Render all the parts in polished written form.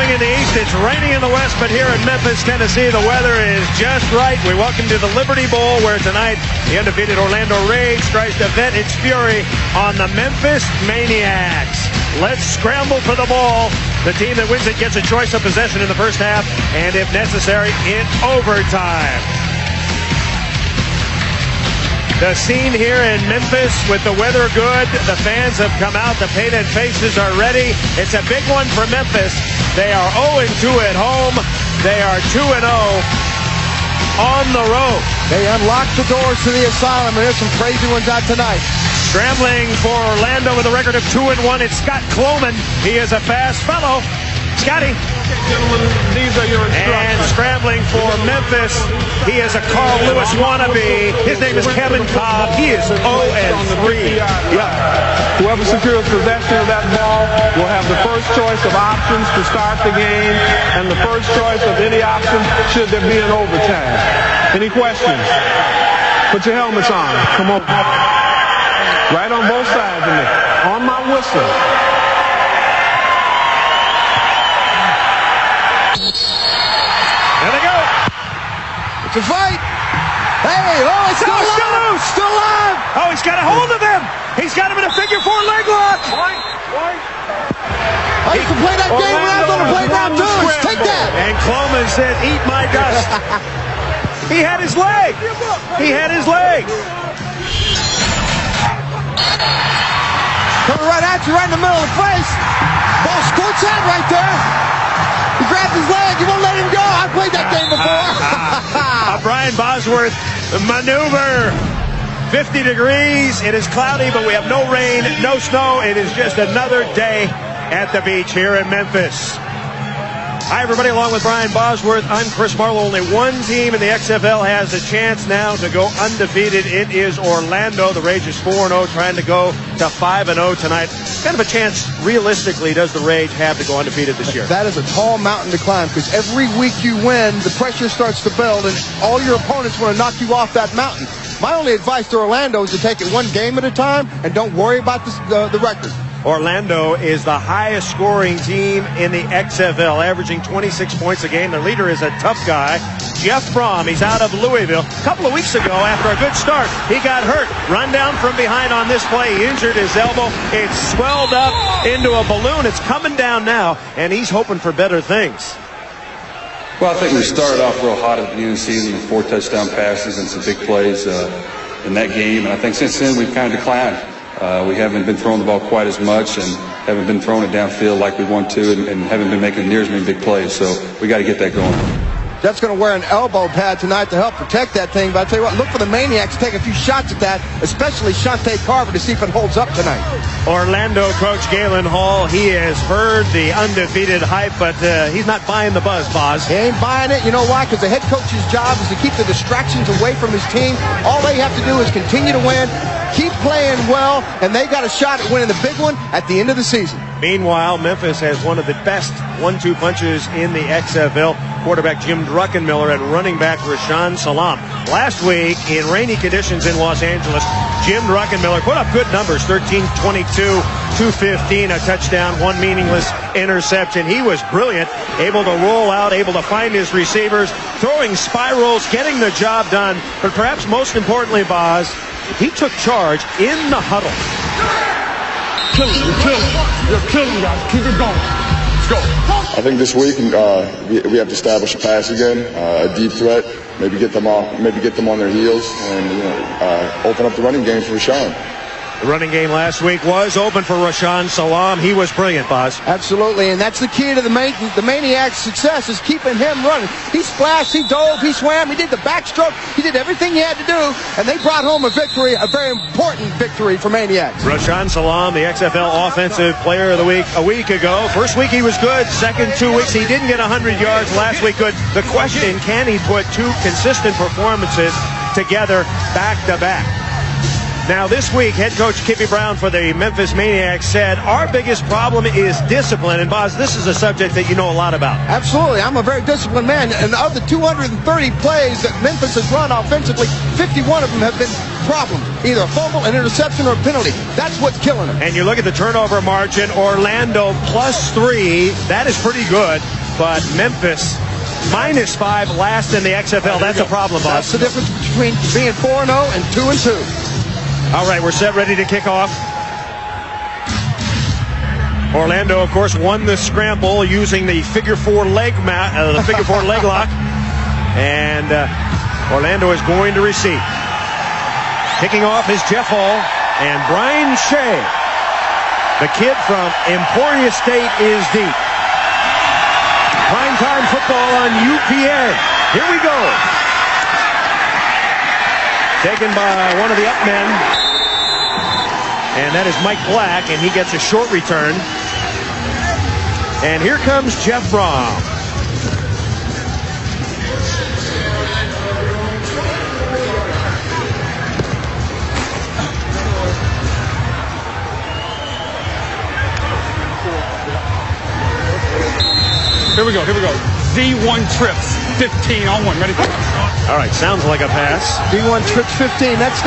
snowing in the east, it's raining in the west, but here in Memphis, Tennessee, the weather is just right. We welcome to the Liberty Bowl, where tonight the undefeated Orlando Rage tries to vent its fury on the Memphis Maniax. Let's scramble for the ball. The team that wins it gets a choice of possession in the first half, and if necessary, in overtime. The scene here in Memphis with the weather good. The fans have come out. The painted faces are ready. It's a big one for Memphis. They are 0-2 at home. They are 2-0 on the road. They unlocked the doors to the asylum, and there's some crazy ones out tonight. Scrambling for Orlando with a record of 2-1, it's Scott Cloman. He is a fast fellow. Scotty. Gentlemen, these are your instructions. And scrambling for Memphis, he is a Carl Lewis wannabe. His name is Kevin Cobb. He is 0-3. Yeah. Whoever secures possession of that ball will have the first choice of options to start the game, and the first choice of any option should there be an overtime. Any questions? Put your helmets on. Come on. Right on both sides of me. On my whistle. There they go. It's a fight. Hey, oh, it's still alive. Still alive. Oh, he's got a hold of him. He's got him in a figure-4 leg lock. I used to play that game when I was on the playground too. Take that. And Cloman said, eat my dust. He had his leg. He had his leg. Coming right at you, right in the middle of the face. Ball squirts out right there. He grabs his leg. You won't let him go. I played that game before. A Brian Bosworth maneuver. 50 degrees. It is cloudy, but we have no rain, no snow. It is just another day at the beach here in Memphis. Hi, everybody. Along with Brian Bosworth, I'm Chris Marlowe. Only one team in the XFL has a chance now to go undefeated. It is Orlando. The Rage is 4-0, trying to go to 5-0 tonight. Kind of a chance, realistically, does the Rage have to go undefeated this year? That is a tall mountain to climb, because every week you win, the pressure starts to build, and all your opponents want to knock you off that mountain. My only advice to Orlando is to take it one game at a time and don't worry about the record. Orlando is the highest scoring team in the XFL, averaging 26 points a game. Their leader is a tough guy, Jeff Brom. He's out of Louisville. A couple of weeks ago, after a good start, he got hurt. Run down from behind on this play. He injured his elbow. It swelled up into a balloon. It's coming down now, and he's hoping for better things. Well, I think we started off real hot at the beginning of the season with 4 touchdown passes and some big plays in that game. And I think since then we've kind of declined. We haven't been throwing the ball quite as much and haven't been throwing it downfield like we want to, and haven't been making near as many big plays. So we got to get that going. Jeff's going to wear an elbow pad tonight to help protect that thing. But I tell you what, look for the Maniacs to take a few shots at that, especially Shante Carver, to see if it holds up tonight. Orlando coach Galen Hall, he has heard the undefeated hype, but he's not buying the buzz, Boz. He ain't buying it. You know why? Because the head coach's job is to keep the distractions away from his team. All they have to do is continue to win, keep playing well, and they got a shot at winning the big one at the end of the season. Meanwhile, Memphis has one of the best 1-2 punches in the XFL. Quarterback Jim Druckenmiller and running back Rashawn Salam. Last week, in rainy conditions in Los Angeles, Jim Druckenmiller put up good numbers, 13-22, 215, a touchdown, 1 meaningless interception. He was brilliant, able to roll out, able to find his receivers, throwing spirals, getting the job done. But perhaps most importantly, Boz, he took charge in the huddle. You're killing guys. Keep it going. Let's go. I think this week we have to establish a pass again, a deep threat. Maybe get them on their heels, and open up the running game for Rashawn. The running game last week was open for Rashawn Salam. He was brilliant, Boz. Absolutely, and that's the key to the Maniac's success, is keeping him running. He splashed, he dove, he swam, he did the backstroke, he did everything he had to do, and they brought home a victory, a very important victory for Maniacs. Rashawn Salam, the XFL Offensive Player of the Week a week ago. First week he was good. Second 2 weeks he didn't get 100 yards. Last week good. The question, can he put 2 consistent performances together back to back? Now, this week, head coach Kippy Brown for the Memphis Maniax said, our biggest problem is discipline. And, Boz, this is a subject that you know a lot about. Absolutely. I'm a very disciplined man. And of the 230 plays that Memphis has run offensively, 51 of them have been problems. Either a fumble, an interception, or a penalty. That's what's killing them. And you look at the turnover margin, Orlando +3. That is pretty good. But Memphis -5, last in the XFL. That's a problem, Boz. That's the difference between being 4-0 and 2-2. All right, we're set, ready to kick off. Orlando, of course, won the scramble using the figure four leg lock, and Orlando is going to receive. Kicking off is Jeff Hall and Brian Shea. The kid from Emporia State is deep. Primetime football on UPN. Here we go. Taken by one of the up men, and that is Mike Black, and he gets a short return. And here comes Jeff Brom. Here we go. D1 trips, 15 on one. Ready? All right, sounds like a pass. D1 trips 15. That's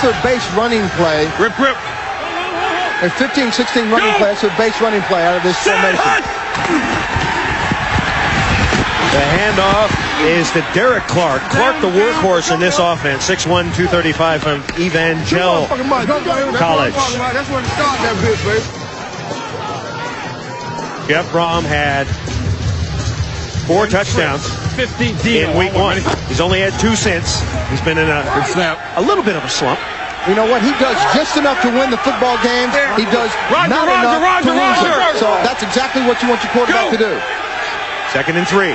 their base running play. Rip. Their 15-16 running play. That's their base running play out of this formation. The handoff is to Derek Clark. Clark, the workhorse in this offense. 6'1", 235 from Evangel College. That's where to start that bitch, baby. Jeff Brom had 4 touchdowns 50 in week 1. He's only had 2 since. He's been in a little bit of a slump. You know what? He does just enough to win the football game. He does not enough to lose it. So that's exactly what you want your quarterback to do. 2nd and 3.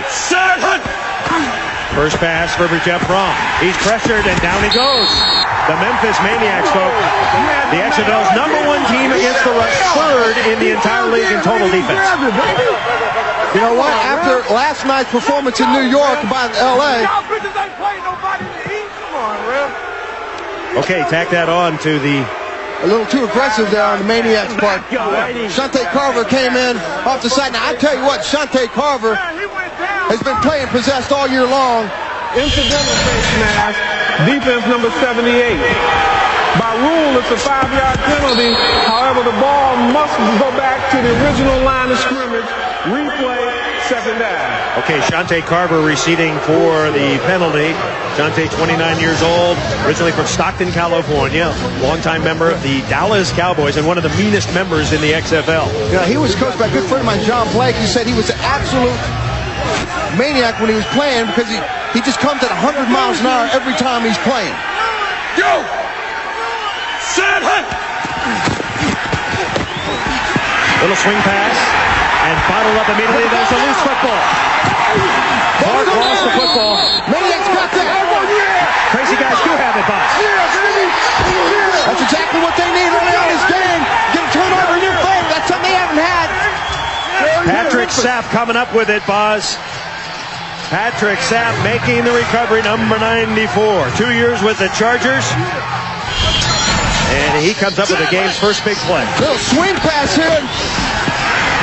First pass for Jeff Brom. He's pressured, and down he goes. The Memphis Maniax, folks. The XFL's #1 team against the rush, 3rd in the entire league in total defense. You know what? After last night's performance in New York by L.A. Okay, tack that on to the... A little too aggressive there on the Maniacs part. Shante Carver came in off the side. Now, I tell you what, Shante Carver has been playing possessed all year long. Incidental face mask, defense number 78. By rule, it's a 5-yard penalty. However, the ball must go back to the original line of scrimmage. Replay, 2nd down. Okay, Shante Carver receiving for the penalty. Shante, 29 years old, originally from Stockton, California, longtime member of the Dallas Cowboys and one of the meanest members in the XFL. Yeah, he was coached by a good friend of mine, John Blake. He said he was an absolute maniac when he was playing because he just comes at 100 miles an hour every time he's playing. Go! Set it! Little swing pass and bottled up immediately. There's a loose football. Clark lost the football. Maniacs got that. Crazy guys do have it, Boz. That's exactly what they need early on this game. Get a turnover in their favor. That's something they haven't had. Patrick Sapp coming up with it, Boz. Patrick Sapp making the recovery, number 94. 2 years with the Chargers. And he comes up with the game's first big play. Little swing pass here.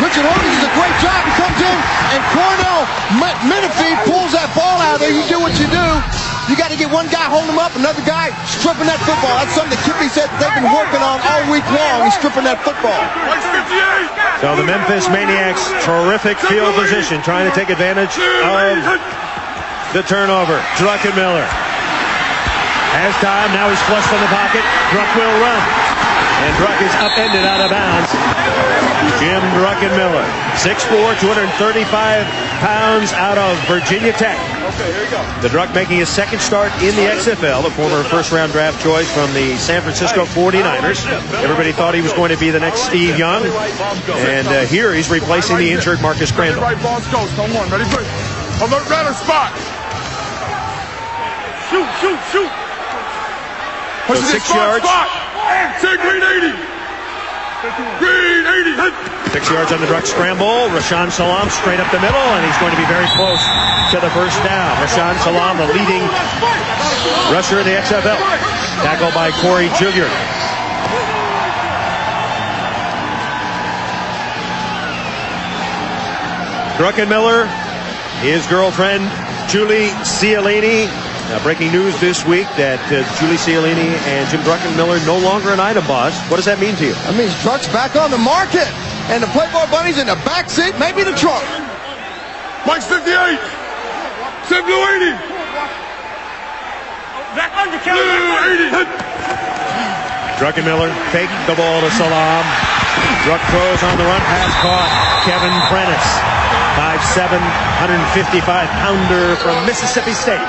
Richard Hogan does a great job. He comes in, and Cornell Menifee pulls that ball out of there. You do what you do. You got to get one guy holding him up, another guy stripping that football. That's something that Kippy said they've been working on all week long. He's stripping that football. So the Memphis Maniacs, terrific field position, trying to take advantage of the turnover. Druckenmiller has time. Now he's flushed from the pocket. Druck will run. And Druck is upended out of bounds. Jim Druckenmiller, 6'4", 235 pounds out of Virginia Tech. Okay, here you go. The Druck making his 2nd start in the XFL, the former first-round draft choice from the San Francisco 49ers. Everybody thought he was going to be the next Steve Young. And here he's replacing the injured Marcus Crandall. Right, boss, go. Come on, ready, quick. Alert, rather spot. Shoot. So 6 yards. Say green 80. Green 80. 6 yards on the Druck scramble. Rashaan Salam straight up the middle, and he's going to be very close to the first down. Rashaan Salam, the leading rusher in the XFL. Tackle by Corey Juilliard. Druckenmiller, his girlfriend, Julie Cialini. Breaking news this week that Julie Cialini and Jim Druckenmiller no longer an item, boss. What does that mean to you? That means Druck's back on the market. And the Playboy Bunny's in the back seat, maybe the trunk. Mike's 58. Sam Blue 80. Back on the counter. 80. Druckenmiller faked the ball to Salam. Druck throws on the run, pass caught. Kevin Prentice, 5'7", 155-pounder from Mississippi State.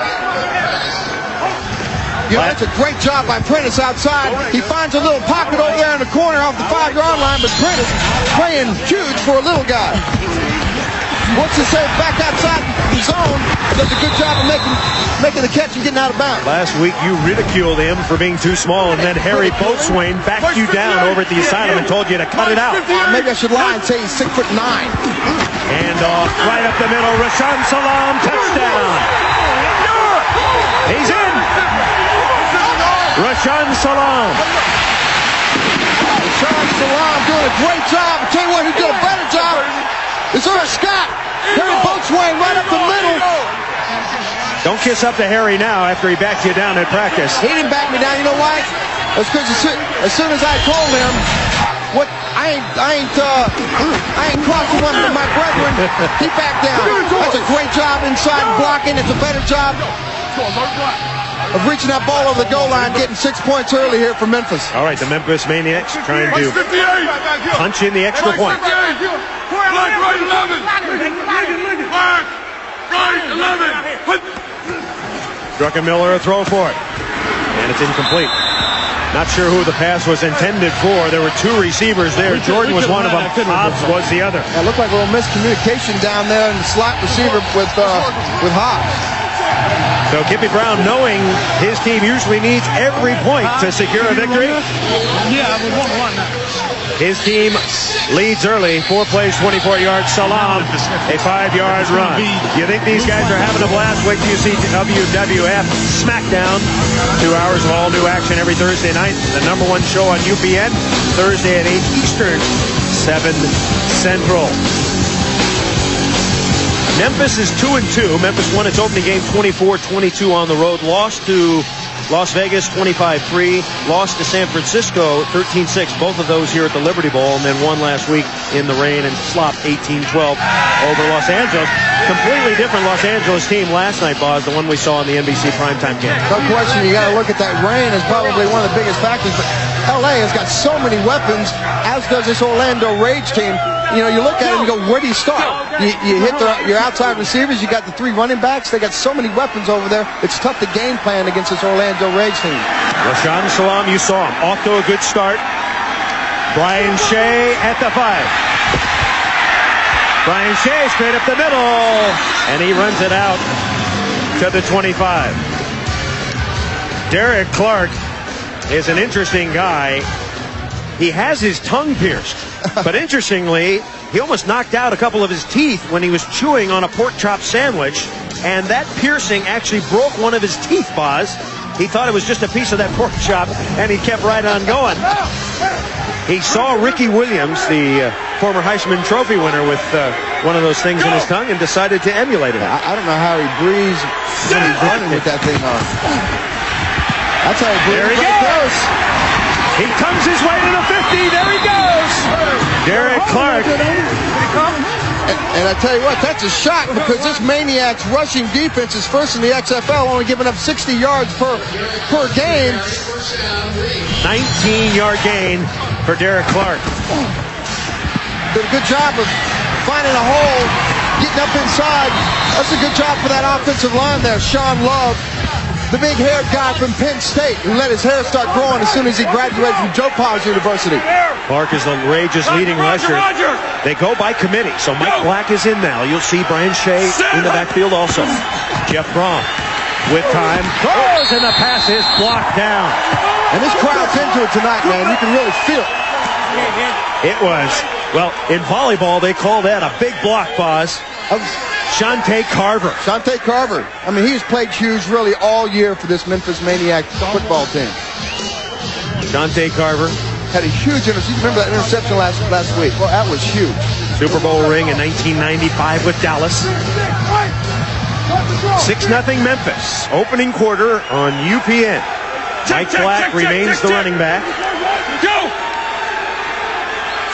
You know, that's a great job by Prentice outside. He finds a little pocket over there in the corner off the 5-yard line, but Prentice playing huge for a little guy. What's to say, back outside the zone, does a good job of making the catch and getting out of bounds. Last week you ridiculed him for being too small, and then Harry Boatswain backed you down over at the asylum and told you to cut it out. Maybe I should lie and say he's 6'9". And off right up the middle, Rashaan Salam, touchdown. He's in. Rashaan Salam. Rashaan Salam doing a great job. I tell you what, he did a better job. Is there a Scott? Harry Boatswain right up the middle. Don't kiss up to Harry now after he backed you down at practice. He didn't back me down. You know why? That's because as soon as I told him, what I ain't crossing one of my brethren, he backed down. That's a great job inside blocking. It's a better job of reaching that ball over the goal line, getting 6 points early here for Memphis. All right, the Memphis Maniacs trying to punch in the extra point. Black right 11. Black right 11. Druckenmiller a throw for it, and it's incomplete. Not sure who the pass was intended for. There were two receivers there. Jordan was one of them. Hobbs was the other. It looked like a little miscommunication down there in the slot receiver with Hobbs. So Kippy Brown, knowing his team usually needs every point to secure a victory. Yeah, we won one. His team leads early. 4 plays, 24 yards. Salam, a 5-yard run. You think these guys are having a blast? Wait till you see WWF Smackdown. 2 hours of all new action every Thursday night. The #1 show on UPN. Thursday at 8 Eastern, 7 Central. Memphis is 2-2. Memphis won its opening game 24-22 on the road. Lost to Las Vegas 25-3. Lost to San Francisco 13-6. Both of those here at the Liberty Bowl, and then won last week in the rain and slop 18-12 over Los Angeles. Completely different Los Angeles team last night, Boz, the one we saw in the NBC primetime game. No question, you got to look at that rain as probably one of the biggest factors. But LA has got so many weapons, as does this Orlando Rage team. You know, you look at it and you go, where do you start? You hit your outside receivers. You got the 3 running backs. They got so many weapons over there. It's tough to game plan against this Orlando Rage team. Rashaan Salam, you saw him. Off to a good start. Brian Shea at the 5. Brian Shea straight up the middle. And he runs it out to the 25. Derek Clark is an interesting guy. He has his tongue pierced. But interestingly, he almost knocked out a couple of his teeth when he was chewing on a pork chop sandwich. And that piercing actually broke one of his teeth, Boz. He thought it was just a piece of that pork chop, and he kept right on going. He saw Ricky Williams, the former Heisman Trophy winner, with one of those things in his tongue and decided to emulate it. I don't know how he breathes when he's running with that thing on. That's how he breathes. There he goes. He comes his way to the 50. There he goes. Derek Clark. And I tell you what, that's a shock, because this Maniacs rushing defense is first in the XFL, only giving up 60 yards per game. 19-yard gain for Derek Clark. Did a good job of finding a hole, getting up inside. That's a good job for that offensive line there. Sean Love, the big-haired guy from Penn State, who let his hair start growing as soon as he graduated from Joe Pa's University. Clark is the Rage's leading rusher. They go by committee, so Mike Black is in now. You'll see Brian Shea in the backfield also. Jeff Braun with time. Throws, and the pass is blocked down. And this crowd's into it tonight, man. You can really feel it. It was, well, in volleyball, they call that a big block, Boz. Shante Carver. Shante Carver. I mean, he's played huge really all year for this Memphis Maniac football team. Shante Carver had a huge interception. You remember that interception last week? Well, that was huge. Super Bowl ring in 1995 with Dallas. 6-0 Memphis. Opening quarter on UPN. Mike Black remains the running back. Go!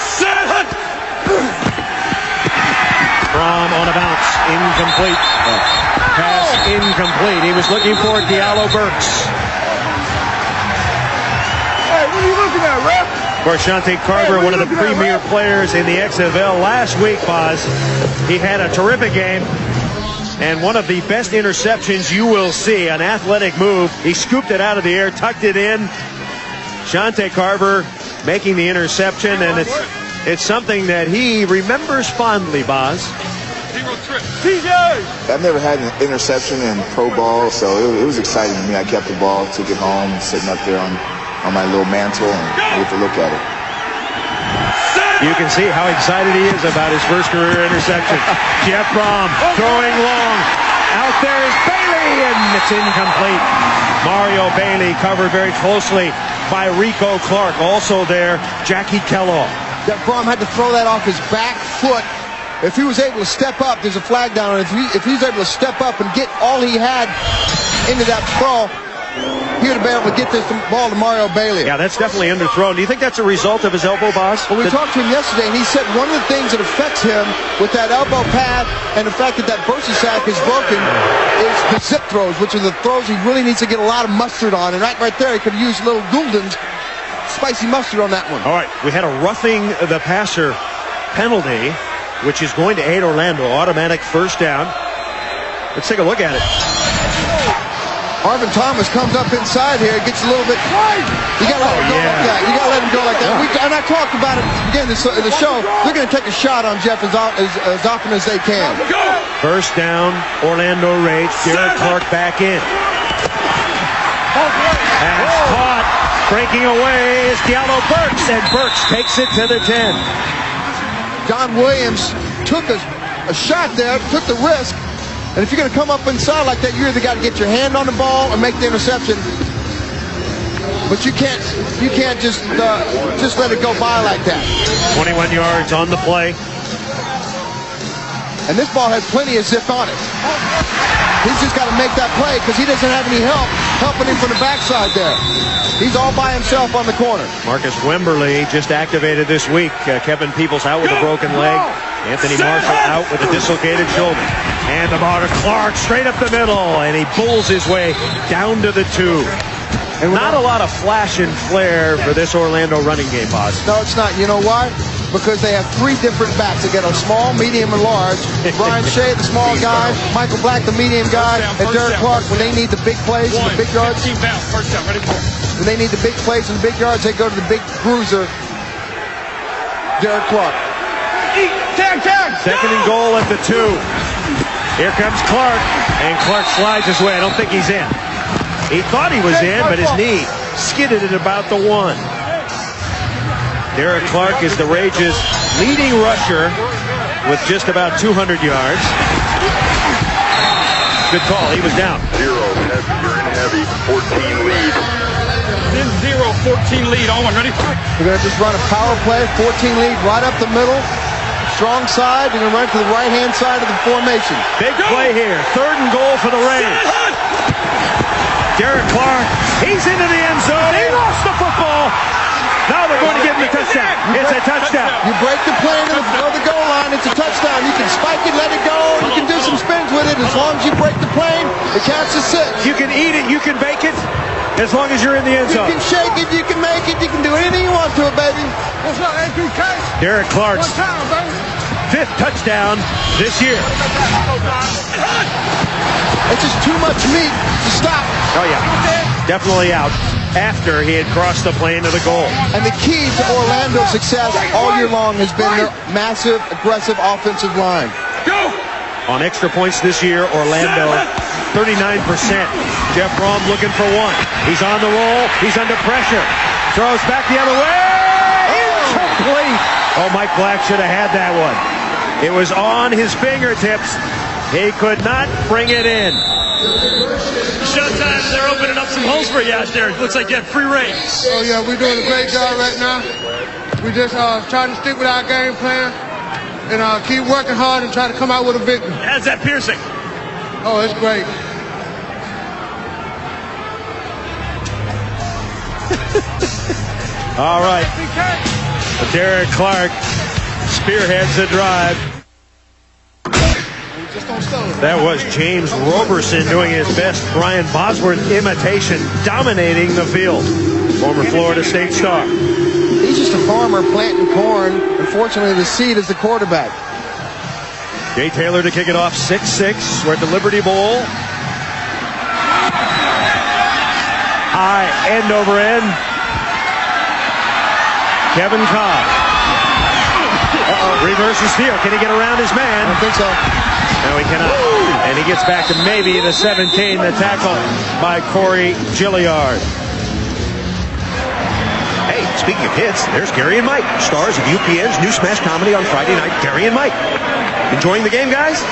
Set! Fromm on a bounce. Incomplete. Pass incomplete. He was looking for Diallo Burks. Hey, what are you looking at, ref? Of course, Shante Carver, one of the premier players in the XFL last week, Boz. He had a terrific game. And one of the best interceptions you will see, an athletic move. He scooped it out of the air, tucked it in. Shante Carver making the interception, and it's something that he remembers fondly, Boz. I've never had an interception in pro ball, so it was exciting to me. I kept the ball, took it home, sitting up there on my little mantle, and I get to look at it. You can see how excited he is about his first career interception. Jeff Fromm throwing long. Out there is Bailey, and it's incomplete. Mario Bailey covered very closely by Rico Clark. Also there, Jackie Kellogg. Jeff Fromm had to throw that off his back foot. If he was able to step up, there's a flag down. If he's able to step up and get all he had into that throw, he would have been able to get this ball to Mario Bailey. Yeah, that's definitely underthrown. Do you think that's a result of his elbow, Boz? Well, we talked to him yesterday, and he said one of the things that affects him with that elbow pad and the fact that bursa sac is broken is the zip throws, which are the throws he really needs to get a lot of mustard on. And right there, he could use little Goulden's spicy mustard on that one. All right, we had a roughing the passer penalty, which is going to aid Orlando. Automatic first down. Let's take a look at it. Marvin Thomas comes up inside here, gets a little bit. You got to let him go like that. You got to let him go like that. And I talked about it again in the show. They're going to take a shot on Jeff as often as they can. First down, Orlando Rage. Derek Clark back in. Pass caught. Breaking away is Diallo Burks, and Burks takes it to the 10. John Williams took a shot there, took the risk. And if you're going to come up inside like that, you either got to get your hand on the ball or make the interception. But you can't just let it go by like that. 21 yards on the play. And this ball has plenty of zip on it. He's just got to make that play because he doesn't have any help helping him from the backside there. He's all by himself on the corner. Marcus Wemberly just activated this week. Kevin Peoples out with a broken leg. Anthony Marshall out with a dislocated shoulder. And the ball to Clark straight up the middle. And he pulls his way down to the 2. And not a lot of flash and flare for this Orlando running game, Boz. No, it's not. You know why? Because they have 3 different backs. They got a small, medium, and large. Brian Shea, the small guy. Michael Black, the medium guy. And Derek Clark, when they need the big plays and the big yards. When they need the big plays and the big yards, they go to the big bruiser, Derek Clark. Tag! Second and goal at the 2. Here comes Clark, and Clark slides his way. I don't think he's in. He thought he was in, but his knee skidded at about the 1. Derek Clark is the Rage's leading rusher with just about 200 yards. Good call. He was down. 0. You're in heavy. 14 lead. 14 lead. On one. Ready? We're going to just run a power play. 14 lead right up the middle. Strong side. We're going to run to the right-hand side of the formation. Big play here. 3rd and goal for the Rays. Derek Clark. He's into the end zone. He lost the football. Now they're going to give him the touchdown. It's a touchdown. You break the play to the goal line, it's a touchdown. You can spike it, let it go. You can do some spins with it. As long as you break the plane, it counts as 6. You can eat it, you can bake it, as long as you're in the end zone. You can shake it, you can make it, you can do anything you want to it, baby. What's up, APK? Derek Clark's 5th touchdown this year. It's just too much meat to stop. Oh, yeah. Definitely out after he had crossed the plane to the goal. And the key to Orlando's success all year long has been their massive, aggressive offensive line. Go! On extra points this year, Orlando, 39%. Jeff Fromm looking for 1. He's on the roll. He's under pressure. Throws back the other way. Incomplete. Oh, Mike Black should have had that one. It was on his fingertips. He could not bring it in. Showtime, they're opening up some holes for you out there. It looks like you have free reign. Oh, yeah, we're doing a great job right now. We just trying to stick with our game plan and keep working hard and try to come out with a victory. How's that piercing? Oh, it's great. All right. Derek Clark spearheads the drive. That was James Roberson doing his best Brian Bosworth imitation, dominating the field. Former Florida State star. He's just a farmer planting corn. Unfortunately, the seed is the quarterback. Jay Taylor to kick it off, 6-6. We're at the Liberty Bowl. High end over end. Kevin Cobb. Reverses field. Can he get around his man? I don't think so. No, he cannot. And he gets back to maybe the 17. The tackle by Corey Gilliard. Hey, speaking of hits, there's Gary and Mike, stars of UPN's new smash comedy on Friday night, Gary and Mike. Enjoying the game, guys?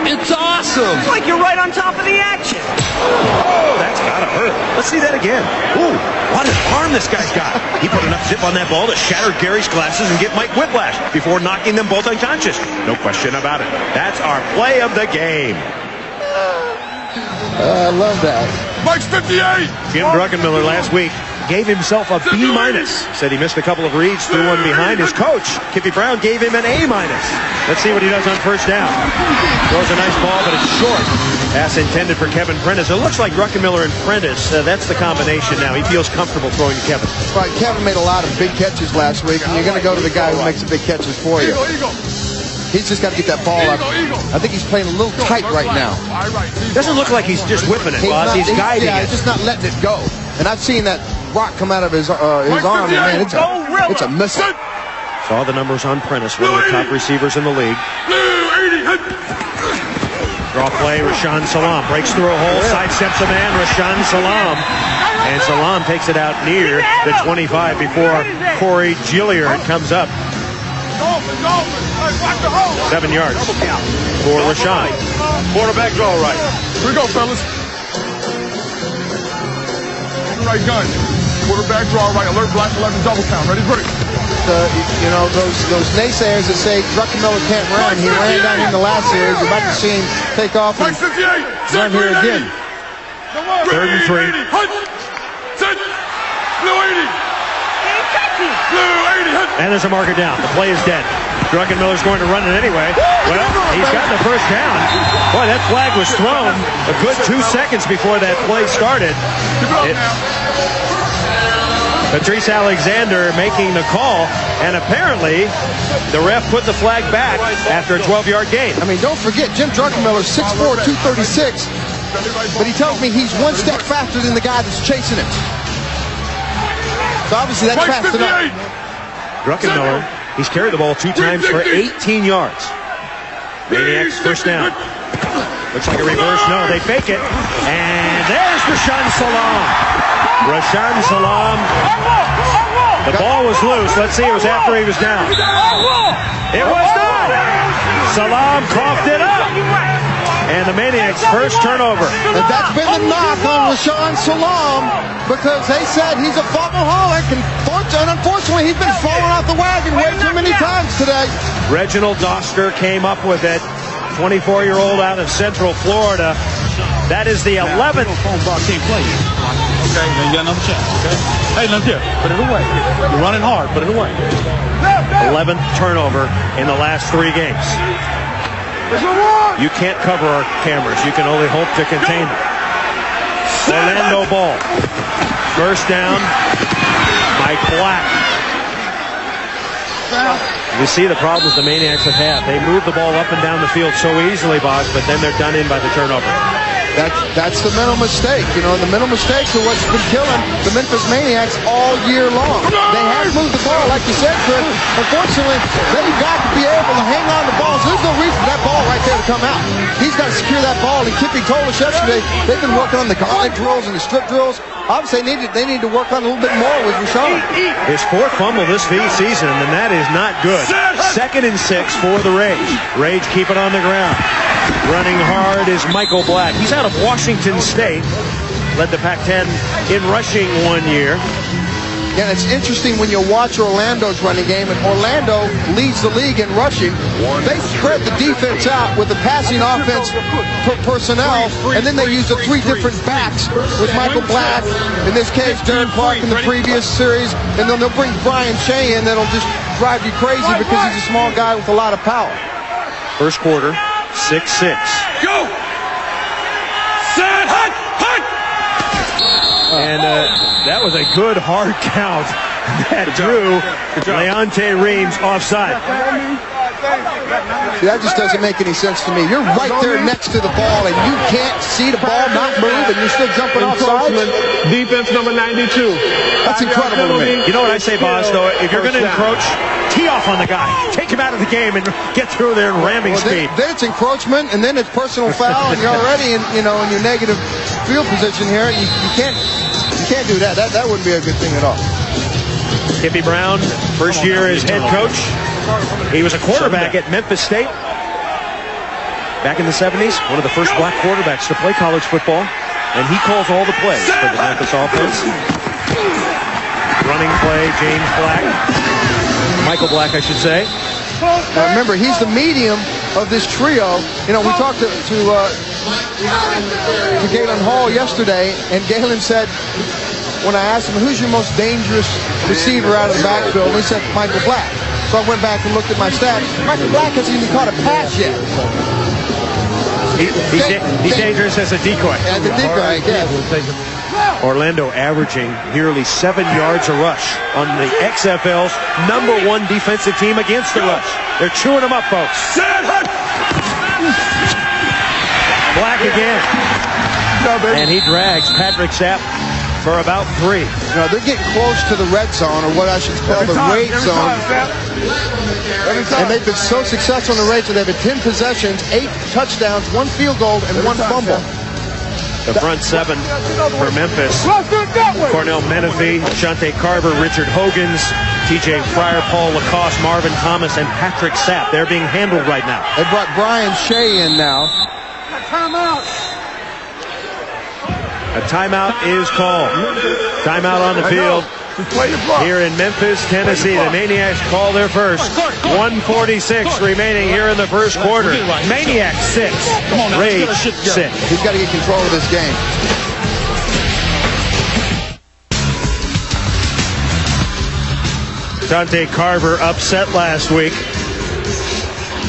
It's awesome! It's like you're right on top of the action. Oh, that's gotta hurt. Let's see that again. Ooh, what an arm this guy's got. He put enough zip on that ball to shatter Gary's glasses and get Mike whiplash before knocking them both unconscious. No question about it. That's our play of the game. I love that. Mike's 58! Jim Druckenmiller last week gave himself a B-. Said he missed a couple of reads, threw one behind. His coach, Kiffy Brown, gave him an A-. Let's see what he does on first down. Throws a nice ball, but it's short. Pass intended for Kevin Prentice. It looks like Druckenmiller and Prentice, that's the combination now. He feels comfortable throwing to Kevin. Right, Kevin made a lot of big catches last week, and you're going to go to the guy who makes the big catches for you. He's just got to get that ball up. I think he's playing a little tight right now. Doesn't look like he's just whipping it, Boss. He's guiding it. He's just not letting it go. And I've seen that rock come out of his arm, and man, it's a missile. Saw the numbers on Prentice, one of the top receivers in the league. Draw play, Rashaan Salam breaks through a hole, sidesteps a man, Rashaan Salam. And Salam takes it out near the 25 before Corey Gilliard comes up. 7 yards for Rashaan. Quarterback draw right. Here we go, fellas. Right gun. Quarterback draw right. Alert black 11 double count. Ready, break. You know, those naysayers that say Druckenmiller can't run. He ran down in the last series. We're about to see him take off and run here again. 3rd and 3. Blue 80. Blue 80. And there's a marker down. The play is dead. Druckenmiller's going to run it anyway. Well, he's got the first down. Boy, that flag was thrown a good 2 seconds before that play started. Patrice Alexander making the call, and apparently the ref put the flag back after a 12-yard gain. I mean, don't forget, Jim Druckenmiller, 6'4", 236, but he tells me he's 1 step faster than the guy that's chasing him. So obviously that's fast enough. Druckenmiller, he's carried the ball 2 times for 18 yards. Maniax first down. Looks like a reverse. No, they fake it. And there's Rashaan Salam. Rashaan Salam. The ball was loose. Let's see, it was after he was down. It was not. Salam coughed it up. And the Maniacs' first turnover. And that's been the knock on Rashaan Salam, because they said he's a fumble-holic, and unfortunately he's been falling off the wagon way too many times today. Reginald Doster came up with it. 24-year-old out of Central Florida. That is the 11th. Okay, then you got another chance, okay? Hey, look here, put it away. You're running hard, put it away. 11th turnover in the last 3 games. You can't cover our cameras. You can only hope to contain them. Orlando Ball. First down. Mike Black. You see the problems the Maniacs have had. They move the ball up and down the field so easily, Boggs, but then they're done in by the turnover. That's the mental mistake. You know, the mental mistakes are what's been killing the Memphis Maniacs all year long. They have moved the ball, like you said, Chris. Unfortunately, they've got to be able to hang on the ball. So there's no reason for that ball right there to come out. He's got to secure that ball. And Kippy told us yesterday they've been working on the gauntlet drills and the strip drills. Obviously, they need to work on a little bit more with Rashaan. His 4th fumble this season, and that is not good. 2nd and 6 for the Rage. Rage keep it on the ground. Running hard is Michael Black. He's out of Washington State. Led the Pac-10 in rushing 1 year. Yeah, it's interesting when you watch Orlando's running game, and Orlando leads the league in rushing. They spread the defense out with the passing offense personnel, and then they use the 3 different backs with Michael Black, in this case, Derek Clark in the previous series, and then they'll bring Brian Shea in that'll just drive you crazy because he's a small guy with a lot of power. First quarter, 6-6. Go! Set, hut! And that was a good hard count that drew Leonte Reams offside. See, that just doesn't make any sense to me. You're right there next to the ball, and you can't see the ball not move, and you're still jumping offside. Defense number 92. That's incredible to me. You know what I say, Boz, though? If you're going to encroach, tee off on the guy. Take him out of the game and get through there in ramming speed. Then it's encroachment, and then it's personal foul, and you're already in your negative field position here. You can't do that. That wouldn't be a good thing at all. Kippy Brown, first year as head coach. He was a quarterback at Memphis State back in the 70s. One of the first black quarterbacks to play college football. And he calls all the plays for the Memphis offense. Running play, James Black. Michael Black, I should say. Remember, he's the medium of this trio. You know, we talked to Galen Hall yesterday, and Galen said, when I asked him, who's your most dangerous receiver out of the backfield, he said, Michael Black. So I went back and looked at my stats. Michael Black hasn't even caught a pass yet. He's dangerous as a decoy. As a decoy, yes. Orlando averaging nearly 7 yards a rush on the XFL's #1 defensive team against the rush. They're chewing them up, folks. Black again. And he drags Patrick Sapp for about 3. You know, they're getting close to the red zone, or what I should call the rage zone. And they've been so successful in the rage that they've had 10 possessions, 8 touchdowns, 1 field goal, and 1 fumble. The front 7 for Memphis. Cornell Menifee, Shante Carver, Richard Hogans, TJ Fryer, Paul Lacoste, Marvin Thomas, and Patrick Sapp. They're being handled right now. They brought Brian Shea in now. A timeout is called. Timeout on the field here in Memphis, Tennessee. The Maniacs call their first. 1:46 remaining here in the first quarter. Maniacs 6, Rage 6. He's got to get control of this game. Shante Carver upset last week.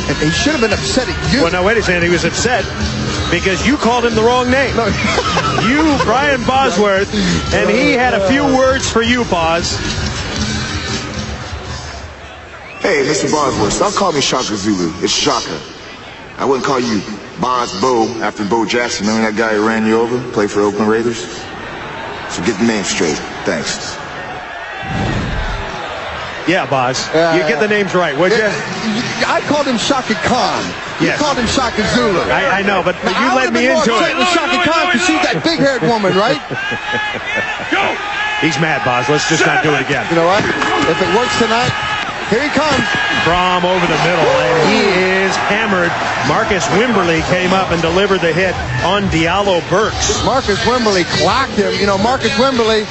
And he should have been upset at you. Well, no, wait a second. He was upset because you called him the wrong name. No. You, Brian Bosworth, and he had a few words for you, Boz. Hey, Mr. Bosworth, stop calling me Shaka Zulu. It's Shaka. I wouldn't call you Boz Bo after Bo Jackson. Remember that guy who ran you over, played for the Oakland Raiders? So get the name straight. Thanks. Yeah, Boz. You get the names right, would you? I called him Shaka Khan. Yes. You called him Shaka Zulu. I know, but you led me into it. With Shaka Khan, because she's that big-haired woman, right? Go! He's mad, Boz. Let's just not do it again. You know what? If it works tonight, here he comes. Fromm over the middle, and he is hammered. Marcus Wimberly came up and delivered the hit on Diallo Burks. Marcus Wimberly clocked him. You know, Marcus Wimberly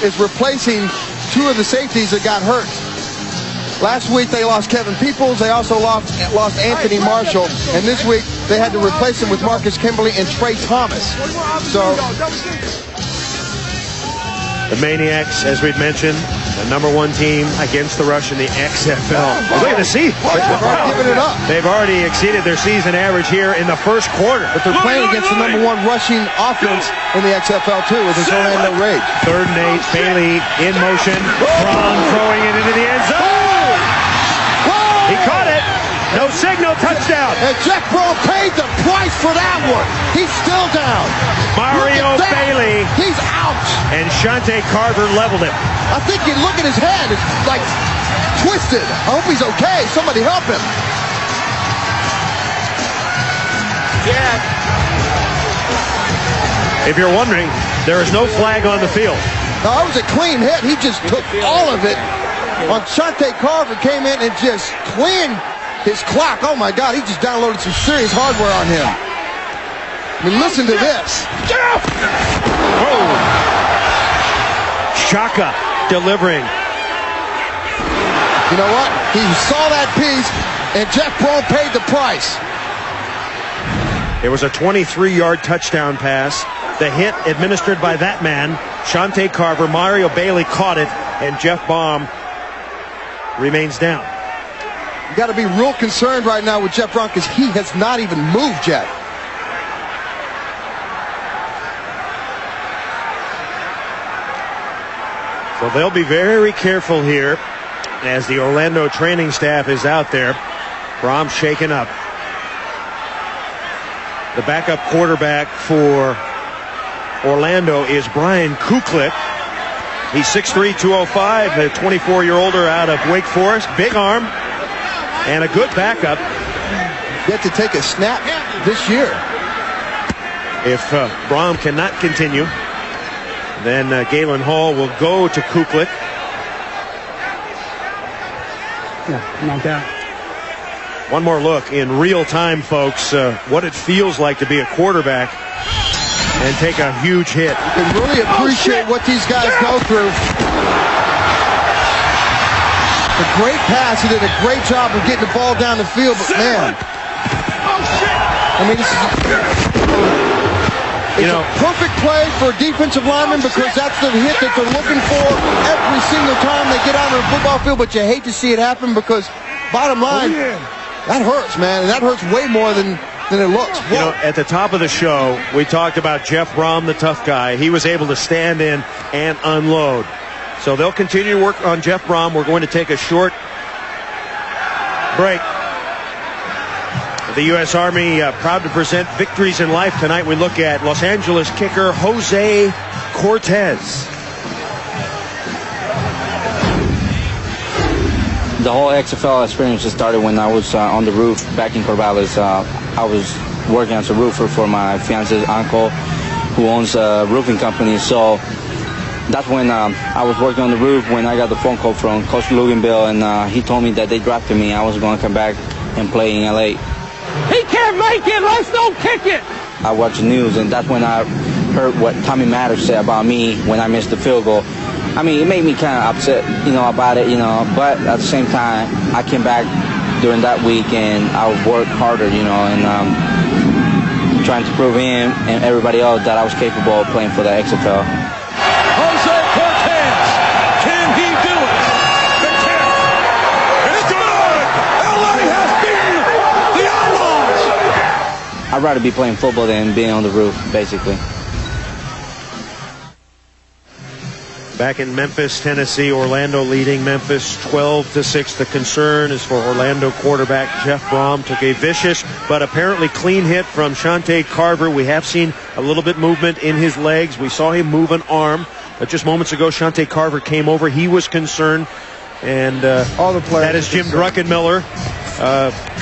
is replacing 2 of the safeties that got hurt. Last week they lost Kevin Peoples. They also lost Anthony Marshall. And this week they had to replace him with Marcus Kimberly and Trey Thomas. So the Maniacs, as we've mentioned, the #1 team against the rush in the XFL. Look at the season. They've already exceeded their season average here in the first quarter. But they're playing against the #1 rushing offense in the XFL too, with his Orlando Rage. 3rd and 8, Bailey in motion. Fromm throwing it into the end zone. He caught it. No signal, touchdown. And Jack Braun paid the price for that one. He's still down. Mario Bailey. He's out. And Shante Carver leveled him. I think you look at his head. It's like twisted. I hope he's okay. Somebody help him. If you're wondering, there is no flag on the field. No, that was a clean hit. He just took all of it. On Shante Carver came in and just cleaned his clock. Oh my God, he just downloaded some serious hardware on him. I mean, listen to this. Oh. Shaka delivering. You know what? He saw that piece, and Jeff Brom paid the price. It was a 23-yard touchdown pass. The hit administered by that man, Shante Carver. Mario Bailey caught it, and Jeff Brom remains down. You got to be real concerned right now with Jeff Brom because he has not even moved yet. So they'll be very careful here as the Orlando training staff is out there. Brom shaken up. The backup quarterback for Orlando is Brian Kuklik. He's 6'3", 205, a 24-year-older out of Wake Forest. Big arm and a good backup. Yet to take a snap this year. If Brom cannot continue, then Galen Hall will go to Kuklik. Yeah, knocked out. One more look in real time, folks, what it feels like to be a quarterback and take a huge hit. You can really appreciate what these guys go through. A great pass. He did a great job of getting the ball down the field, but man. I mean, it's a perfect play for a defensive lineman because that's the hit that they're looking for every single time they get out on the football field, but you hate to see it happen because, bottom line, that hurts, man, and that hurts way more than it looks. You know, at the top of the show, we talked about Jeff Brom, the tough guy. He was able to stand in and unload. So they'll continue to work on Jeff Brom. We're going to take a short break. The U.S. Army proud to present Victories in Life. Tonight we look at Los Angeles kicker Jose Cortez. The whole XFL experience just started when I was on the roof back in Corvallis. I was working as a roofer for my fiance's uncle who owns a roofing company. So that's when I was working on the roof when I got the phone call from Coach Luganville, and he told me that they drafted me. I was going to come back and play in L.A. He can't make it. Let's don't kick it. I watched the news, and that's when I heard what Tommy Maddox said about me when I missed the field goal. I mean, it made me kind of upset, about it, But at the same time, I came back during that week, and I worked harder, and trying to prove him and everybody else that I was capable of playing for the XFL. Jose Cortez, can he do it? The kick is good. LA has beaten the Outlaws. I'd rather be playing football than being on the roof, basically. Back in Memphis, Tennessee, Orlando leading Memphis 12-6. The concern is for Orlando quarterback Jeff Brom. Took a vicious but apparently clean hit from Shante Carver. We have seen a little bit movement in his legs. We saw him move an arm. But just moments ago, Shante Carver came over. He was concerned. And all the players, that is Jim Druckenmiller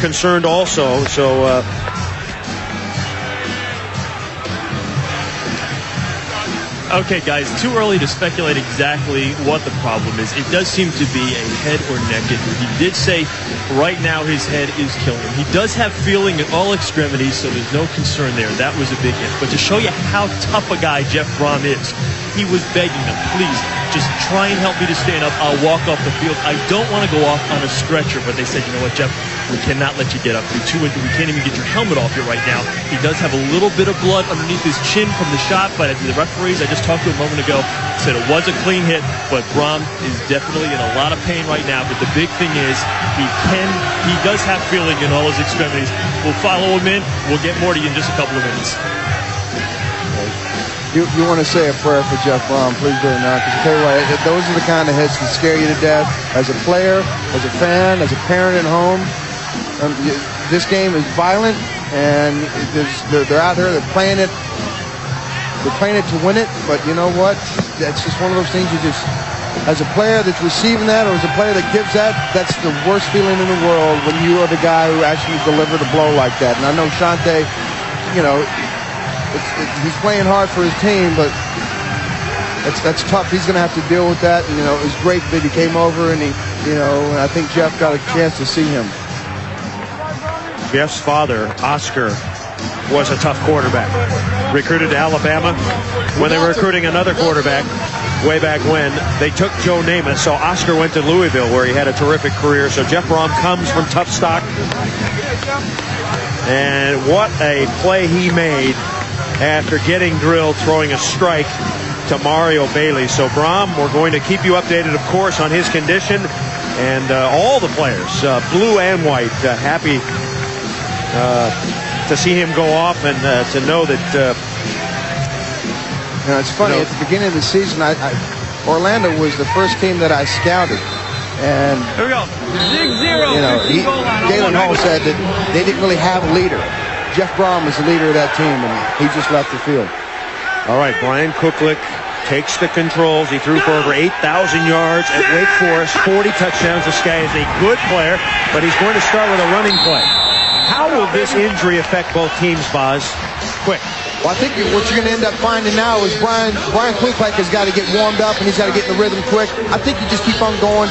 concerned also. So Okay, guys, too early to speculate exactly what the problem is. It does seem to be a head or neck injury. He did say right now his head is killing him. He does have feeling in all extremities, so there's no concern there. That was a big hit. But to show you how tough a guy Jeff Brom is, he was begging him, please, just try and help me to stand up. I'll walk off the field. I don't want to go off on a stretcher. But they said, you know what, Jeff, we cannot let you get up. You're too injured. We can't even get your helmet off here right now. He does have a little bit of blood underneath his chin from the shot, but the referees, I just talked to a moment ago, said it was a clean hit, but Brom is definitely in a lot of pain right now. But the big thing is he does have feeling in all his extremities. We'll follow him in. We'll get more to you in just a couple of minutes. You want to say a prayer for Jeff Brom, please do it now. Because I tell you what, those are the kind of hits that scare you to death. As a player, as a fan, as a parent at home, this game is violent, and they're out there, they're playing it. They're playing it to win it, but you know what? That's just one of those things you just, as a player that's receiving that, or as a player that gives that, that's the worst feeling in the world when you are the guy who actually delivered a blow like that. And I know Shante, he's playing hard for his team, but that's tough. He's going to have to deal with that. And, it was great that he came over, and and I think Jeff got a chance to see him. Jeff's father, Oscar, was a tough quarterback. Recruited to Alabama. When they were recruiting another quarterback way back when, they took Joe Namath. So Oscar went to Louisville, where he had a terrific career. So Jeff Brom comes from tough stock. And what a play he made after getting drilled, throwing a strike to Mario Bailey. So Brom, we're going to keep you updated, of course, on his condition. And all the players, blue and white, happy to see him go off and to know that... it's funny, at the beginning of the season, Orlando was the first team that I scouted. And, here we go. Galen Hall said that they didn't really have a leader. Jeff Brom was the leader of that team, and he just left the field. All right, Brian Cooklick takes the controls. He threw for over 8,000 yards at Wake Forest, 40 touchdowns. This guy is a good player, but he's going to start with a running play. How will this injury affect both teams, Boz? Quick. Well, I think what you're going to end up finding now is Brian Cooklick has got to get warmed up, and he's got to get in the rhythm quick. I think you just keep on going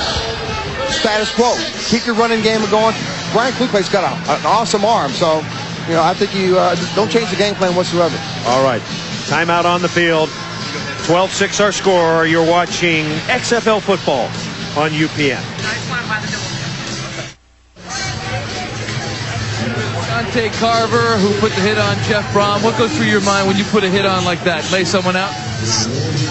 status quo. Keep your running game going. Brian Cooklick's got an awesome arm, so I think you don't change the game plan whatsoever. All right. Timeout on the field. 12-6 our score. You're watching XFL football on UPN. Dante Carver, who put the hit on Jeff Brom. What goes through your mind when you put a hit on like that? Lay someone out?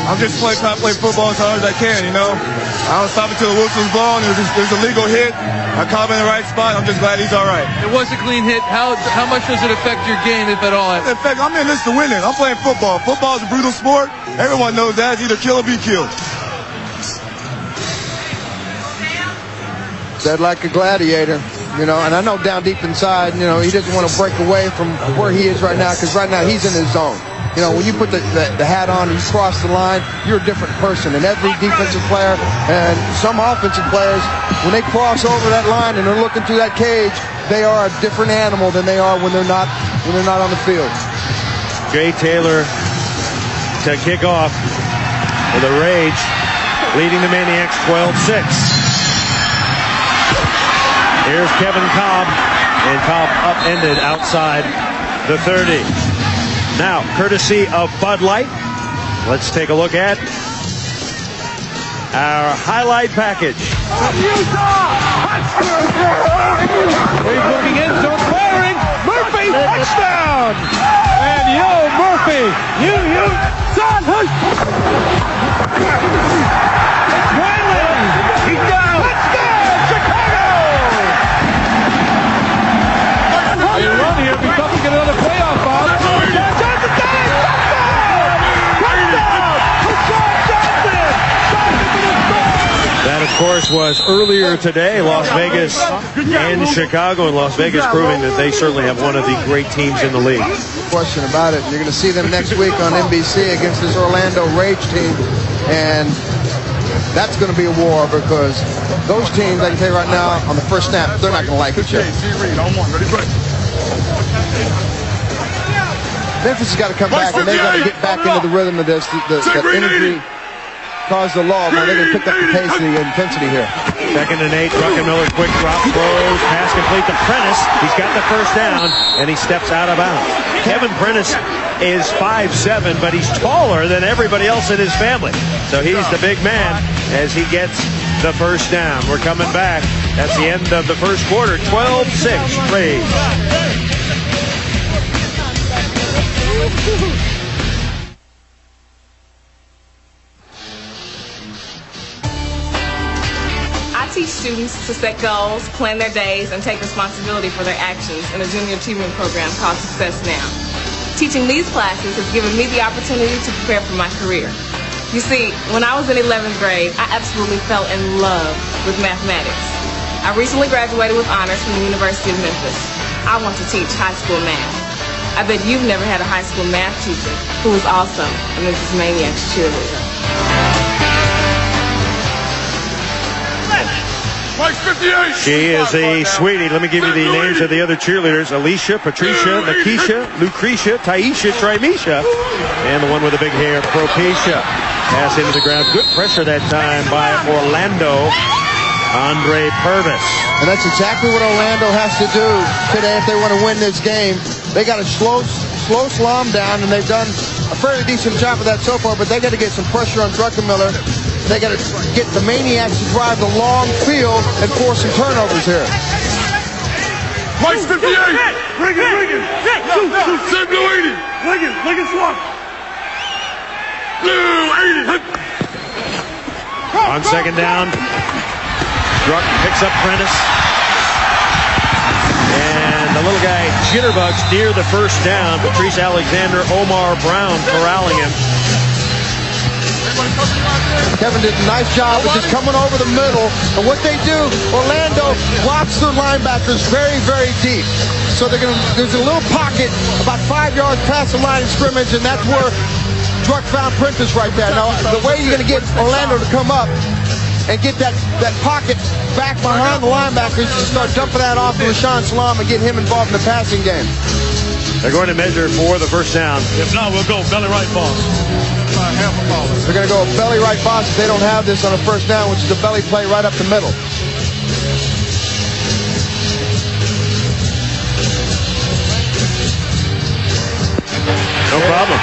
I'm just trying to play football as hard as I can, I don't stop until the whistle's blown. There's a legal hit. I caught him in the right spot. I'm just glad he's all right. It was a clean hit. How much does it affect your game, if at all? In fact, I'm in this to win it. I'm playing football. Football is a brutal sport. Everyone knows that. It's either kill or be killed. Said like a gladiator, and I know down deep inside, he doesn't want to break away from where he is right now, because right now he's in his zone. When you put the hat on and you cross the line, you're a different person. And every defensive player and some offensive players, when they cross over that line and they're looking through that cage, they are a different animal than they are when they're not on the field. Jay Taylor to kick off with a rage, leading the Maniax 12-6. Here's Kevin Cobb, and Cobb upended outside the 30. Now, courtesy of Bud Light, let's take a look at our highlight package. He's looking in, so firing. Murphy, touchdown! And Murphy, son, it's Whalen. He's down. Touchdown, Chicago! You run here, be tough to get another playoff, Bob. That, of course, was earlier today, Las Vegas and Chicago, and Las Vegas proving that they certainly have one of the great teams in the league. Question about it. You're going to see them next week on NBC against this Orlando Rage team, and that's going to be a war, because those teams, I can tell you right now, on the first snap, they're not going to like each other. Memphis has got to come back, and they've got to get back into the rhythm of this. The energy caused the law. Now they're going to pick up the pace and the intensity here. 2nd and 8. Druckenmiller, quick drop, throws, pass complete to Prentice. He's got the first down, and he steps out of bounds. Kevin Prentice is 5'7", but he's taller than everybody else in his family. So he's the big man as he gets the first down. We're coming back. That's the end of the first quarter. 12-6 Rage. I teach students to set goals, plan their days, and take responsibility for their actions in a junior achievement program called Success Now. Teaching these classes has given me the opportunity to prepare for my career. You see, when I was in 11th grade, I absolutely fell in love with mathematics. I recently graduated with honors from the University of Memphis. I want to teach high school math. I bet you've never had a high school math teacher who was also a Memphis Maniax cheerleader. She is a sweetie. Let me give you the names of the other cheerleaders. Alicia, Patricia, Nakisha, Lucretia, Taisha, Trimisha, and the one with the big hair, Propecia. Pass into the ground. Good pressure that time by Orlando. Andre Purvis. And that's exactly what Orlando has to do today if they want to win this game. They got to slow Salam down, and they've done a fairly decent job of that so far, but they got to get some pressure on Druckenmiller. They got to get the Maniacs to drive the long field and force some turnovers here. Mike's 58. Riggin. Send Blue 80. Riggin swap. Blue 80. On second down, Druck picks up Prentice. And the little guy jitterbugs near the first down. Patrice Alexander, Omar Brown corralling him. Kevin did a nice job of just coming over the middle. And what they do, Orlando blocks their linebackers very, very deep. So there's a little pocket about 5 yards past the line of scrimmage, and that's where Druck found Prentice right there. Now, the way you're going to get Orlando to come up and get that pocket back behind the linebackers is to start dumping that off to Rashawn Salam and get him involved in the passing game. They're going to measure for the first down. If not, we'll go belly right boss. They're going to go belly right boss if they don't have this on a first down, which is a belly play right up the middle. No problem.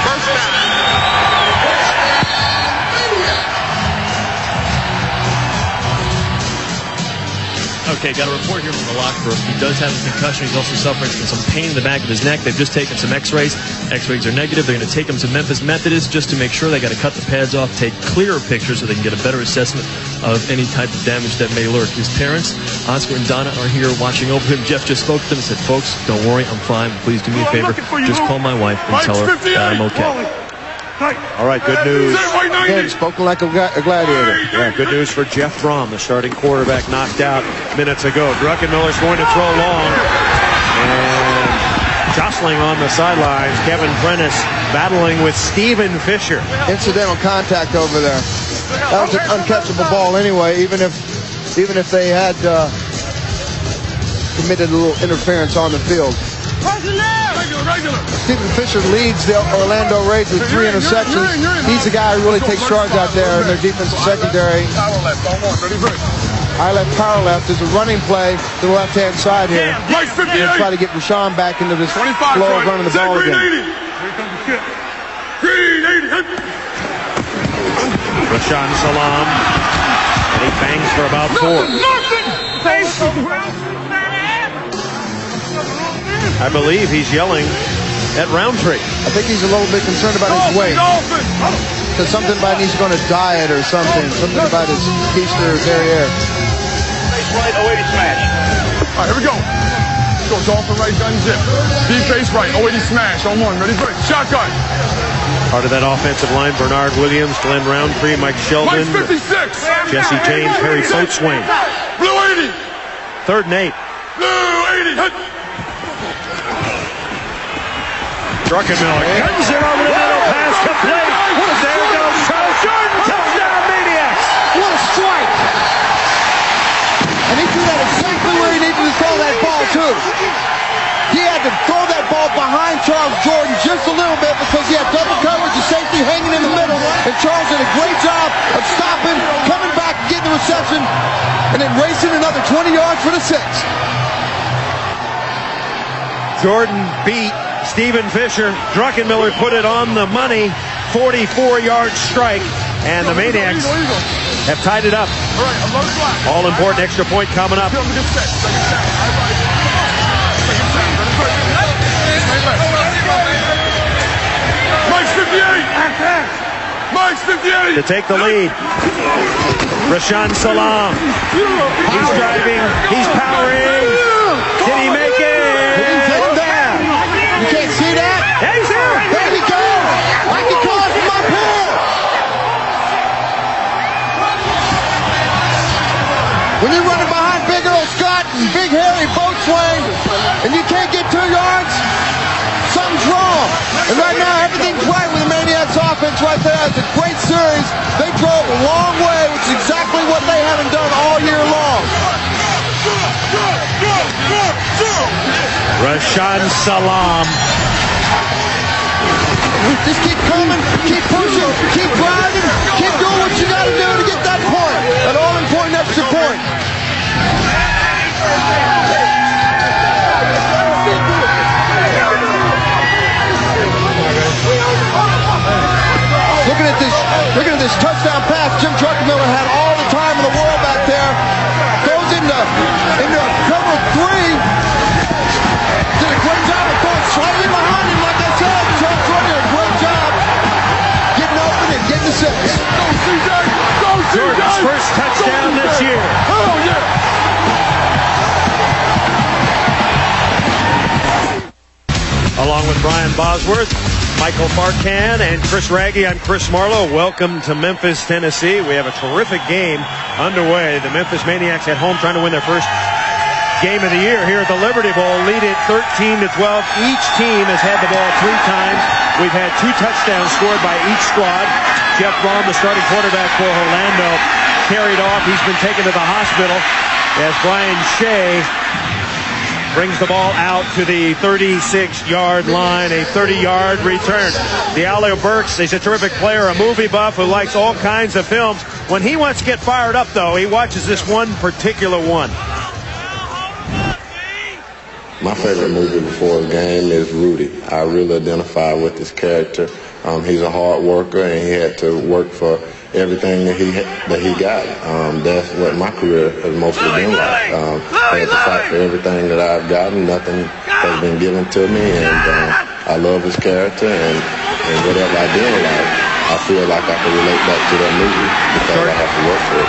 Okay, got a report here from the locker room. He does have a concussion. He's also suffering from some pain in the back of his neck. They've just taken some x-rays. X-rays are negative. They're going to take him to Memphis Methodist just to make sure. They got to cut the pads off, take clearer pictures so they can get a better assessment of any type of damage that may lurk. His parents, Oscar and Donna, are here watching over him. Jeff just spoke to them and said, folks, don't worry, I'm fine. Please do me a favor. Just call my wife and tell her that I'm okay. All right, good news. Again, spoken like a gladiator. Yeah, good news for Jeff Brom, the starting quarterback, knocked out minutes ago. Druckenmiller's going to throw long. And jostling on the sidelines, Kevin Prentice battling with Stephen Fisher. Incidental contact over there. That was an uncatchable ball anyway, even if they had committed a little interference on the field. Stephen Fisher leads the Orlando Raiders with 3 interceptions. He's the guy who really takes charge out there in their defensive secondary. I left, power left. There's a running play to the left-hand side here. And try to get Rashawn back into this flow of running the ball again. Rashawn Salam. And he bangs for about 4. I believe he's yelling at Roundtree. I think he's a little bit concerned about his weight. So something about he's going to diet or something. Something about his keister or derriere. Face right, 080 smash. All right, here we go. Go dolphin right, gun zip. Deep face right, 080 smash on 1. Ready, break. Shotgun. Part of that offensive line, Bernard Williams, Glenn Roundtree, Mike Sheldon, Mike 56. Jesse James, Harry Boatswain. Blue 80. 3rd and 8. Blue 80. Hit. Druckenmiller guns it over the middle, pass complete. There goes Charles Jordan, touchdown Maniacs. What a strike! And he threw that exactly where he needed to throw that ball too. He had to throw that ball behind Charles Jordan just a little bit because he had double coverage and safety hanging in the middle. And Charles did a great job of stopping, coming back, getting the reception, and then racing another 20 yards for the 6. Jordan beat Stephen Fisher. Druckenmiller put it on the money. 44-yard strike. And the Maniacs have tied it up. All important extra point coming up. Mike's 58. Mike's 58. To take the lead. Rashawn Salam. He's driving. He's powering. Did he make it? You can't see that? Yeah, he's there. There we go. I can call it from up here. When you're running behind Big Earl Scott and Big Harry Boatswain and you can't get 2 yards, something's wrong. And right now, everything's right with the Maniacs offense right there. It's a great series. They drove a long way, which is exactly what they haven't done all year long. Rashawn Salam. Just keep coming, keep pushing, keep driving, keep doing what you got to do to get that point. An all-important extra point. this touchdown pass. Jim Druckenmiller had all the time in the world back there. Goes into cover 3. Did a great job of going slightly behind him, like I said. Charles Jordan, a great job getting open and getting the 6. Go, CJ! Go, CJ! Jordan's first touchdown this year. Oh, yeah! Along with Brian Bosworth, Michael Farcan, and Chris Raggy, I'm Chris Marlowe. Welcome to Memphis, Tennessee. We have a terrific game underway. The Memphis Maniax at home trying to win their first game of the year here at the Liberty Bowl. Lead it 13-12. Each team has had the ball 3 times. We've had 2 touchdowns scored by each squad. Jeff Brom, the starting quarterback for Orlando, carried off. He's been taken to the hospital as Brian Shea brings the ball out to the 36-yard line, a 30-yard return. Diallo Burks, he's a terrific player, a movie buff who likes all kinds of films. When he wants to get fired up, though, he watches this one particular one. My favorite movie before a game is Rudy. I really identify with this character. He's a hard worker, and he had to work for everything that he got. That's what my career has mostly been like. I had to fight for everything that I've gotten. Nothing has been given to me, and I love his character, and whatever I do in life, I feel like I can relate back to that movie because I have to work for it.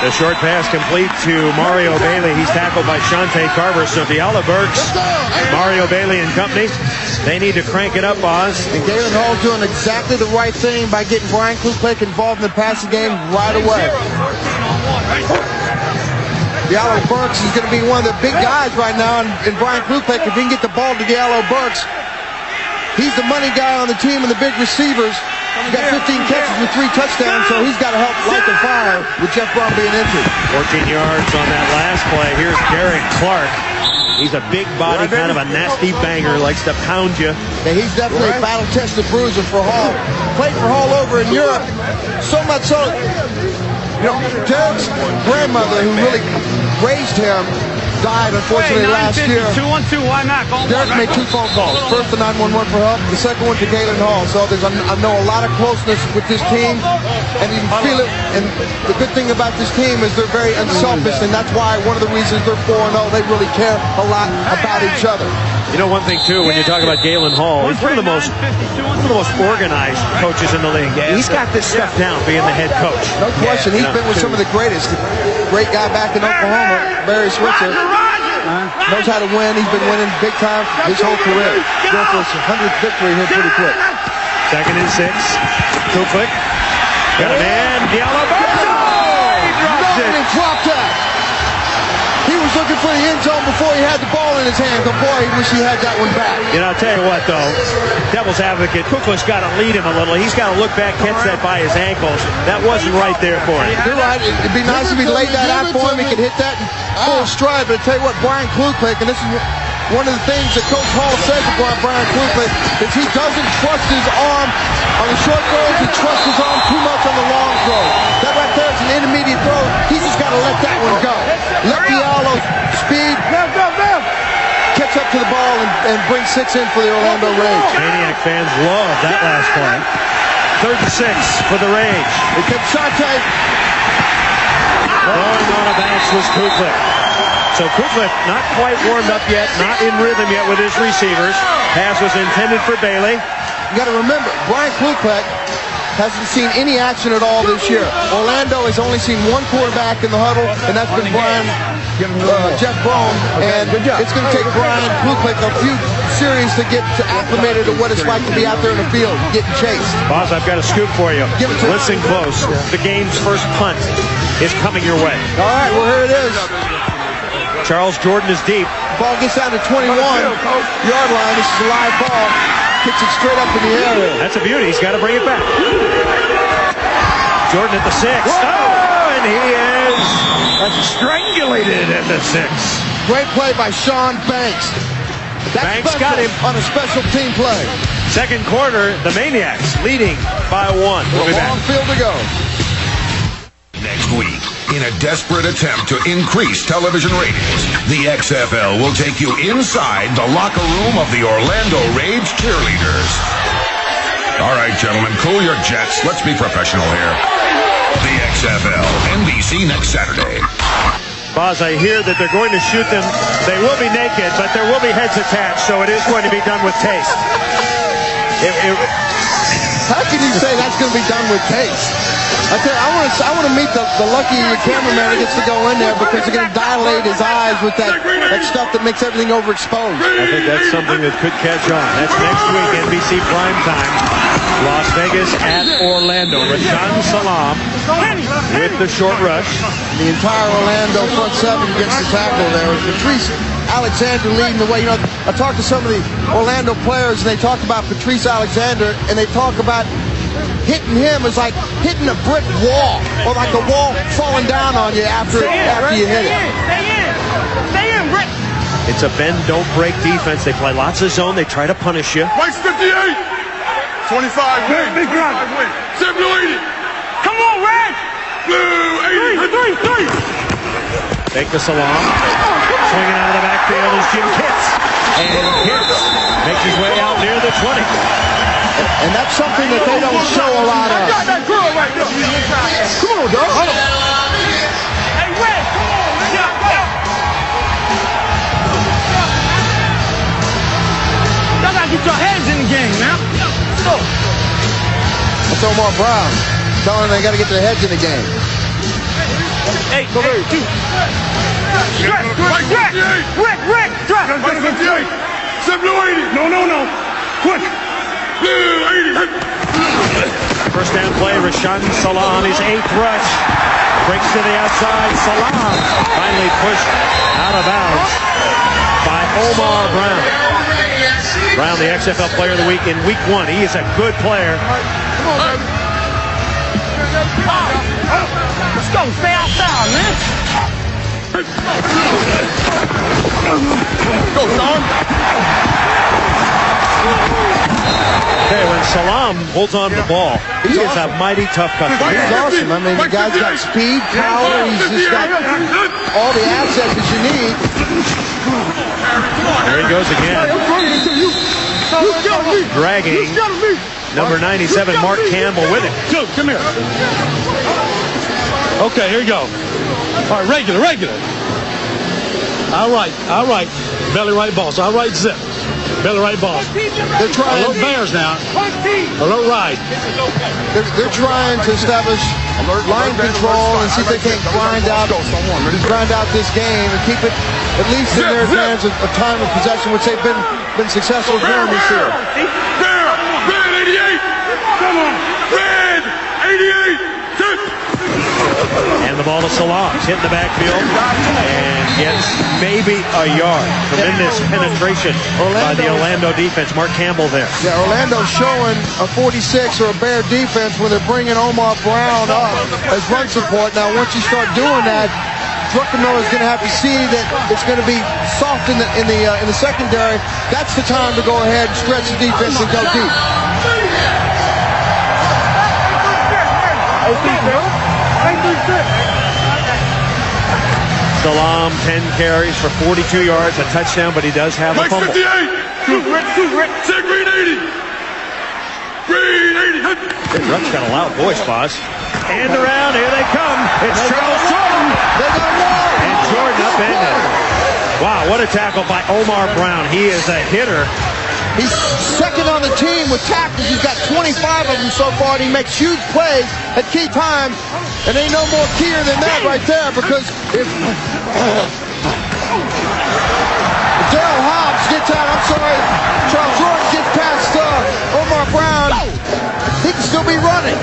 The short pass complete to Mario Bailey. He's tackled by Shante Carver. So Diallo Burks, Mario Bailey and company, they need to crank it up, Oz. And Galen Hall's doing exactly the right thing by getting Brian Kluklek involved in the passing game right away. Diallo Burks is going to be one of the big guys right now, and Brian Kluklek, if he can get the ball to Diallo Burks, he's the money guy on the team and the big receivers. He's got 15 catches with 3 touchdowns, so he's got to help light the fire with Jeff Brom being injured. 14 yards on that last play. Here's Derek Clark. He's a big body, kind of a nasty banger, likes to pound you. Yeah, he's definitely a battle-tested bruiser for Hall. Played for Hall over in Europe. So much so, you know, Derek's grandmother, who really raised him, died unfortunately last year. 212, why not? Derek made 2 phone calls. First to 911 for help, the second one to Galen Hall. So I know a lot of closeness with this team, and you can feel it. And the good thing about this team is they're very unselfish, and that's why one of the reasons they're 4-0. They really care a lot about each other. You know, one thing too, when you talk about Galen Hall, he's one of the most organized coaches in the league. He's got this stuff down, being the head coach. No question. He's been with some of the greatest. Great guy back in Oklahoma, Barry Switzer. Knows how to win. He's been winning big time his whole career. Going for his 100th victory here pretty quick. 2nd and 6. Kluklek. Got a man. Diallo Burks. He dropped that. He was looking for the end zone before he had the ball in his hand. But boy, he wish he had that one back. You know, I'll tell you what, though. Devil's advocate, Kluklek's got to lead him a little. He's got to look back, catch that by his ankles. That wasn't right there for him. You're right. It'd be nice if he laid that out for him. He could hit that in full stride. But I tell you what, Brian Kluklek, and this is one of the things that Coach Hall says about Brian Kluklek, is he doesn't trust his arm on the short throws. He trusts his arm too much on the long throws. That right there is an intermediate throw. He's just got to let that one go. Let Diallo's speed catch up to the ball and bring 6 in for the Orlando Rage. Maniac fans love that last play. 3rd and 6 for the Rage. Here comes Shante. Throwing on a bounce was Kluklek. So Kluklek not quite warmed up yet, not in rhythm yet with his receivers. Pass was intended for Bailey. You got to remember, Brian Kluklek hasn't seen any action at all this year. Orlando has only seen 1 quarterback in the huddle, and that's been Jeff Brom. And it's going to take Brian Kluklek a few series to get acclimated to what it's like to be out there in the field, getting chased. Boss, I've got a scoop for you. Listen close. The game's first punt is coming your way. All right, well, here it is. Charles Jordan is deep. Ball gets down to 21-yard line. This is a live ball. Kicks it straight up in the air. That's a beauty. He's got to bring it back. Jordan at the 6. Oh, and he is strangulated at the 6. Great play by Sean Banks. Banks got him on a special team play. 2nd quarter, the Maniacs leading by 1. We'll be back. Long field to go. Next week, in a desperate attempt to increase television ratings, the XFL will take you inside the locker room of the Orlando Rage cheerleaders. All right, gentlemen, cool your jets. Let's be professional here. The XFL, NBC next Saturday. Boz, I hear that they're going to shoot them. They will be naked, but there will be heads attached, so it is going to be done with taste. How can you say that's going to be done with taste? I tell you, I want to meet the lucky cameraman that gets to go in there because they're going to dilate his eyes with that stuff that makes everything overexposed. I think that's something that could catch on. That's next week, NBC primetime. Las Vegas at Orlando. Rashaan Salaam with the short rush. The entire Orlando front seven gets the tackle there. Patrice Alexander leading the way. You know, I talked to some of the Orlando players, and they talked about Patrice Alexander, and they talk about hitting him is like hitting a brick wall, or like a wall falling down on you after you hit it. Stay in, Rick. It's a bend, don't break defense. They play lots of zone. They try to punish you. White's 58. 25 win. Big run. 7 Blue 80. Come on, Red. Blue 80. Three. Fake the Salaam. Swinging out of the backfield is Jim Kitts. And Kitts makes his way out near the 20. And that's something that they don't show a lot of. Got that girl right there. Come on, dog. Hey, Red, come on. Y'all gotta get your heads in the game, man. That's Omar Brown telling them they got to get their heads in the game. Hey, two. Rick, drop. White's 58. 7 Blue 80. No. Quick. Blue 80. First down play, Rashaan Salaam, his 8th rush. Breaks to the outside. Salaam finally pushed out of bounds by Omar Brown. Brown, the XFL Player of the Week in Week 1. He is a good player. Come on, baby. Let's go. Stay outside, man. Go, Sean. Okay, when Salaam holds on to the ball, he is a mighty tough customer. He's awesome. I mean, the guy's got speed, power. He's just got all the assets that you need. There he goes again. Dragging number 97, Mark Campbell, with him. Dude, come here. Okay, here you go. All right, regular. All right. Belly right boss. All right, zip. Belly right boss. They're trying. A little bears now. A little right. They're trying to establish line control and see if they can't grind out this game and keep it at least in their hands a time of possession, which they've been successful doing this year. Red 88. Come on. Red 88. And the ball to Salaam. He's hitting the backfield and gets maybe a yard. Tremendous penetration by the Orlando defense. Mark Campbell there. Yeah, Orlando's showing a 46 or a Bear defense when they're bringing Omar Brown up as run support. Now, once you start doing that, Druckenmiller is going to have to see that it's going to be soft in the secondary. That's the time to go ahead and stretch the defense and go deep. Salaam, 10 carries for 42 yards, a touchdown, but he does have a fumble. 58. Say Green 80. Green 80. Druck's got a loud voice, boss. And around, here they come. It's Charles Jordan. They got more. And Jordan upended. Wow, what a tackle by Omar Brown. He is a hitter. He's second on the team with tackles. He's got 25 of them so far, and he makes huge plays at key times. And ain't no more keyer than that right there, because if Daryl Hobbs gets out, Charles Jordan gets past Omar Brown, he can still be running.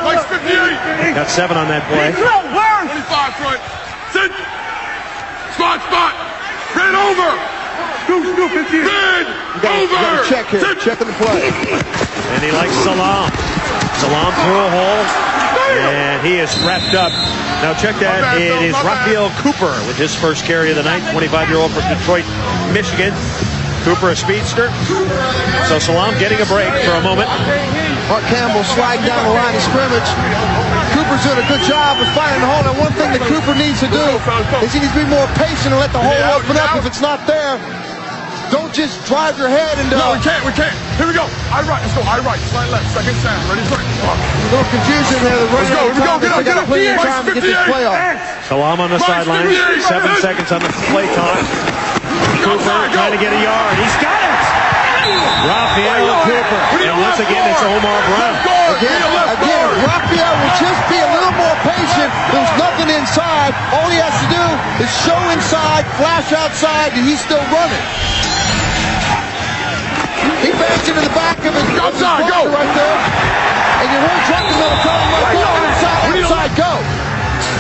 White's 58. Got 7 on that play. 25 front. Sit. Spot. Red over. Red over. You got to check here. Checking the play. And he likes Salaam. Salaam through a hole. And he is wrapped up. Now check that. It is Raphael Cooper with his first carry of the night. 25-year-old from Detroit, Michigan. Cooper, a speedster. So Salaam getting a break for a moment. Mark Campbell sliding down the line of scrimmage. Cooper's doing a good job of finding the hole. And one thing that Cooper needs to do is he needs to be more patient and let the hole open up if it's not there. Don't just drive your head into... No, we can't. Here we go. Eye right, let's go. Eye right, slide left, second sound. Ready, break. A little confusion there. They're running out of time. They got plenty of time to get this play off. Salam on the sideline. 7 seconds on the play clock. Cooper trying to get a yard. He's got it! Raphael Cooper. And once again, it's Omar Brown. Again, Raphael will just be a little more patient. There's nothing inside. All he has to do is show inside, flash outside, and he's still running. He bangs into the back of his blocker right there. And you heard Druckenmiller tell him right there, outside, go.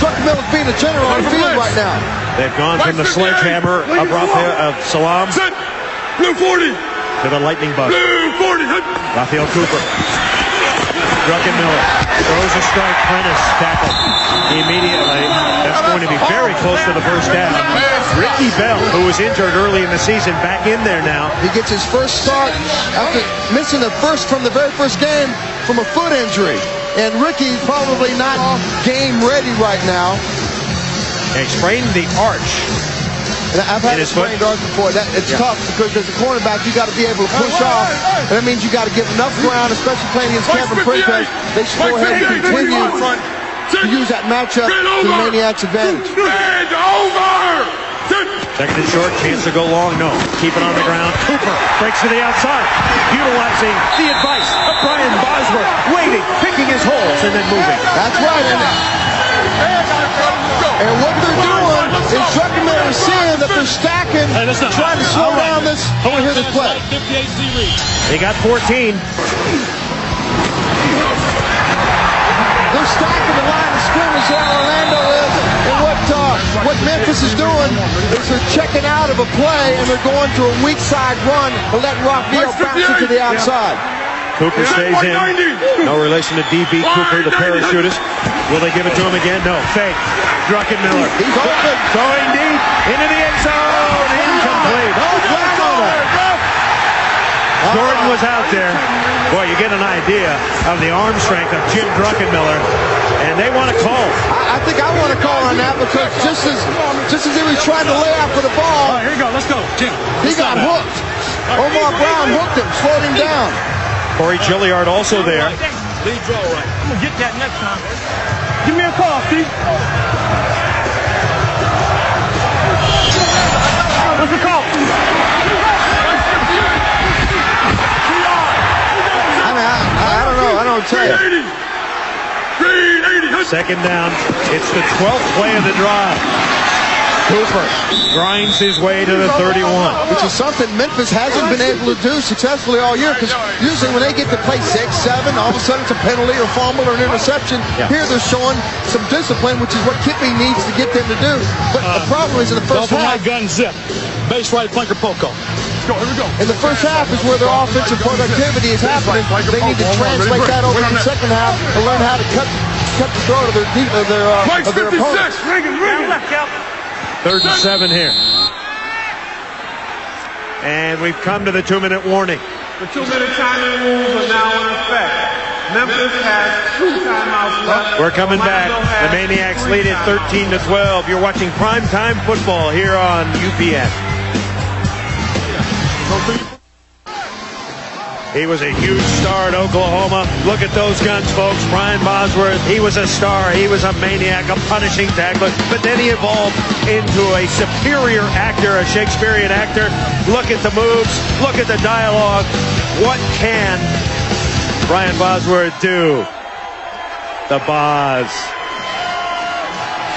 Druckenmiller's being a general on the field right now. They've gone from the sledgehammer of Salam Blue 40 to the lightning bug. Blue 40. Raphael Cooper. Druckenmiller throws a strike. Prentice tackled immediately. That's going to be very close to the first down. Ricky Bell, who was injured early in the season, back in there now. He gets his first start after missing from the very first game from a foot injury. And Ricky's probably not game ready right now. He sprained the arch. And I've had a sprained arch before. It's tough because as a cornerback, you got to be able to push off. And that means you got to give enough ground, especially playing against Kevin Prentice. They should go ahead and continue to use that matchup to the Maniacs' advantage. Second and short, chance to go long. No. Keep it on the ground. Cooper breaks to the outside, utilizing the advice of Brian Bosworth, waiting, picking his holes, and then moving. That's right. And what they're doing is Druckenmiller is seeing that they're stacking, trying to slow down this play. They got 14. They're stacking the line of scrimmage where Orlando is, and what Memphis is doing is they're checking out of a play and they're going to a weak side run and letting Raphael bounce it to the outside. Cooper stays in. No relation to D.B. Cooper, the parachutist. Will they give it to him again? No. Fake. Druckenmiller. He's open. Going deep into the end zone. Incomplete. Jordan was out there. Boy, you get an idea of the arm strength of Jim Druckenmiller. And they want to call. I think I want to call on that because just as he was trying to lay out for the ball. All right, here you go. Let's go, Jim. He got hooked. Omar Brown hooked him, slowed him down. Corey Gilliard also there. Lead draw right. I'm going to get that next time. Give me a call, Steve. What's the call? I don't know. I don't tell you. Second down. It's the 12th play of the drive. Cooper grinds his way to the 31. Which is something Memphis hasn't been able to do successfully all year, because usually when they get to play 6, 7, all of a sudden it's a penalty or fumble or an interception. Yeah. Here they're showing some discipline, which is what Kippy needs to get them to do. But the problem is in the first half. Gun zip. Base right flanker Poco. Go, here we go. In the first half is where their offensive productivity is happening. They need to translate that over to the second half and learn how to cut the throat of their opponents. Third and 7 here. And we've come to the 2-minute warning. The 2-minute timing rules are now in effect. Memphis has 2 timeouts left. We're coming back. The Maniacs lead it 13-12. You're watching primetime football here on UPN. He was a huge star at Oklahoma. Look at those guns, folks. Brian Bosworth, he was a star. He was a maniac, a punishing tackler. But then he evolved into a superior actor, a Shakespearean actor. Look at the moves. Look at the dialogue. What can Brian Bosworth do? The Boz.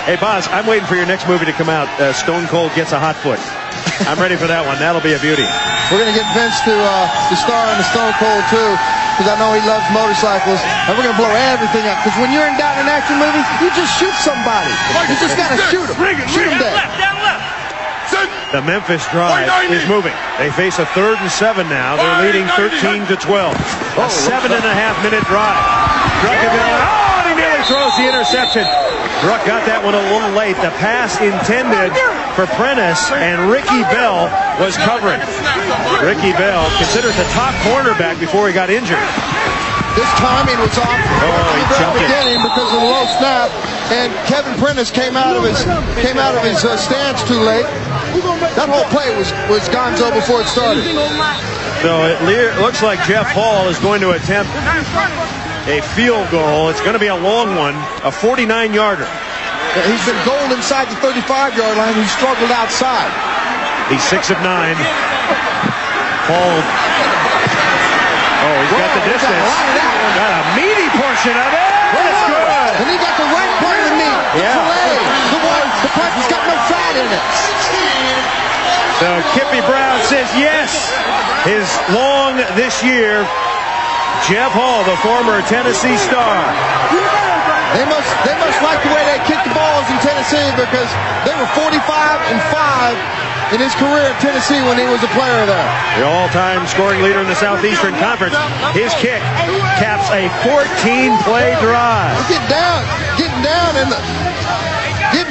Hey, Boz, I'm waiting for your next movie to come out. Stone Cold Gets a Hot Foot. I'm ready for that one. That'll be a beauty. We're going to get Vince to star in the Stone Cold, too, because I know he loves motorcycles. And we're going to blow everything up. Because when you're in down an action movie, you just shoot somebody. You just got to shoot them. Shoot them dead. The Memphis drive is moving. They face a 3rd and 7 now. They're leading 13-12. A 7.5-minute drive. Druckenmiller, he nearly throws the interception. Druck got that one a little late. The pass intended for Prentice, and Ricky Bell was covering. Ricky Bell, considered the top cornerback before he got injured. This timing was off from the very beginning because of the low snap, and Kevin Prentice came out of his stance too late. That whole play was gonzo before it started. So it looks like Jeff Hall is going to attempt a field goal. It's going to be a long one, a 49-yarder. He's been goaled inside the 35-yard line. He struggled outside. He's 6 of 9. Hall. Oh, he's got the distance. Got a meaty portion of it. That's good. And he got the right part of the meat. Yeah. The part that's got no fat in it. So Kippy Brown says yes. His long this year. Jeff Hall, the former Tennessee star. They must like the way they kick the balls in Tennessee, because they were 45-5 in his career at Tennessee when he was a player there. The all-time scoring leader in the Southeastern Conference. His kick caps a 14-play drive. We're getting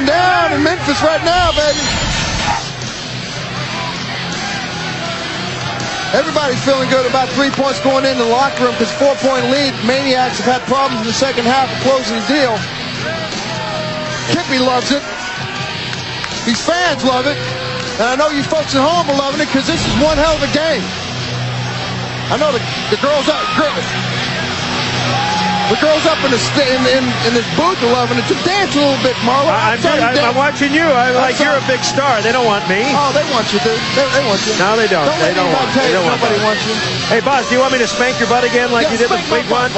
down in Memphis right now, baby. Everybody's feeling good about 3 points going into the locker room, because 4-point lead. Maniacs have had problems in the second half of closing the deal. Kippy loves it. These fans love it. And I know you folks at home are loving it, because this is one hell of a game. I know the girls up in this booth are loving it. Just dance a little bit, Marlo. I'm watching you. You're a big star. They don't want me. Oh, they want you, dude. They want you. No, they don't. They don't want you. Nobody wants you. Hey, boss, do you want me to spank your butt again like you did the fleet one?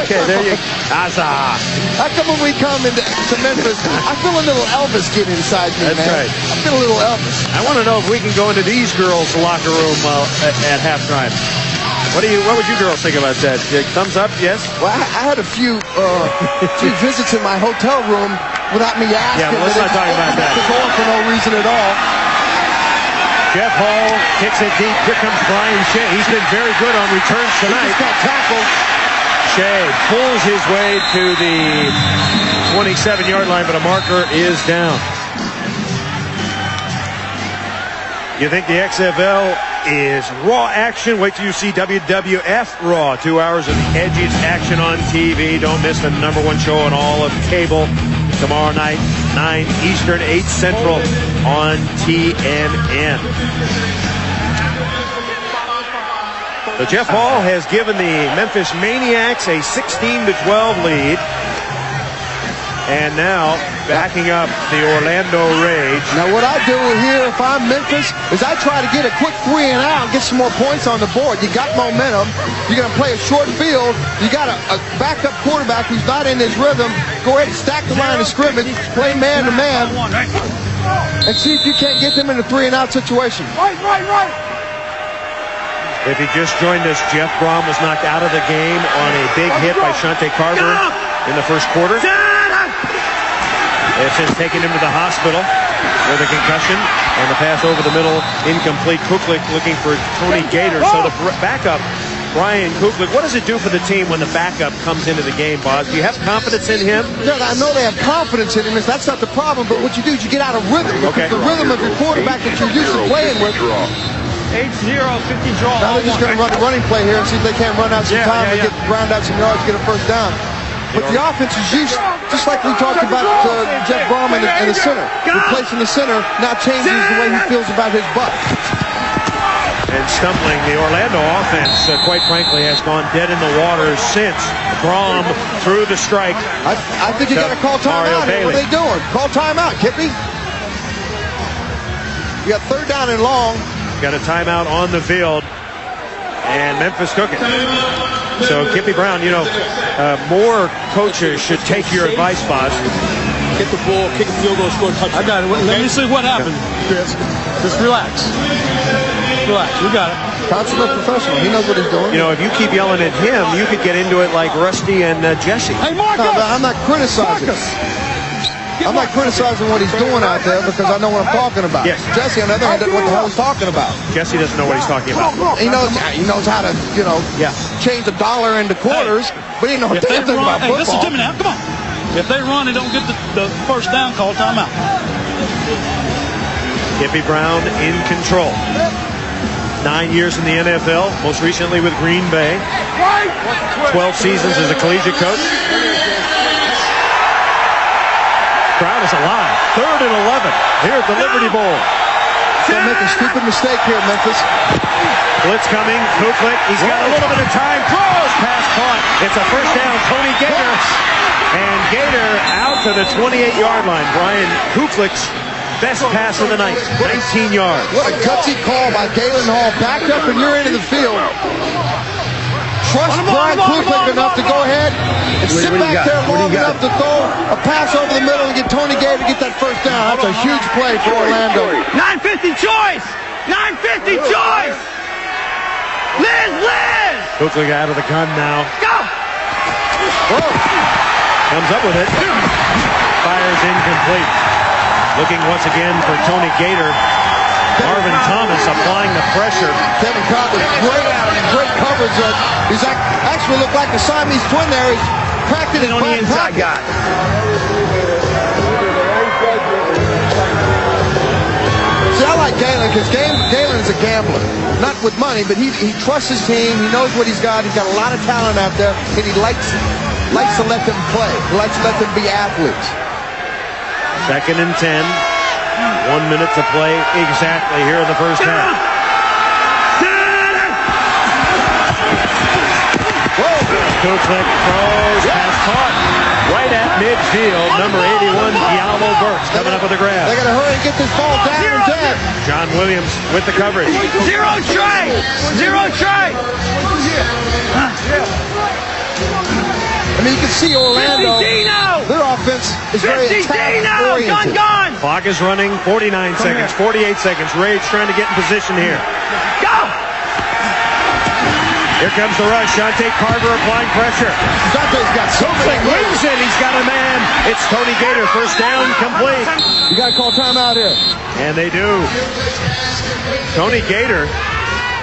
Okay, there you go. Asa. How come when we come into Memphis, I feel a little Elvis get inside me, That's man. right. I feel a little Elvis. I want to know if we can go into these girls' locker room at halftime. What would you girls think about that? Thumbs up, yes? Well, I had a few visits in my hotel room without me asking. Yeah, well, let's not talk about that. For no reason at all. Jeff Hall kicks it deep. Here comes Brian Shea. He's been very good on returns tonight. He just got tackled. Shea pulls his way to the 27-yard line, but a marker is down. You think the XFL is raw action? Wait till you see WWF Raw. 2 hours of the edgiest action on TV. Don't miss the #1 show on all of cable. Tomorrow night, 9 Eastern, 8 Central on TNN. So Jeff Hall has given the Memphis Maniacs a 16-12 lead. And now, backing up the Orlando Rage. Now, what I do here, if I'm Memphis, is I try to get a quick 3 and out and get some more points on the board. You got momentum. You're going to play a short field. You got a backup quarterback who's not in his rhythm. Go ahead and stack the line of scrimmage, play man-to-man, and see if you can't get them in a 3 and out situation. Right. If you just joined us, Jeff Brom was knocked out of the game on a big hit by Shante Carver in the first quarter. They've since taken him to the hospital with a concussion, and the pass over the middle, incomplete. Kuklik looking for Tony Gator. So the backup, Brian Kuklik, what does it do for the team when the backup comes into the game, Boz? Do you have confidence in him? Yeah, I know they have confidence in him. That's not the problem, but what you do is you get out of rhythm. Okay. The rhythm of your quarterback that you're used to playing with. 8-0, 50 draw. Now they're just going to run a running play here and see if they can't run out some time and get ground out some yards, get a first down. But the offense is used, just like we talked about Jeff Brom in the center. Replacing the center now changes the way he feels about his butt. And stumbling, the Orlando offense, quite frankly, has gone dead in the water since Brom threw the strike. I think you got to call timeout here. What are they doing? Call timeout, Kippy. You got 3rd down and long. Got a timeout on the field. And Memphis took it. So Kippy Brown, more coaches should take your advice, Boz. Get the ball, kick a field goal, score a touchdown. I got it. Let me see what happens, Chris. Just relax. Relax. We got it. Consummate professional. He knows what he's doing. If you keep yelling at him, you could get into it like Rusty and Jesse. Hey, Marcus! No, I'm not criticizing. I'm not criticizing what he's doing out there because I know what I'm talking about. Yes. Jesse, on the other hand, doesn't know what the hell he's talking about. Jesse doesn't know what he's talking about. He knows how to, change $1 into quarters, but he knows nothing about football. Hey, listen to me now. Come on. If they run and don't get the first down, call timeout. Kippy Brown in control. 9 years in the NFL, most recently with Green Bay. 12 seasons as a collegiate coach. Brown is alive. 3rd and 11 here at the Liberty Bowl. Don't make a stupid mistake here, Memphis. Blitz coming. Kuklik. He's got a little bit of time. Throws. Pass caught. It's a first down. Tony Gator. And Gator out to the 28-yard line. Brian Kuklik's best pass of the night. 19 yards. What a gutsy call by Galen Hall. Backed up and you're into the field. Trust Brian Kuklik enough to go ahead and sit back there long enough to throw a pass over the middle and get Tony Gator to get that first down. That's a huge play for Orlando. 950 choice! 950 choice! Liz! Kuklik out of the gun now. Go! Whoa. Comes up with it. Fires incomplete. Looking once again for Tony Gator. Marvin Thomas applying the pressure. Kevin Cobb with great coverage. He's actually looked like the Siamese twin there. He's cracked it in on the inside guy. See, I like Galen because Galen is a gambler. Not with money, but he trusts his team. He knows what he's got. He's got a lot of talent out there, and he likes to let them play. He likes to let them be athletes. 2nd and 10. 1 minute to play exactly here in the first half. Kuklik throws, pass caught right at midfield. Number 81, Diallo Burks coming up with a grab. They got to hurry and get this ball down and dead. John Williams with the coverage. Zero try! I mean, you can see Orlando, their offense is very attack-oriented. Clock is running, 49 seconds, 48 seconds. Rage trying to get in position here. Go! Here comes the rush. Shante Carver applying pressure. Shante's got so many moves in. He's got a man. It's Tony Gator. First down, complete. You got to call timeout here. And they do. Tony Gator.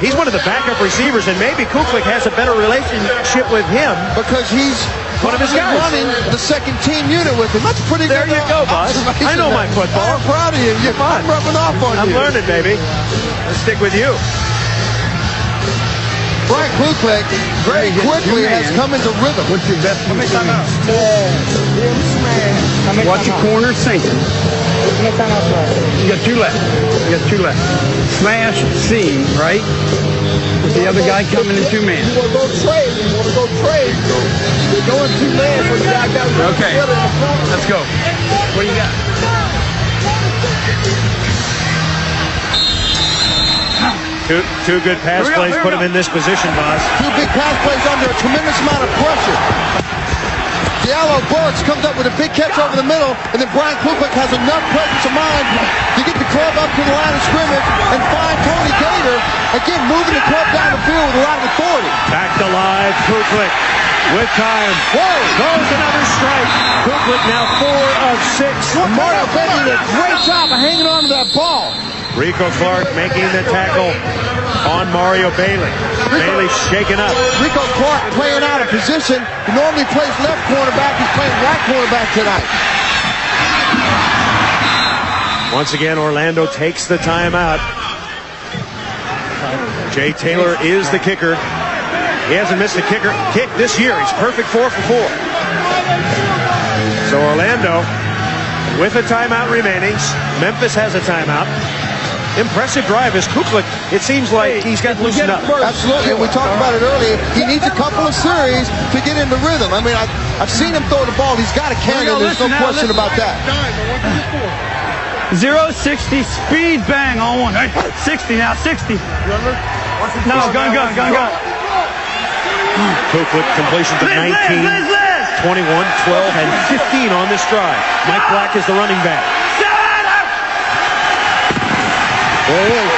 He's one of the backup receivers, and maybe Kuklik has a better relationship with him because he's one of his guys running the second team unit with him. That's pretty good. There you go, boss. I know my football. I'm proud of you. I'm rubbing off on you. I'm learning, baby. Let's stick with you. Brian Kuklik very quickly has come into rhythm. What's your best? Watch your corner sinking. You got two left. Smash, seam, right? With the other guy coming in 2 man. You want to go trade. You're going 2 man for the guy got okay. Let's go. What do you got? Two good pass plays put him in this position, boss. 2 big pass plays under a tremendous amount of pressure. Diallo Burks comes up with a big catch over the middle, and then Brian Kuklik has enough presence of mind to get the club up to the line of scrimmage and find Tony Gator, again moving the club down the field with a lot of authority. Back to live, Kuklik with time. Whoa! Goes another strike. Kuklik now 4 of 6. Mario Bailey did a great job of hanging on to that ball. Rico Clark making the tackle on Mario Bailey. Bailey shaken up. Rico Clark playing out of position. He normally plays left cornerback. He's playing right cornerback tonight. Once again, Orlando takes the timeout. Jay Taylor is the kicker. He hasn't missed a kick this year. He's perfect 4 for 4. So Orlando with a timeout remaining. Memphis has a timeout. Impressive drive as Kuklik, it seems like he's got loosened up. Absolutely, and we talked about it earlier. He needs a couple of series to get into rhythm. I mean, I've seen him throw the ball. He's got a cannon. There's no question about that. 0-60 speed bang on one. 60 now, 60. No, gun. Kuklik completion to 19, 21, 12, and 15 on this drive. Mike Black is the running back. There he is.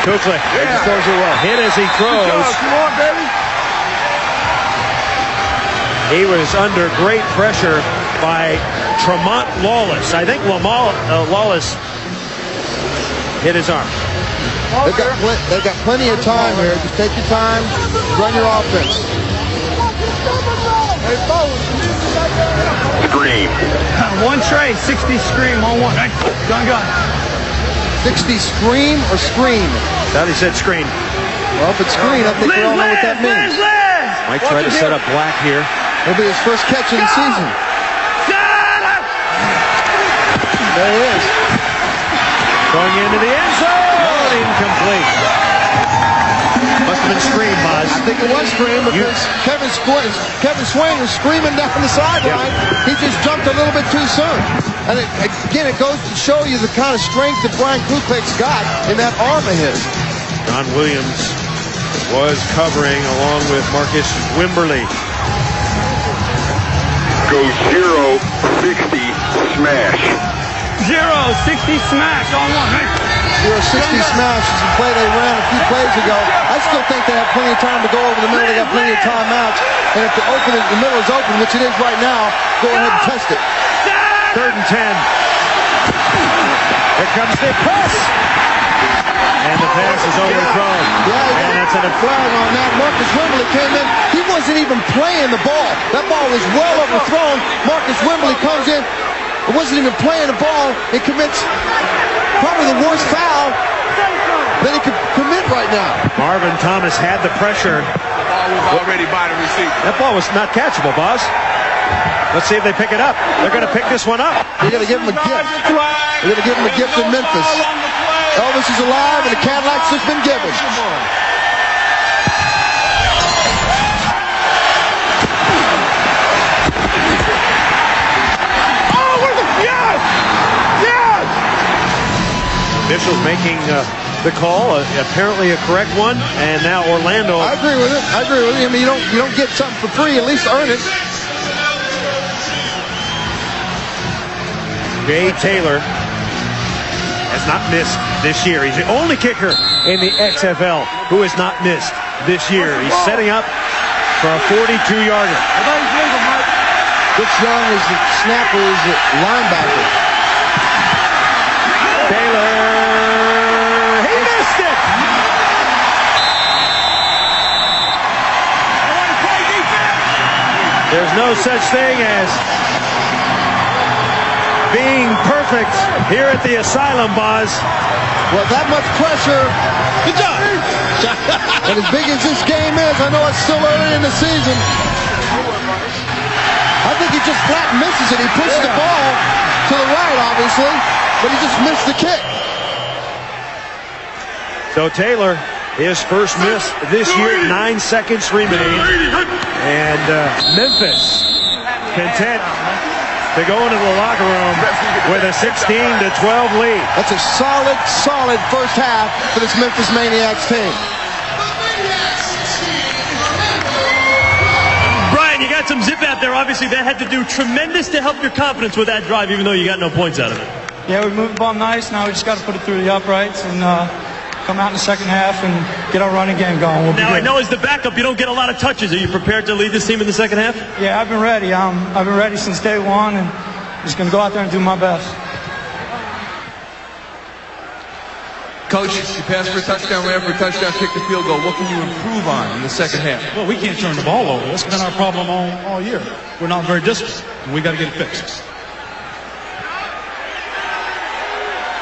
Kuklik throws it well. Hit as he throws. Come on, baby. He was under great pressure by Tremont Lawless. I think Lawless hit his arm. They've got plenty of time here. Just take your time, run your offense. Scream. 1 tray, 60 scream on 1. Gun. 60 scream or screen? Thought he said screen. Well, if it's screen, I think we all know what that means. Might try to set up Black here. It'll be his first catch of the season. There he is. Going into the end zone. thrown incomplete. Must have been screamed, Buzz. I think it was screamed because Kevin Swain was screaming down the sideline. Yeah. He just jumped a little bit too soon. And again, it goes to show you the kind of strength that Brian Kuklik's got in that arm of his. Don Williams was covering along with Marcus Wimberly. Go 0-60 smash. 0-60 smash on one, right? 0-60 smash is a play they ran a few plays ago. I still think they have plenty of time to go over the middle. They got plenty of timeouts. And if the middle is open, which it is right now, go ahead and test it. 3rd and 10. Here comes the press. And the pass is overthrown. Yeah, and that's a flag on that. Marcus Wimberly came in. He wasn't even playing the ball. That ball was well overthrown. Marcus Wimberly comes in. It wasn't even playing the ball. It commits probably the worst foul that he could commit right now. Marvin Thomas had the pressure. The ball was already by the receiver. That ball was not catchable, boss. Let's see if they pick it up. They're going to pick this one up. You're going to give him a gift. You're going to give him a gift in Memphis. Elvis is alive, and the Cadillac's just been given. Officials making the call, apparently a correct one, and now Orlando. I agree with it. I agree with it. I mean, you don't get something for free. At least earn it. Jay Taylor has not missed this year. He's the only kicker in the XFL who has not missed this year. He's setting up for a 42-yarder. Rich Young is the snapper, is the linebacker. Taylor, he missed it! There's no such thing as being perfect here at the Asylum, Boz. Well, that much pressure. Good job. And as big as this game is, I know it's still early in the season. I think he just flat misses it. He pushes the ball to the right, obviously, but he just missed the kick. So Taylor, his first miss this year, 9 seconds remain. And Memphis content to go into the locker room with a 16-12 lead. That's a solid first half for this Memphis Maniax team. Brian, you got some zip out there. Obviously, that had to do tremendous to help your confidence with that drive, even though you got no points out of it. Yeah, we moved the ball nice. Now we just got to put it through the uprights and come out in the second half and get our running game going. We'll now, I know as the backup, you don't get a lot of touches. Are you prepared to lead this team in the second half? Yeah, I've been ready. I've been ready since day one, and just going to go out there and do my best. Coach, you passed for a touchdown, ran for a touchdown, kicked the field goal. What can you improve on in the second half? Well, we can't turn the ball over. That's been our problem all year. We're not very disciplined, and we got to get it fixed.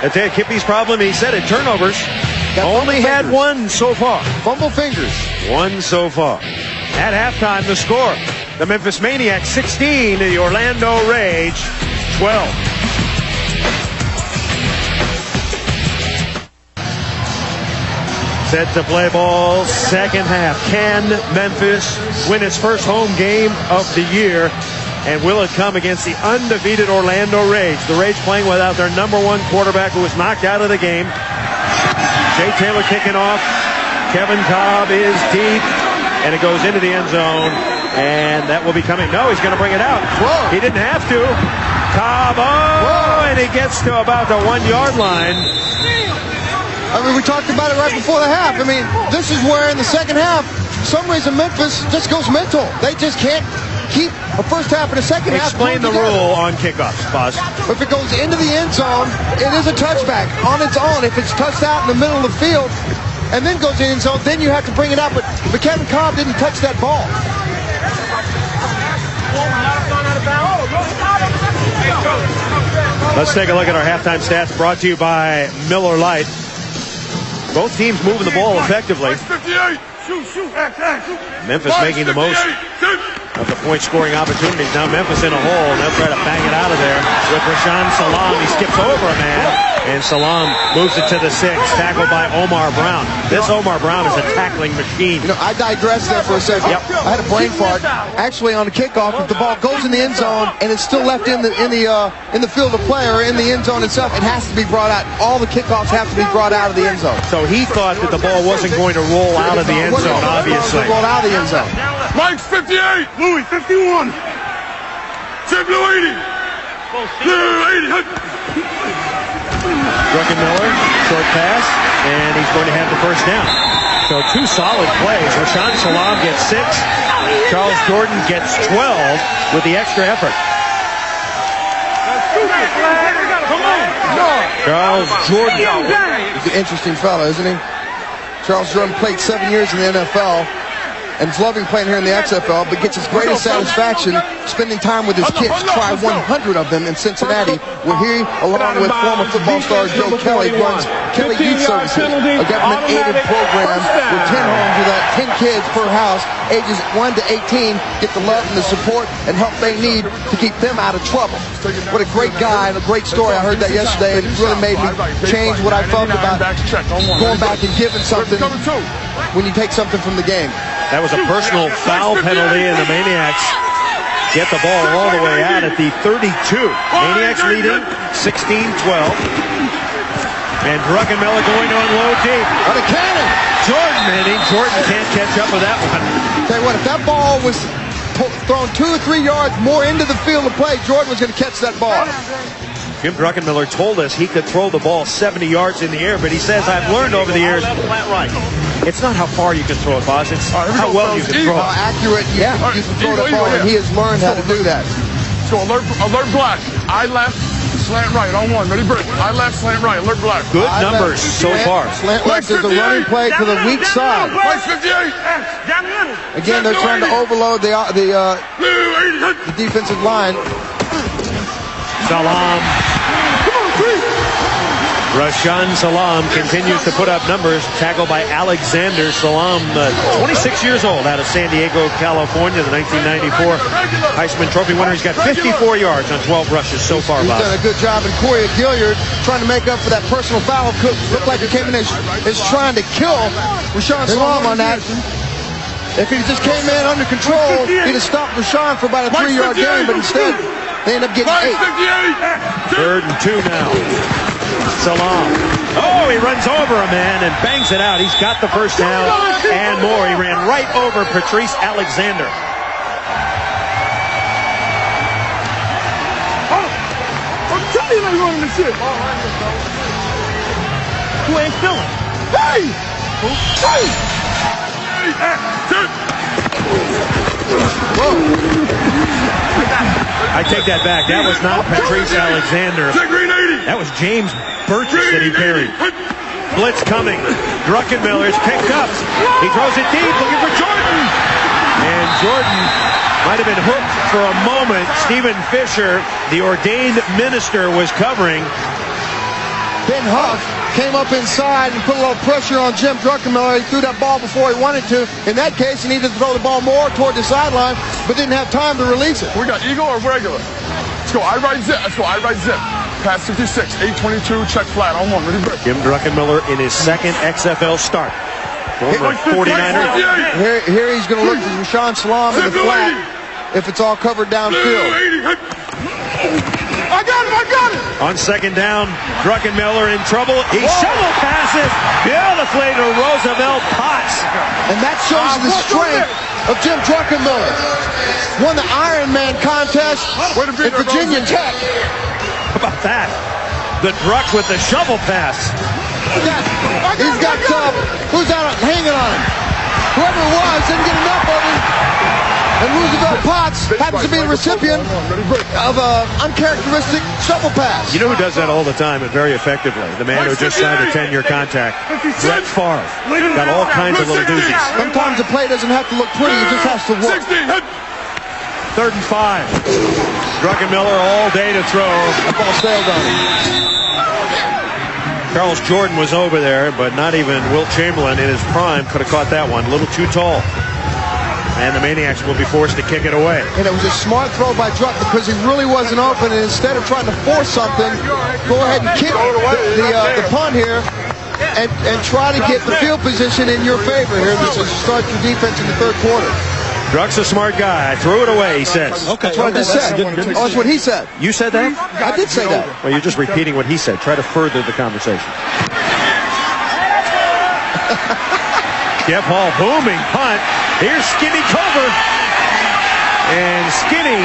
I tell you, Kippy's problem, he said it, turnovers. Only had one so far. Fumble fingers. One so far. At halftime, the score. The Memphis Maniax 16, the Orlando Rage 12. Set to play ball, second half. Can Memphis win its first home game of the year? And will it come against the undefeated Orlando Rage? The Rage playing without their number one quarterback who was knocked out of the game. Jay Taylor kicking off. Kevin Cobb is deep. And it goes into the end zone. And that will be coming. No, he's going to bring it out. Whoa. He didn't have to. Cobb, and he gets to about the 1 yard line. I mean, we talked about it right before the half. I mean, this is where in the second half, for some reason Memphis just goes mental. They just can't keep a first half and a second half. Explain the rule on kickoffs, Boz. If it goes into the end zone, it is a touchback on its own. If it's touched out in the middle of the field and then goes in the end zone, then you have to bring it out. But Kevin Cobb didn't touch that ball. Let's take a look at our halftime stats brought to you by Miller Lite. Both teams moving the ball effectively. Memphis making the most of the point-scoring opportunities. Now Memphis in a hole, and they'll try to bang it out of there with Rashawn Salam. He skips over a man And Salam moves it to the 6, tackled by Omar Brown. This Omar Brown is a tackling machine. You know, I digressed there for a second. Yep. I had a brain fart. Actually, on the kickoff, if the ball goes in the end zone and it's still left in the field of play or in the end zone itself, it has to be brought out. All the kickoffs have to be brought out of the end zone. So he thought that the ball wasn't going to roll out of the end zone, obviously. Roll out of the end zone. Mike's 58. Louis 51. Jim Blue 80. Blue 80. Druckenmiller, short pass, and he's going to have the first down. So 2 solid plays. Rashaan Salam gets 6. Charles Jordan gets 12 with the extra effort. Charles Jordan. He's an interesting fellow, isn't he? Charles Jordan played 7 years in the NFL and is loving playing here in the XFL, but gets his greatest satisfaction spending time with his kids. Try 100 of them in Cincinnati, where he, along with former football star Joe Kelly, runs Kelly Youth Services, a government-aided program with 10 homes with 10 kids per house, ages 1 to 18, get the love and the support and help they need to keep them out of trouble. What a great guy and a great story. I heard that yesterday, and it really made me change what I felt about going back and giving something when you take something from the game. That was a personal foul penalty, and the Maniax get the ball all the way out at the 32. Maniax leading 16-12. And Druckenmiller going to unload deep. What a cannon! Jordan can't catch up with that one. Tell you what, if that ball was thrown 2 or 3 yards more into the field of play, Jordan was going to catch that ball. Jim Druckenmiller told us he could throw the ball 70 yards in the air, but he says, I've learned over the years, it's not how far you can throw it, boss. It's how well you can throw it. How accurate you can throw the ball, and he has learned how to do that. So alert black. I left, slant right on 1. Ready, break. I left, slant right. Alert black. Good numbers so far. Slant left is the running play to the weak side. Mike's 58. Again, they're trying to overload the defensive line. Salam. Rashaan Salam continues to put up numbers. Tackled by Alexander. Salam, 26 years old, out of San Diego, California, the 1994 Heisman Trophy winner. He's got 54 yards on 12 rushes so far, Bob. He's done a good job. And Corey Gilliard trying to make up for that personal foul. Looked like he came in is trying to kill Rashaan Salam on that. If he just came in under control, he'd have stopped Rashaan for about a 3-yard gain, but instead they end up getting 8. 3rd and 2 now. Salam. Oh, he runs over a man and bangs it out. He's got the first down and more. He ran right over Patrice Alexander. I'm telling you, I'm running this shit. Who ain't filling? Hey! Hey! I take that back. That was not Patrice Alexander. That was James Burgess that he carried. Blitz coming. Druckenmiller is picked up. He throws it deep, looking for Jordan. And Jordan might have been hooked for a moment. Stephen Fisher, the ordained minister, was covering. Ben Huff came up inside and put a little pressure on Jim Druckenmiller. He threw that ball before he wanted to. In that case, he needed to throw the ball more toward the sideline, but didn't have time to release it. We got eagle or regular? Let's go. I right zip. Let's go. I right zip. Pass 56. 822. Check flat on 1. Ready, break. Jim Druckenmiller in his second XFL start. Former 49er. Here he's going to look for Rashaan Salam in the flat if it's all covered downfield. I got him! On second down, Druckenmiller in trouble. He shovel passes beautifully to Roosevelt Potts. And that shows you the strength of Jim Druckenmiller. Won the Ironman contest at Virginia Tech. How about that? The Druck with the shovel pass. He's got who's out hanging on him? Whoever it was didn't get enough of him. And Roosevelt Potts happens to be the recipient of an uncharacteristic shovel pass. You know who does that all the time and very effectively? The man who just signed a 10-year contract, Brett Favre. Got all kinds of little doozies. Sometimes the play doesn't have to look pretty, it just has to work. 3rd and 5. Druckenmiller all day to throw. The ball sailed on him. Charles Jordan was over there, but not even Wilt Chamberlain in his prime could have caught that one. A little too tall. And the Maniacs will be forced to kick it away. And it was a smart throw by Druck because he really wasn't open. And instead of trying to force something, go ahead and kick the punt here and try to get the field position in your favor here to start your defense in the third quarter. Druck's a smart guy. I threw it away, he says. Okay, that's what I just said. Oh, that's what he said. You said that? I did say that. Well, you're just repeating what he said. Try to further the conversation. Jeff Hall booming punt. Here's Skinny Culver. And Skinny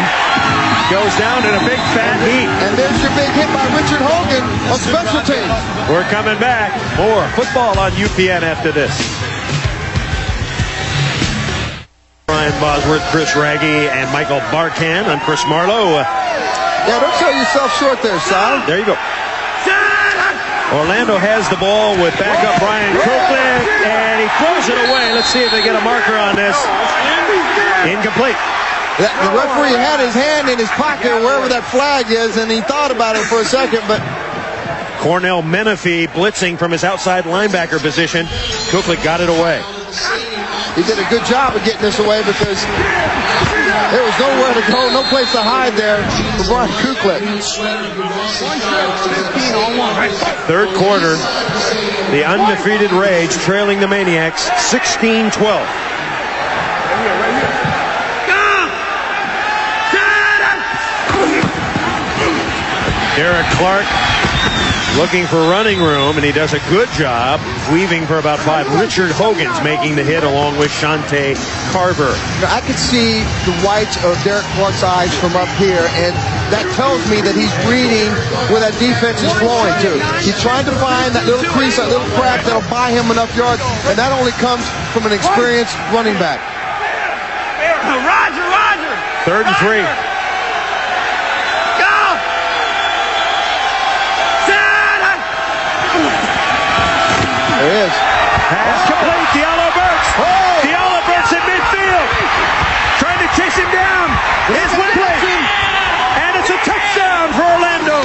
goes down in a big fat heap. And there's your big hit by Richard Hogan on special teams. We're coming back. More football on UPN after this. Brian Bosworth, Chris Raggy, and Michael Barkan. I'm Chris Marlowe. Yeah, don't sell yourself short there, Sal. There you go. Orlando has the ball with backup Brian Copeland, and he throws it away. Let's see if they get a marker on this. Incomplete. The referee had his hand in his pocket wherever that flag is, and he thought about it for a second, but Cornell Menifee blitzing from his outside linebacker position. Copeland got it away. He did a good job of getting this away because there was nowhere to go, no place to hide there for Brian Kuklik. Third quarter, the undefeated Rage trailing the Maniacs 16-12. Derek Clark looking for running room, and he does a good job weaving for about 5. Richard Hogan's making the hit along with Shante Carver. I could see the whites of Derek Clark's eyes from up here, and that tells me that he's reading where that defense is flowing to. He's trying to find that little crease, that little crack that'll buy him enough yards, and that only comes from an experienced running back. Roger! 3rd and 3. There he is. Pass complete. Diallo Burks. Oh. Diallo Burks in midfield. Trying to chase him down. It's complete. And it's a touchdown for Orlando.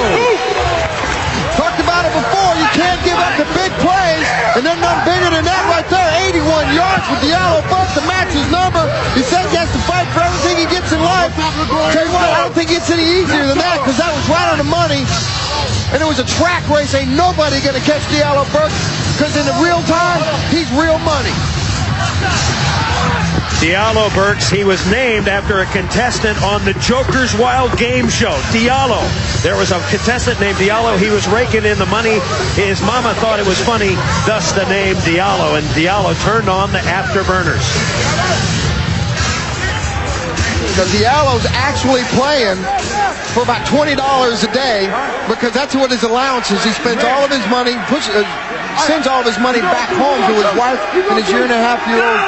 Talked about it before. You can't give up the big plays. And they're none bigger than that right there. 81 yards with Diallo Burks to match his number. He said he has to fight for everything he gets in life. Tell you what, I don't think it's any easier than that because that was right on the money. And it was a track race. Ain't nobody going to catch Diallo Burks because in the real time, he's real money. Diallo Burks, he was named after a contestant on the Joker's Wild Game Show. Diallo. There was a contestant named Diallo. He was raking in the money. His mama thought it was funny, thus the name Diallo. And Diallo turned on the afterburners. Because Diallo's actually playing for about $20 a day because that's what his allowance is. He spends all of his money, sends all of his money back home to his wife and his 1.5-year-old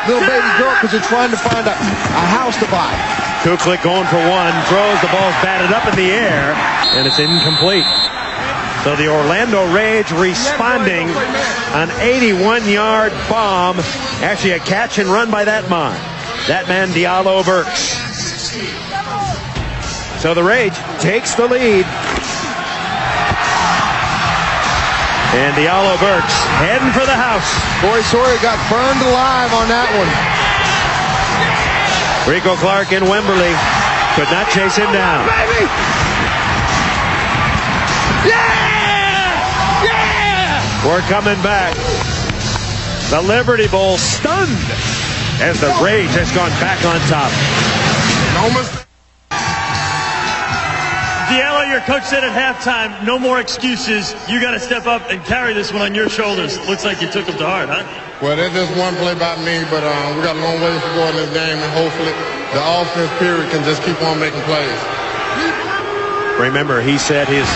little baby girl because they're trying to find a house to buy. Kuklik going for 1, throws, the ball's batted up in the air, and it's incomplete. So the Orlando Rage responding, an 81-yard bomb, actually a catch and run by that man. That man, Diallo Burks. So the Rage takes the lead. And Diallo Burks heading for the house. Corey Sawyer got burned alive on that one. Rico Clark in Wembley could not chase him down. Baby! Yeah! We're coming back. The Liberty Bowl stunned as the Rage has gone back on top. Diallo, your coach said at halftime, no more excuses. You got to step up and carry this one on your shoulders. Looks like you took him to heart, huh? Well, that's just one play by me, but we got a long ways to go in this game, and hopefully the offense period can just keep on making plays. Remember, he said his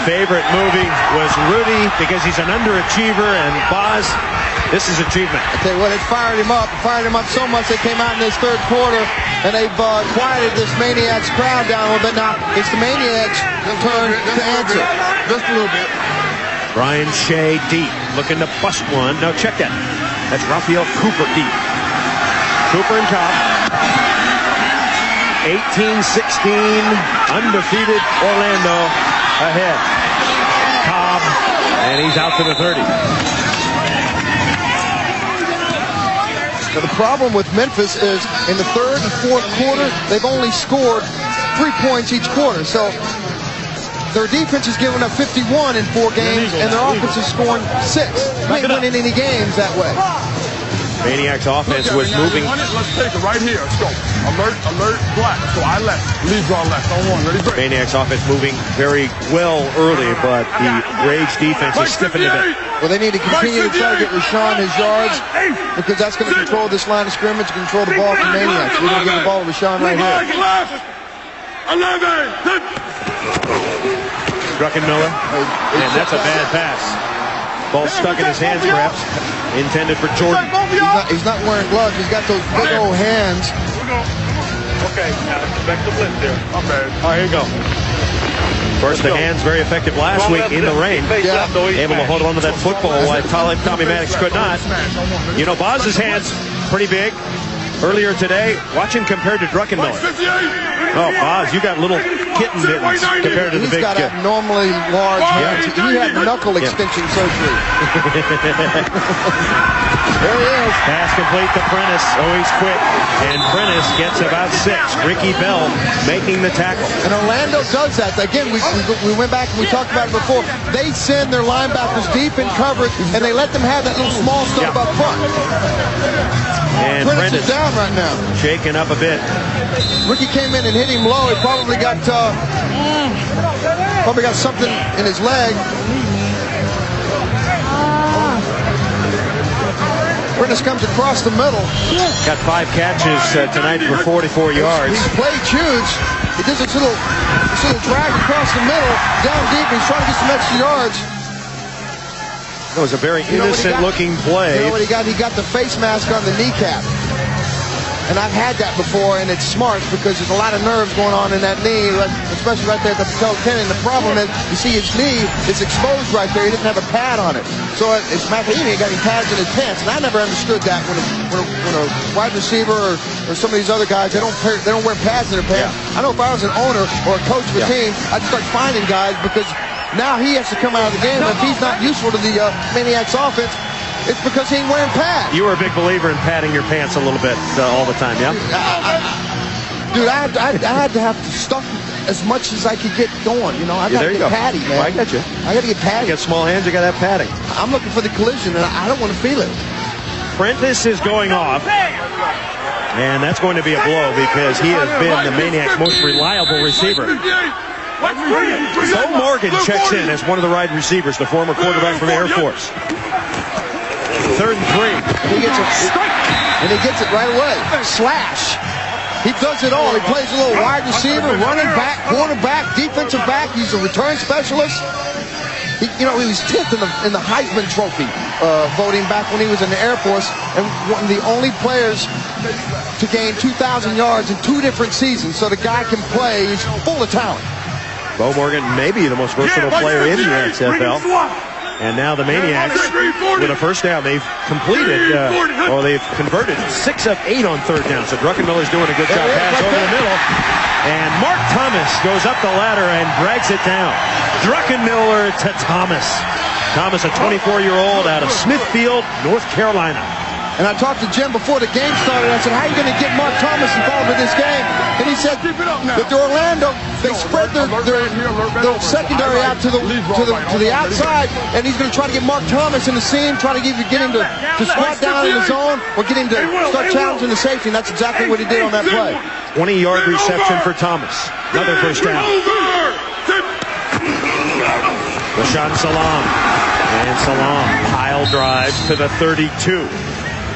favorite movie was Rudy because he's an underachiever, and Boz, this is achievement. I tell you what, it fired him up so much they came out in this third quarter and they've quieted this Maniacs crowd down a little bit. Now it's the Maniacs' turn to answer. Just a little bit. Brian Shea deep, looking to bust one. No, check that. That's Raphael Cooper deep. Cooper and top. 18-16, undefeated Orlando ahead. Cobb, and he's out to the 30. So the problem with Memphis is in the third and fourth quarter, they've only scored 3 points each quarter. So their defense is giving up 51 in 4 games, and their offense is scoring 6. They ain't winning any games that way. Maniax offense was moving. Let's take it right here. Let's go. Alert, alert, black. So I left. Lead draw left. On 1. Ready, break. Maniax offense moving very well early, but the Rage defense is stiffened a bit. Well, they need to continue to try to get Rashawn his yards, because that's going to control this line of scrimmage, control the ball from Maniax. We're going to give the ball to Rashawn right here. 11. Druckenmiller, and that's a bad pass. Ball stuck in his hands, perhaps. Intended for Jordan. He's not wearing gloves. He's got those big old hands. Okay, back to blitz there. I'm bad. All right, here you go. First, the hands very effective last week in the rain. Yeah. Able to hold on to that football while Tommy Maniax could not. You know, Boz's hands pretty big. Earlier today, watch him compared to Druckenmiller. Oh, Boz, you got little kitten mittens compared to the big kid. He's got abnormally large hands. He had knuckle extension surgery. There he is. Pass complete to Prentice. Oh, he's quick. And Prentice gets about 6. Ricky Bell making the tackle. And Orlando does that. Again, we went back and we talked about it before. They send their linebackers deep in coverage, and they let them have that little small stuff up front. And Prentice is down right now. Shaking up a bit. Ricky came in and hit him low. He probably got something in his leg. Prentice comes across the middle. Got 5 catches tonight for 44 yards. He's played huge. He does this little drag across the middle, down deep. He's trying to get some extra yards. It was a very innocent-looking play. You know what he got? He got the face mask on the kneecap. And I've had that before, and it's smart because there's a lot of nerves going on in that knee, especially right there at the patella tendon. The problem is, you see his knee is exposed right there. He didn't have a pad on it. So it's McElhinney got him pads in his pants, and I never understood that when a wide receiver or some of these other guys, they don't wear pads in their pants. Yeah. I know if I was an owner or a coach of a team, I'd start finding guys because now he has to come out of the game. If he's not useful to the Maniax offense, it's because he ain't wearing pads. You were a big believer in padding your pants a little bit all the time, yeah? Dude, I had to have to stuff as much as I could get going. You know, I got to get patty, man. Well, I got you. I got to get patty. You got small hands, you got to have padding. I'm looking for the collision, and I don't want to feel it. Prentice is going off. And that's going to be a blow because he has been the Maniac's most reliable receiver. Bo Morgan checks in as one of the wide receivers, the former quarterback from the Air Force. 3rd and 3. And he gets it right away. Slash. He does it all. He plays a little wide receiver, running back, quarterback, defensive back. He's a return specialist. He was 10th in the Heisman Trophy voting back when he was in the Air Force, and one of the only players to gain 2,000 yards in 2 different seasons. So the guy can play. He's full of talent. Bo Morgan, maybe the most versatile player in the XFL. And now the Maniacs with a first down. They've completed, they've converted 6 of 8 on 3rd down. So Druckenmiller's doing a good job. Pass over the middle. And Mark Thomas goes up the ladder and drags it down. Druckenmiller to Thomas. Thomas, a 24-year-old out of Smithfield, North Carolina. And I talked to Jim before the game started. I said, how are you going to get Mark Thomas involved in this game? And he said that the Orlando, they spread their secondary out to the outside, and he's going to try to get Mark Thomas in the seam, try to get him to squat down in the zone or get him to start challenging the safety, and that's exactly what he did on that play. 20-yard reception for Thomas. Another first down. Rashawn Salam. And Salam pile drives to the 32.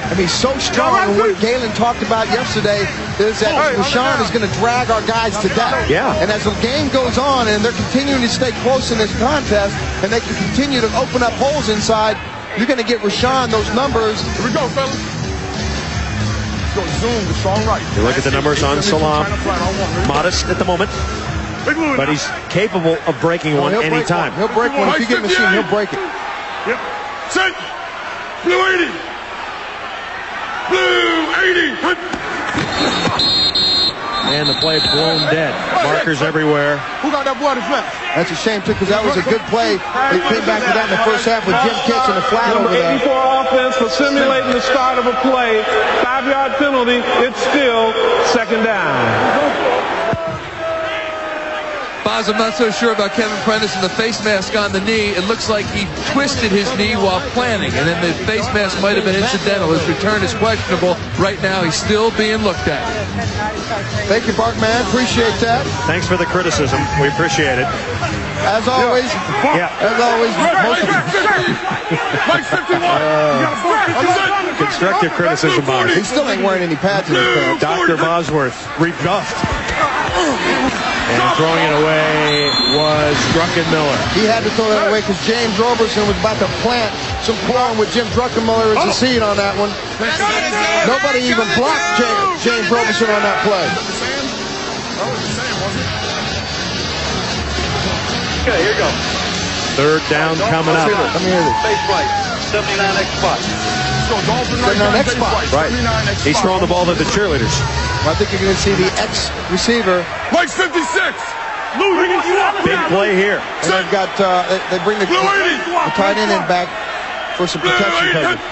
I mean, so strong. And what Galen talked about yesterday is that Rashawn is going to drag our guys to death. Yeah. And as the game goes on and they're continuing to stay close in this contest and they can continue to open up holes inside, you're going to get Rashawn those numbers. Here we go, fellas. Go zoom to strong right. You look at the numbers on Salam. Modest at the moment, but he's capable of breaking one anytime. He'll break one. If you get him a seam, he'll break it. Yep. Set. Blue 80. Blue 80. And the play blown dead. Markers everywhere. Who got that boy defense? That's a shame, too, because that was a good play. They came back to that in the first half with Jim catching the flat over there. 84 offense for simulating the start of a play. 5-yard penalty. It's still second down. Boz, I'm not so sure about Kevin Prentice and the face mask on the knee. It looks like he twisted his knee while planning, and then the face mask might have been incidental. His return is questionable. Right now, he's still being looked at. Thank you, Barkman. Appreciate that. Thanks for the criticism. We appreciate it. As always. Yeah. As always. Constructive criticism, Boz. He still ain't wearing any pads in his pants. Dr. Bosworth rebuffed. And throwing it away was Druckenmiller. He had to throw that away because James Roberson was about to plant some corn with Jim Druckenmiller as a seed on that one. Nobody even blocked James Roberson on that play. Okay, here you go. Third down coming up. Let me hear this. Face right, 79X spot. 79X spot. Right. He's throwing the ball to the cheerleaders. Well, I think you're going to see the X-receiver. Mike 56. Big play here. And they've got, they bring the tight end back for some protection coverage.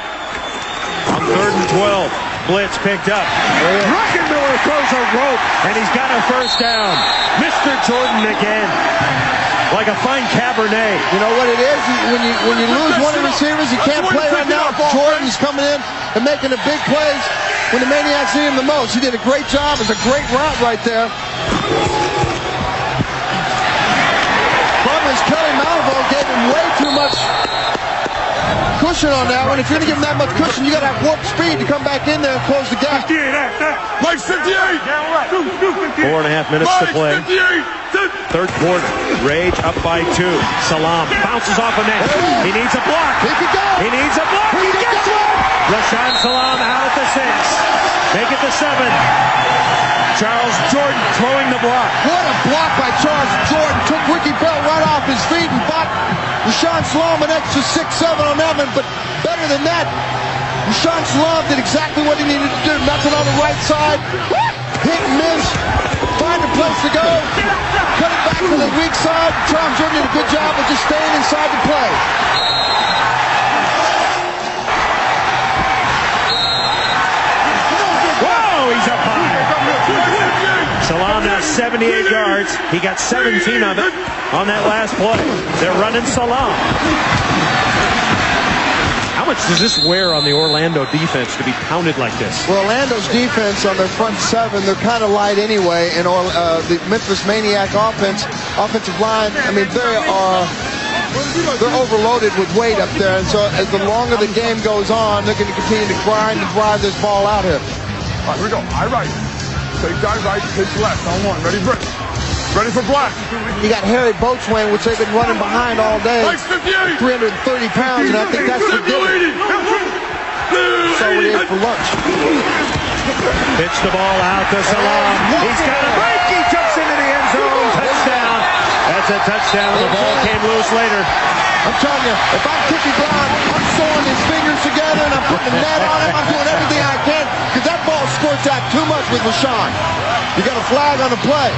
On 3rd and 12. Blitz picked up. Druckenmiller throws a rope, and he's got a first down. Mr. Jordan again. Like a fine Cabernet. You know what it is? When you lose one of the receivers, you can't play right now. Jordan's coming in and making the big plays when the Maniacs need him the most. He did a great job. It's a great route right there. Problem is Kelly Malvo gave him way too much cushion on that one. If you're going to give him that much cushion, you got to have warp speed to come back in there and close the gap. Mike 58. 4.5 minutes to play. Third quarter. Rage up by 2. Salam bounces off a man. He needs a block. He could go. He needs a block. He gets one. Rashawn Salam out at the 6. Make it the 7. Charles Jordan throwing the block. What a block by Charles Jordan. Took Ricky Bell right off his feet and bought Rashawn Salam an extra 6-7 on that one. But better than that, Rashawn Salam did exactly what he needed to do. Nothing on the right side. Hit and miss. Find a place to go. Cut it back to the weak side. Charles Jordan did a good job of just staying inside the play. Whoa, he's up high. Salam now 78 yards. He got 17 of it on that last play. They're running Salam. How much does this wear on the Orlando defense to be pounded like this? Well, Orlando's defense on their front 7, they're kind of light anyway. And the Memphis Maniac offensive line, I mean, they're overloaded with weight up there. And so as the longer the game goes on, they're going to continue to grind and drive this ball out here. All right, here we go. Eye right. Take guy right, pitch left. On 1. Ready, Brick. Ready for black. You got Harry Boatswain, which they've been running behind all day. 330 pounds, and I think that's forgiven. That's all we ate for lunch. Pitch the ball out to Salam. He's got a break. He jumps into the end zone. Touchdown. That's a touchdown. The ball came loose later. I'm telling you, if I'm Kippy Brown, I'm sewing his fingers together and I'm putting the net on him. I'm doing everything I can because that ball squirts out too much with Rashawn. You got a flag on the play.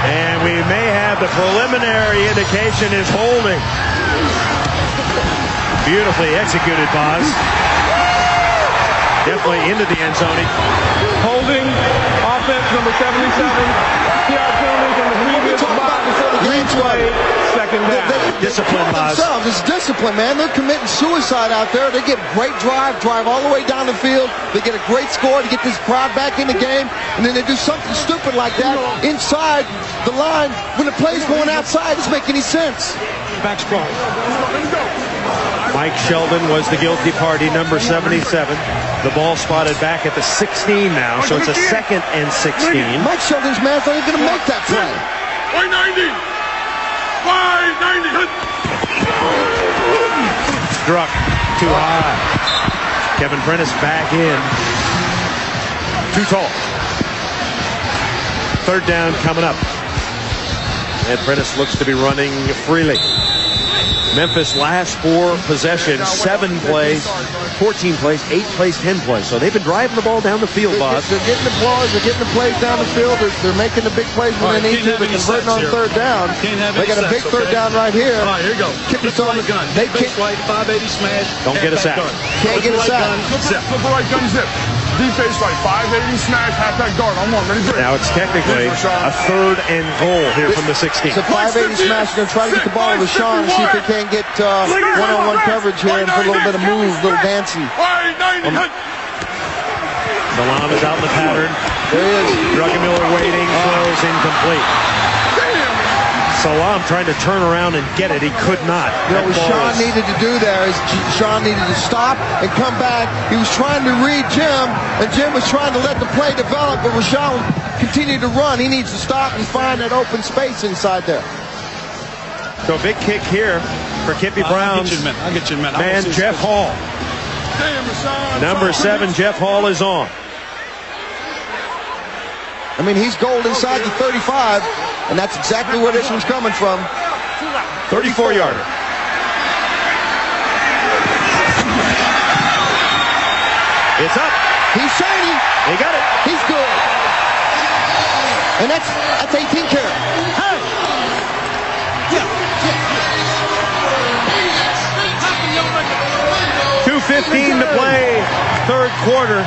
And we may have the preliminary indication is holding. Beautifully executed, Boz. Definitely into the end zone. Holding offense number 77. PR penalty from the previous spot before the green play. Second down. Discipline, Boz. It's discipline, man. They're committing suicide out there. They get a great drive all the way down the field. They get a great score to get this crowd back in the game. And then they do something stupid like that inside the line when the play's going outside. It doesn't make any sense. Back strong. Mike Sheldon was the guilty party, number 77. The ball spotted back at the 16 now, so it's a 2nd and 16. Mike Sheldon's man's not even going to make that play. 590. 590. Struck too high. Kevin Prentice back in. Too tall. Third down coming up. And Prentice looks to be running freely. Memphis last 4 possessions, 7 plays, 14 plays, 8 plays, 10 plays. So they've been driving the ball down the field, Bob. They're getting the plays, they're getting the plays down the field. They're making the big plays when they need to. They're converting on third down. They got a big third down right here. All right, here you go. Kick it on the gun. They can't. Right, 580 smash. Don't get a sack. Can't get a sack. Flip right gun zip. Deep face right, 580 smash, halfback guard. I'm on, ready, break. Now it's technically a 3rd and goal here from the 16. It's a 580 smash. Going to try to get the ball to Rashawn and see if they can't get one-on-one coverage here and put a little bit of move, a little dancing. Salam is out in the pattern. There he is. Druckenmiller waiting, throws incomplete. Salam trying to turn around and get it. He could not. You know what Sean needed to do there is Sean needed to stop and come back. He was trying to read Jim, and Jim was trying to let the play develop, but Rashawn continued to run. He needs to stop and find that open space inside there. So a big kick here for Kippy Brown's I'll get you in, man. Man, Jeff Hall. Number 7, Jeff Hall is on. I mean, he's gold inside the 35, and that's exactly where this one's coming from. 34-yarder. It's up. He's shiny. He got it. He's good. And that's 18 carry. Hey. 2:15 to play, 3rd quarter.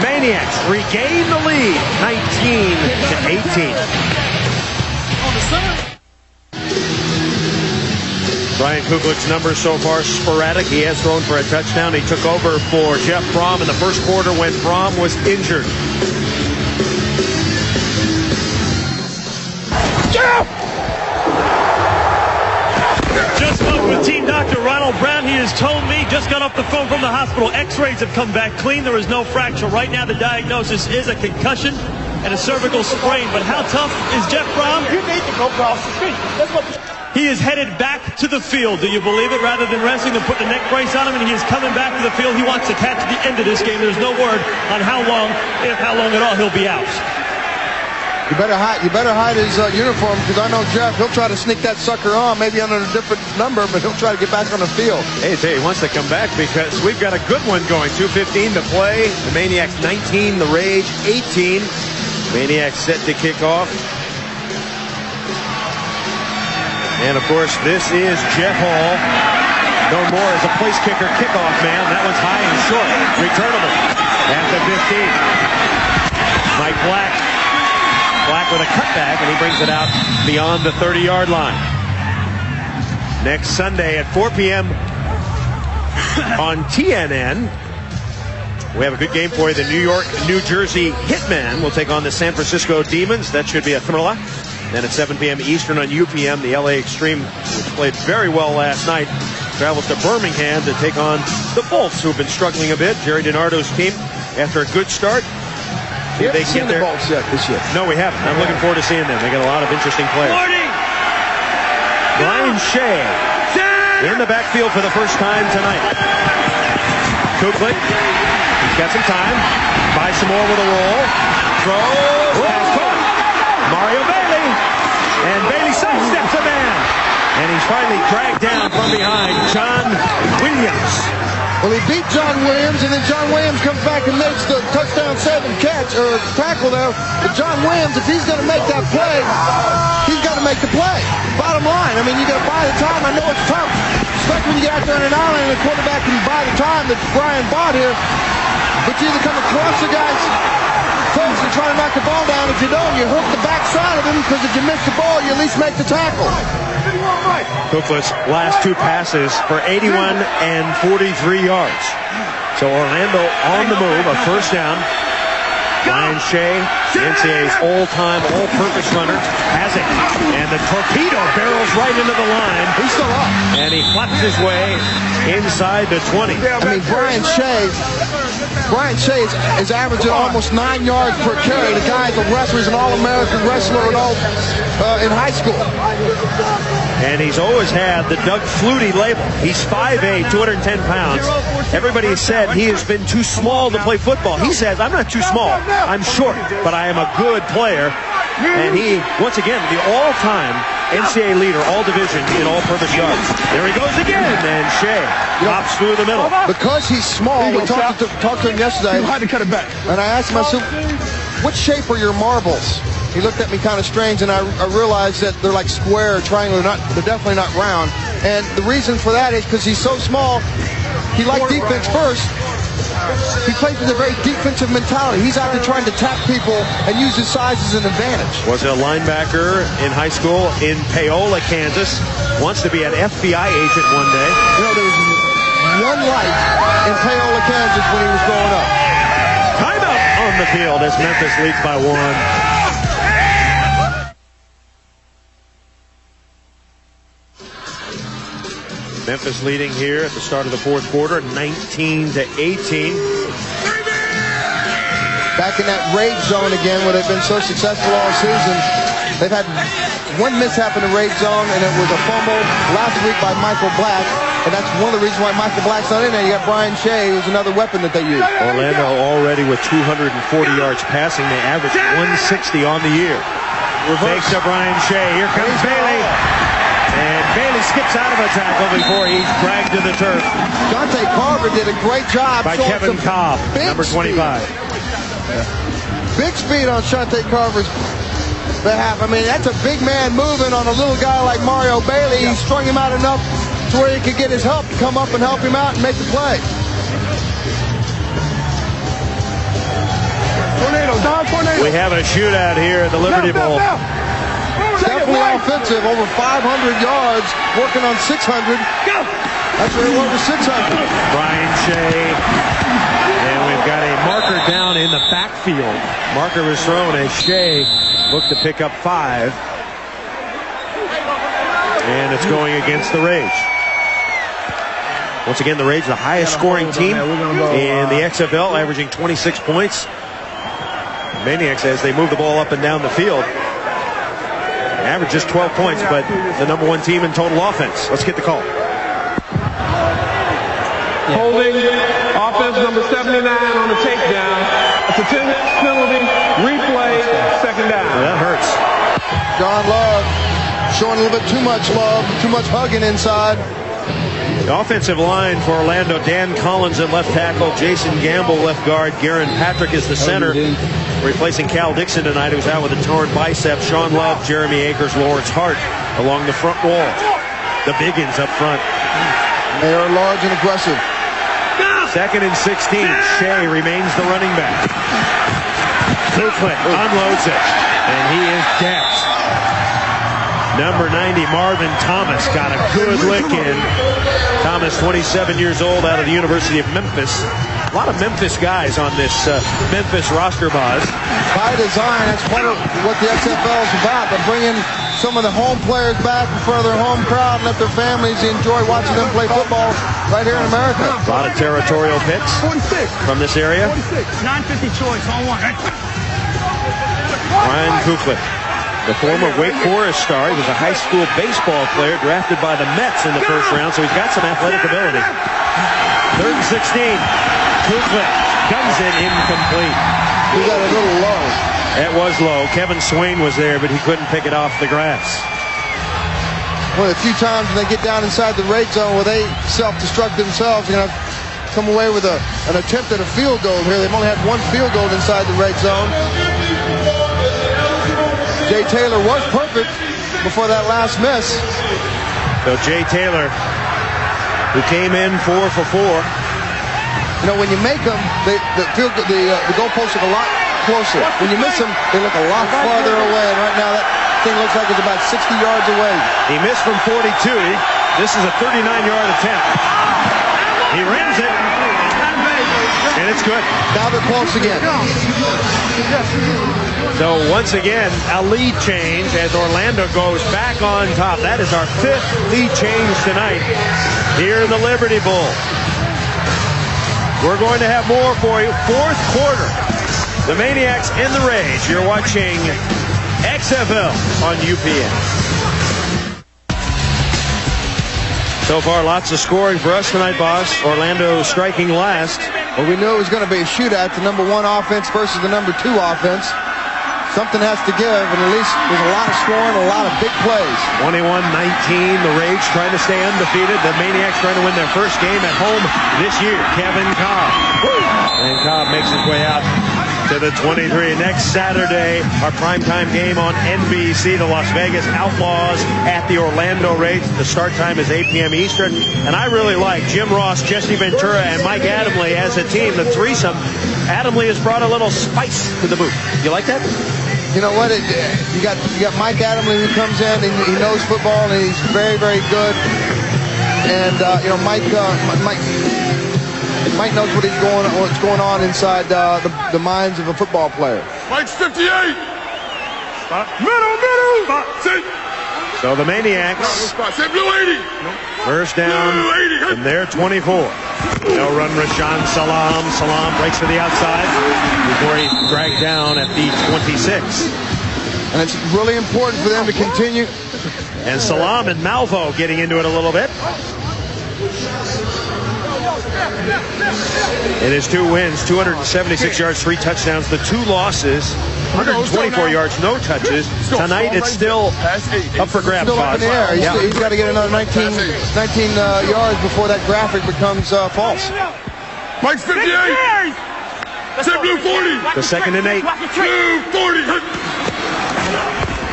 Maniax regain the lead, 19-18. Brian Kuglic's numbers so far sporadic. He has thrown for a touchdown. He took over for Jeff Fromm in the first quarter when Fromm was injured. Jeff! Just spoke with Team Dr. Ronald Brown. He has told me, just got off the phone from the hospital, x-rays have come back clean. There is no fracture. Right now the diagnosis is a concussion and a cervical sprain. But how tough is Jeff Fromm? You need to go cross the street. That's what. He is headed back to the field. Do you believe it? Rather than resting and putting the neck brace on him, and he is coming back to the field. He wants to catch the end of this game. There's no word on how long, if how long at all, he'll be out. You better hide his uniform, because I know Jeff, he'll try to sneak that sucker on, maybe under a different number, but he'll try to get back on the field. Hey, he wants to come back because we've got a good one going. 2:15 to play. The Maniacs 19, the Rage 18. Maniacs set to kick off. And, of course, this is Jeff Hall. Known more as a place kicker kickoff man. That one's high and short. Returnable at the 15. Mike Black with a cutback, and he brings it out beyond the 30-yard line. Next Sunday at 4 p.m. on TNN, we have a good game for you. The New Jersey Hitmen will take on the San Francisco Demons. That should be a thriller. Then at 7 p.m. Eastern on UPM, the LA Extreme, which played very well last night, travels to Birmingham to take on the Bolts, who've been struggling a bit. Jerry DiNardo's team, after a good start. We haven't seen the Bolts yet this year. No, we haven't. I'm looking forward to seeing them. They got a lot of interesting players. Brian Shea in the backfield for the first time tonight. Kuglik, he's got some time. Buys some more with a roll. Throws. Pass caught. Mario Bailey. And Bailey sidesteps a man. And he's finally dragged down from behind. John Williams. Well, he beat John Williams, and then John Williams comes back and makes the touchdown tackle there. But John Williams, if he's going to make that play, he's got to make the play. Bottom line, I mean, you got to buy the time. I know it's tough, especially when you get out there on an island and the quarterback can buy the time that Brian bought here. But you either come across the guys close and try to knock the ball down. If you don't, you hook the backside of him, because if you miss the ball, you at least make the tackle. Kuglic's last 2 passes for 81 and 43 yards. So Orlando on the move, a first down. Brian Shea, NCAA's all-time, all-purpose runner, has it. And the torpedo barrels right into the line. He's still up. And he flaps his way inside the 20. I mean, Brian Shea is averaging almost 9 yards per carry. The guy's a wrestler. He's an all-American wrestler in high school. And he's always had the Doug Flutie label. He's 5'8", 210 pounds. Everybody said he has been too small to play football. He says, I'm not too small. I'm short, but I am a good player. And he, once again, the all-time NCAA leader, all division in all-purpose yards. There he goes again, and Shea hops through the middle. Because he's small, we talked to him yesterday. You had to cut it back. And I asked him, I said, what shape are your marbles? He looked at me kind of strange, and I realized that they're like square, triangular, they're definitely not round. And the reason for that is because he's so small, he liked defense first. He plays with a very defensive mentality. He's out there trying to tap people and use his size as an advantage. Was a linebacker in high school in Paola, Kansas. Wants to be an FBI agent one day. You know, there was one light in Paola, Kansas when he was growing up. Timeout on the field as Memphis leads by 1. Memphis leading here at the start of the fourth quarter, 19-18. Back in that rage zone again where they've been so successful all season. They've had one mishap in the rage zone, and it was a fumble last week by Michael Black. And that's one of the reasons why Michael Black's not in there. You got Brian Shea, who's another weapon that they use. Orlando already with 240 yards passing. They average 160 on the year. Fakes to Brian Shea. Here comes Bailey. And Bailey skips out of a tackle before he's dragged to the turf. Dante Carver did a great job. By Kevin Cobb, number 25. Big speed on Shante Carver's behalf. I mean, that's a big man moving on a little guy like Mario Bailey. He strung him out enough to where he could get his help to come up and help him out and make the play. We have a shootout here at the Liberty Bowl. Definitely offensive, over 500 yards, working on 600. That's where he was with 600. Brian Shea, and we've got a marker down in the backfield. Marker was thrown as Shea looked to pick up 5. And it's going against the Rage. Once again, the Rage, the highest scoring team in the XFL, averaging 26 points. Maniax, as they move the ball up and down the field, average just 12 points, but the number 1 team in total offense. Let's get the call. Holding offense number 79 on the takedown. It's a 10 penalty, replay, second down. Well, that hurts. John Love showing a little bit too much love, too much hugging inside. The offensive line for Orlando, Dan Collins at left tackle, Jason Gamble left guard, Garen Patrick is the center, replacing Cal Dixon tonight, who's out with a torn bicep. Sean Love, Jeremy Akers, Lawrence Hart along the front wall. The biggins up front. They are large and aggressive. 2nd and 16. Shea remains the running back. Bluefoot unloads it, and he is gassed. Number 90, Marvin Thomas, got a good lick in. Thomas, 27 years old, out of the University of Memphis. A lot of Memphis guys on this Memphis roster, Boz. By design, that's part of what the XFL is about. They're bringing some of the home players back in front of their home crowd and let their families enjoy watching them play football right here in America. A lot of territorial picks from this area. 950 choice on 1. Ryan Cooklet, the former Wake Forest star. He was a high school baseball player drafted by the Mets in the first round, so he's got some athletic ability. 3rd and 16. Cooklet guns it incomplete. He got a little low. That was low. Kevin Swain was there, but he couldn't pick it off the grass. One of the few times when they get down inside the rate zone where they self-destruct themselves, they're going to come away with an attempt at a field goal here. They've only had 1 field goal inside the rate zone. Jay Taylor was perfect before that last miss. So Jay Taylor, who came in 4 for 4. You know, when you make them, the goalposts look a lot closer. When you miss them, they look a lot farther away. And right now, that thing looks like it's about 60 yards away. He missed from 42. This is a 39-yard attempt. He rims it, and it's good. Now they're close again. So once again, a lead change as Orlando goes back on top. That is our 5th lead change tonight here in the Liberty Bowl. We're going to have more for you. 4th quarter. The Maniacs and the Rage. You're watching XFL on UPN. So far, lots of scoring for us tonight, boss. Orlando striking last. Well, we knew it was going to be a shootout. The number 1 offense versus the number 2 offense. something has to give, and at least there's a lot of scoring, a lot of big plays. 21-19, the Rage trying to stay undefeated. The Maniacs trying to win their first game at home this year. Kevin Cobb. And Cobb makes his way out to the 23. Next Saturday, our primetime game on NBC, the Las Vegas Outlaws at the Orlando Rage. The start time is 8 p.m. Eastern. And I really like Jim Ross, Jesse Ventura, and Mike Adamle as a team, the threesome. Adamle has brought a little spice to the booth. You like that? You know what? You got Mike Adamle who comes in, and he knows football, and he's very, very good. And Mike knows what's going on inside the minds of a football player. Mike's 58. Stop. Middle. Stop. Sit. So the Maniacs. Say blue 80. First down from their 24. They'll run Rashaan Salam. Salam breaks to the outside before he's dragged down at the 26. And it's really important for them to continue. And Salam and Malvo getting into it a little bit. In his 2 wins, 276 yards, 3 touchdowns. The 2 losses, 124 yards, no touches. Tonight it's still up for grabs. Still up in the air. He's got to get another 19 yards before that graphic becomes false. Mike's 58. Say blue 40. The 2nd and 8. Blue 40.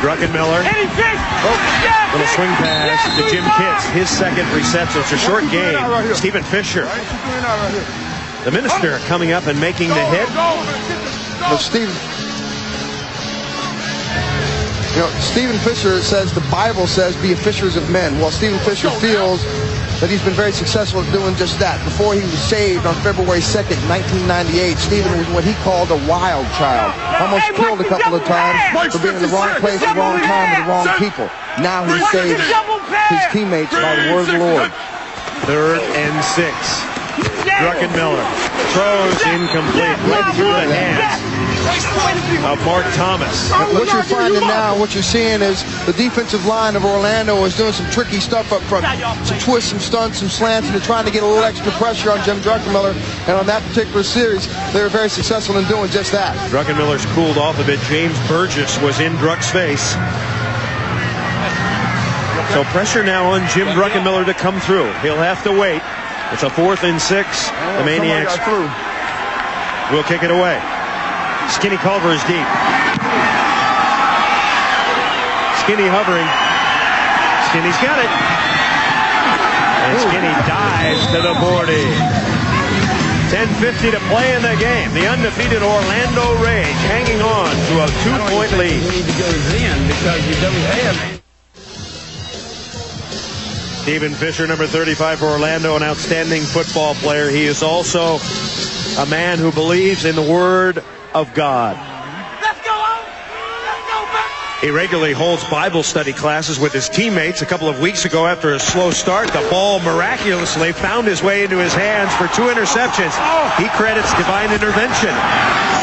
Druckenmiller. Little swing pass to Jim Kitts. His 2nd reception. It's a short game. Stephen Fisher. The minister coming up and making the hit. Stephen Fisher says, the Bible says, be fishers of men. Well, Stephen Fisher feels that he's been very successful at doing just that. Before he was saved on February 2nd, 1998, Stephen was what he called a wild child. Almost killed a couple of times for being in the wrong place at the wrong time with the wrong people. Now he saves his teammates by the word of the Lord. 3rd and 6. Druckenmiller throws incomplete right through the hands of Mark Thomas. What you're finding now, what you're seeing is the defensive line of Orlando is doing some tricky stuff up front. Some twists, some stunts, some slants, and they're trying to get a little extra pressure on Jim Druckenmiller. And on that particular series, they were very successful in doing just that. Druckenmiller's cooled off a bit. James Burgess was in Druck's face. So pressure now on Jim Druckenmiller to come through. He'll have to wait. It's a 4th and 6. The Maniacs will kick it away. Skinny Culver is deep. Skinny hovering. Skinny's got it. And Skinny dives to the 40. 10:50 to play in the game. The undefeated Orlando Rage hanging on to a 2-point lead. You need to go in because you don't have. Stephen Fisher, number 35 for Orlando, an outstanding football player. He is also a man who believes in the Word of God. He regularly holds Bible study classes with his teammates. A couple of weeks ago, after a slow start, the ball miraculously found his way into his hands for 2 interceptions. He credits divine intervention.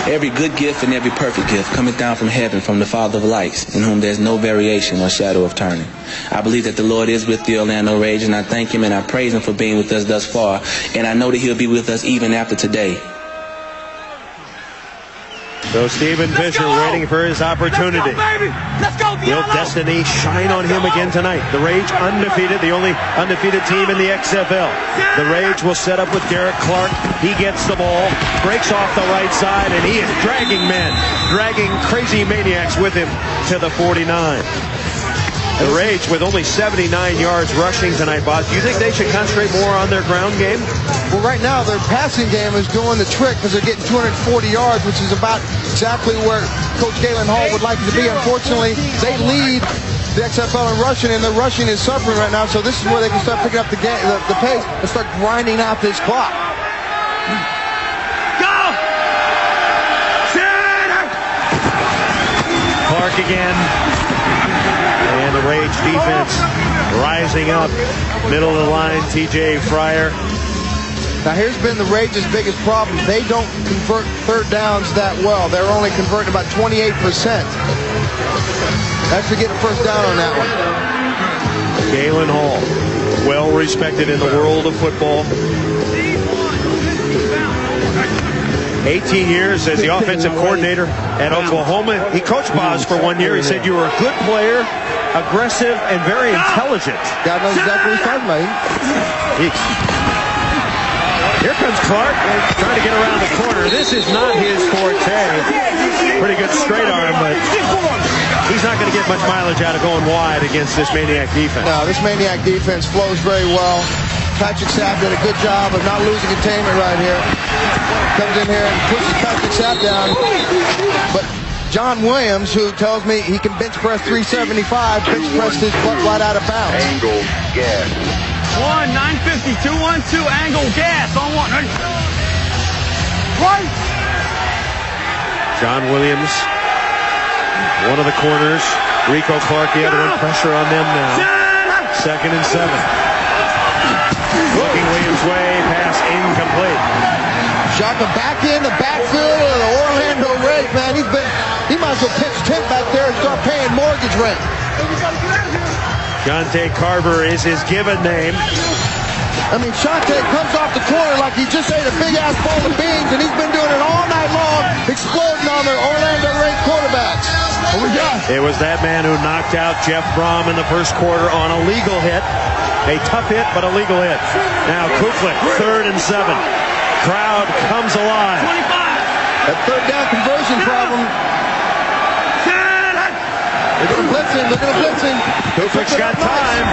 Every good gift and every perfect gift cometh down from heaven from the Father of lights, in whom there's no variation or shadow of turning. I believe that the Lord is with the Orlando Rage, and I thank him and I praise him for being with us thus far, and I know that he'll be with us even after today. So Stephen Fisher waiting for his opportunity. Will destiny shine on him again tonight? The Rage undefeated, the only undefeated team in the XFL. The Rage will set up with Derek Clark. He gets the ball, breaks off the right side, and he is dragging men, dragging crazy Maniacs with him to the 49. The Rage with only 79 yards rushing tonight, Bob. Do you think they should concentrate more on their ground game? Well, right now their passing game is doing the trick because they're getting 240 yards, which is about exactly where Coach Galen Hall would like it to be. Unfortunately, they lead the XFL in rushing, and their rushing is suffering right now. So this is where they can start picking up the pace and start grinding out this clock. Go! Clark again. And the Rage defense rising up. Middle of the line, TJ Fryer. Now here's been the Rage's biggest problem. They don't convert 3rd downs that well. They're only converting about 28%. That's to get a first down on that one. Galen Hall, well respected in the world of football. 18 years as the offensive coordinator at Oklahoma. He coached Boz for 1 year. He said you were a good player, aggressive, and very intelligent. God knows exactly what he's talking about. Here comes Clark trying to get around the corner. This is not his forte. Pretty good straight arm, but he's not going to get much mileage out of going wide against this Maniac defense. No, this Maniac defense flows very well. Patrick Sapp did a good job of not losing containment right here. Comes in here and pushes Patrick Sapp down. But John Williams, who tells me he can bench press 375, bench pressed his butt right out of bounds. Angle, gas. 950, 212, angle, gas on one. Right. John Williams, one of the corners. Rico Clark, the other one. Pressure on them now. 2nd and 7. Looking Williams' way, pass incomplete. Shaka back in the backfield of the Orlando Raiders, man. He might as well pitch tent back there and start paying mortgage rent. Shante Carver is his given name. I mean, Shante comes off the corner like he just ate a big-ass bowl of beans, and he's been doing it all night long, exploding on the Orlando Raiders quarterbacks. What we got? It was that man who knocked out Jeff Brom in the first quarter on a legal hit. A tough hit, but a legal hit. Now Kuflik, 3rd and 7. Crowd comes alive. 25. That third down conversion problem. They're going to blitz him. They're going to blitz him. Kuflik's got time.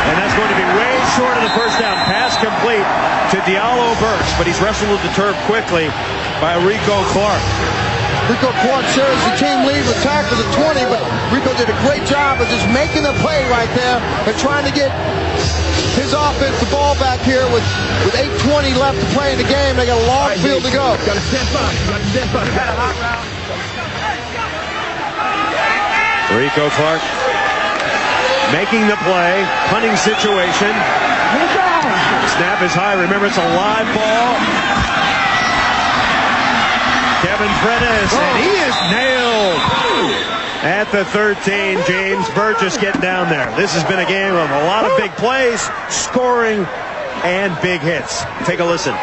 And that's going to be way short of the first down. Pass complete to Diallo Burks, but he's wrestled the turf quickly by Rico Clark. Rico Clark shares the team lead with tackles at 20, but Rico did a great job of just making the play right there and trying to get his offense the ball back here with 8:20 left to play in the game. They got a long field to go. Got to step up. Got to step up. Had a hot route. Rico Clark making the play, punting situation. Snap is high. Remember, it's a live ball. Kevin Prentice, and he is nailed at the 13. James Burgess getting down there. This has been a game of a lot of big plays, scoring, and big hits. Take a listen.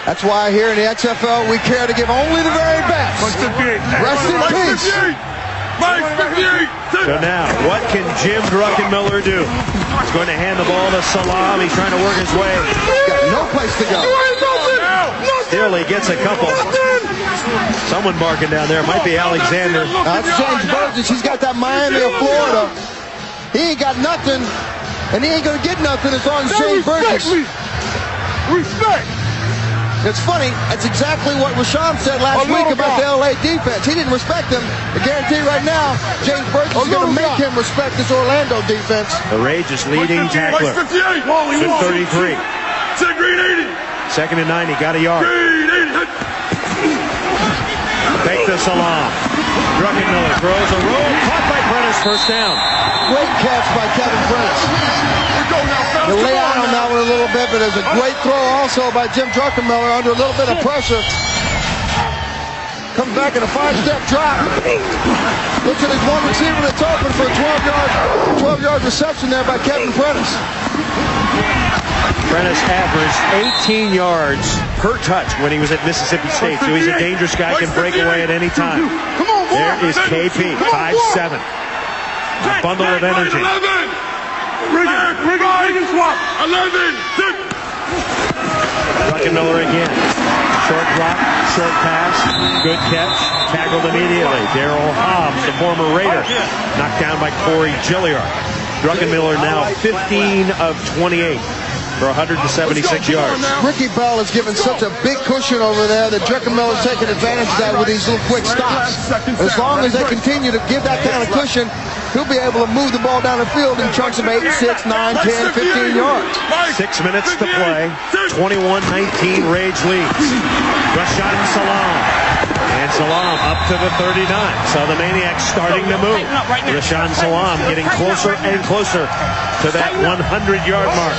That's why here in the XFL we care to give only the very best. Rest in peace. So now, what can Jim Druckenmiller do? He's going to hand the ball to Salam. He's trying to work his way. He's got no place to go. Still, he gets a couple. Someone barking down there. It might be Alexander. That's James Burgess. He's got that Miami of Florida. He ain't got nothing, and he ain't going to get nothing as long as James Burgess. Respect. It's funny, that's exactly what Rashawn said last week about the LA defense. He didn't respect them. I guarantee right now, James Burgess is going to make him respect this Orlando defense. The Rage's leading tackler. 58. 33. 80. 2nd and 9, he got a yard. Fake the Salam. Druckenmiller throws a roll, caught by Prentice, first down. Great catch by Kevin Prentice. The layout on that one a little bit, but there's a great throw also by Jim Druckenmiller under a little bit of pressure. Comes back in a 5-step drop. Looks at his one receiver that's open for a 12-yard reception there by Kevin Prentice. Prentice averaged 18 yards per touch when he was at Mississippi State, so he's a dangerous guy, can break away at any time. There is KP, 5'7". A bundle of energy. Rig it, swap. 11. Druckenmiller again. Short drop, short pass, good catch, tackled immediately. Darryl Hobbs, the former Raider, knocked down by Corey Gilliard. Druckenmiller now 15 of 28 for 176 yards. Ricky Bell has given such a big cushion over there that Druckenmiller's taking advantage of that with these little quick stops. As long as they continue to give that kind of cushion, he'll be able to move the ball down the field in chunks of 8, 6, 9, 10, 15 yards. 6 minutes to play. 21-19 Rage leads. Rashaan Salam. And Salam up to the 39. So the Maniacs starting to move. Rashaan Salam getting closer and closer to that 100-yard mark.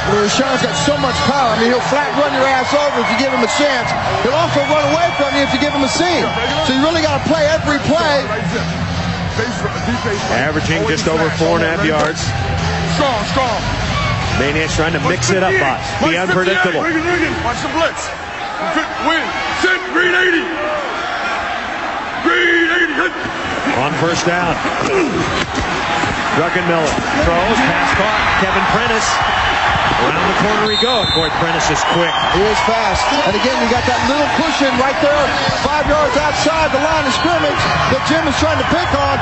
Rashawn's got so much power. I mean, he'll flat run your ass over if you give him a chance. He'll also run away from you if you give him a seam. So you really got to play every play. Averaging just over 4.5 yards. Strong. Maniax trying to mix it up, boss. Be unpredictable. Watch the blitz. Win. Sit. Green 80. Green 80. On first down. Druckenmiller throws, pass caught. Kevin Prentice. Around the corner he goes. Boy, Prentice is quick. He is fast. And again, you got that little cushion right there, 5 yards outside the line of scrimmage that Jim is trying to pick on.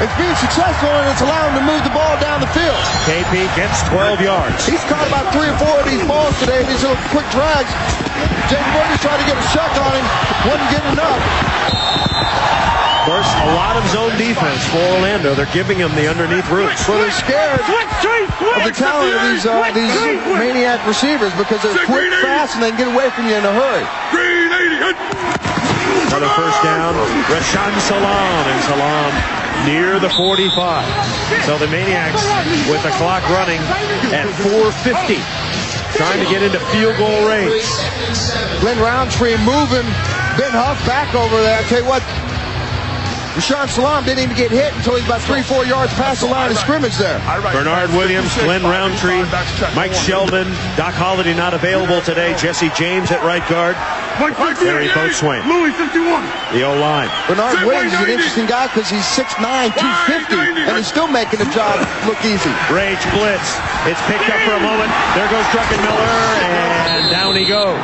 It's being successful, and it's allowing him to move the ball down the field. KP gets 12 yards. He's caught about 3 or 4 of these balls today, these little quick drags. James Burgess tried to get a shot on him, wasn't getting enough. Of course, a lot of zone defense for Orlando. They're giving him the underneath routes. Well, they're scared of the talent of these Maniac receivers because they're quick, fast, and they can get away from you in a hurry. Another first down. Rashawn Salam, and Salam near the 45. So the Maniacs with the clock running at 4:50. Trying to get into field goal range. Glenn Roundtree moving Ben Huff back over there. I tell you what, Rashawn Salam didn't even get hit until he's about 3-4 yards past the line of scrimmage there. Bernard Williams, Glenn Roundtree, Mike Sheldon, Doc Holliday not available today. Jesse James at right guard. Barry Boatswain, Louis 51. the O-line. Bernard Williams is an interesting guy because he's 6'9", 250, and he's still making the job look easy. Rage blitz. It's picked up for a moment. There goes Druckenmiller, and down he goes.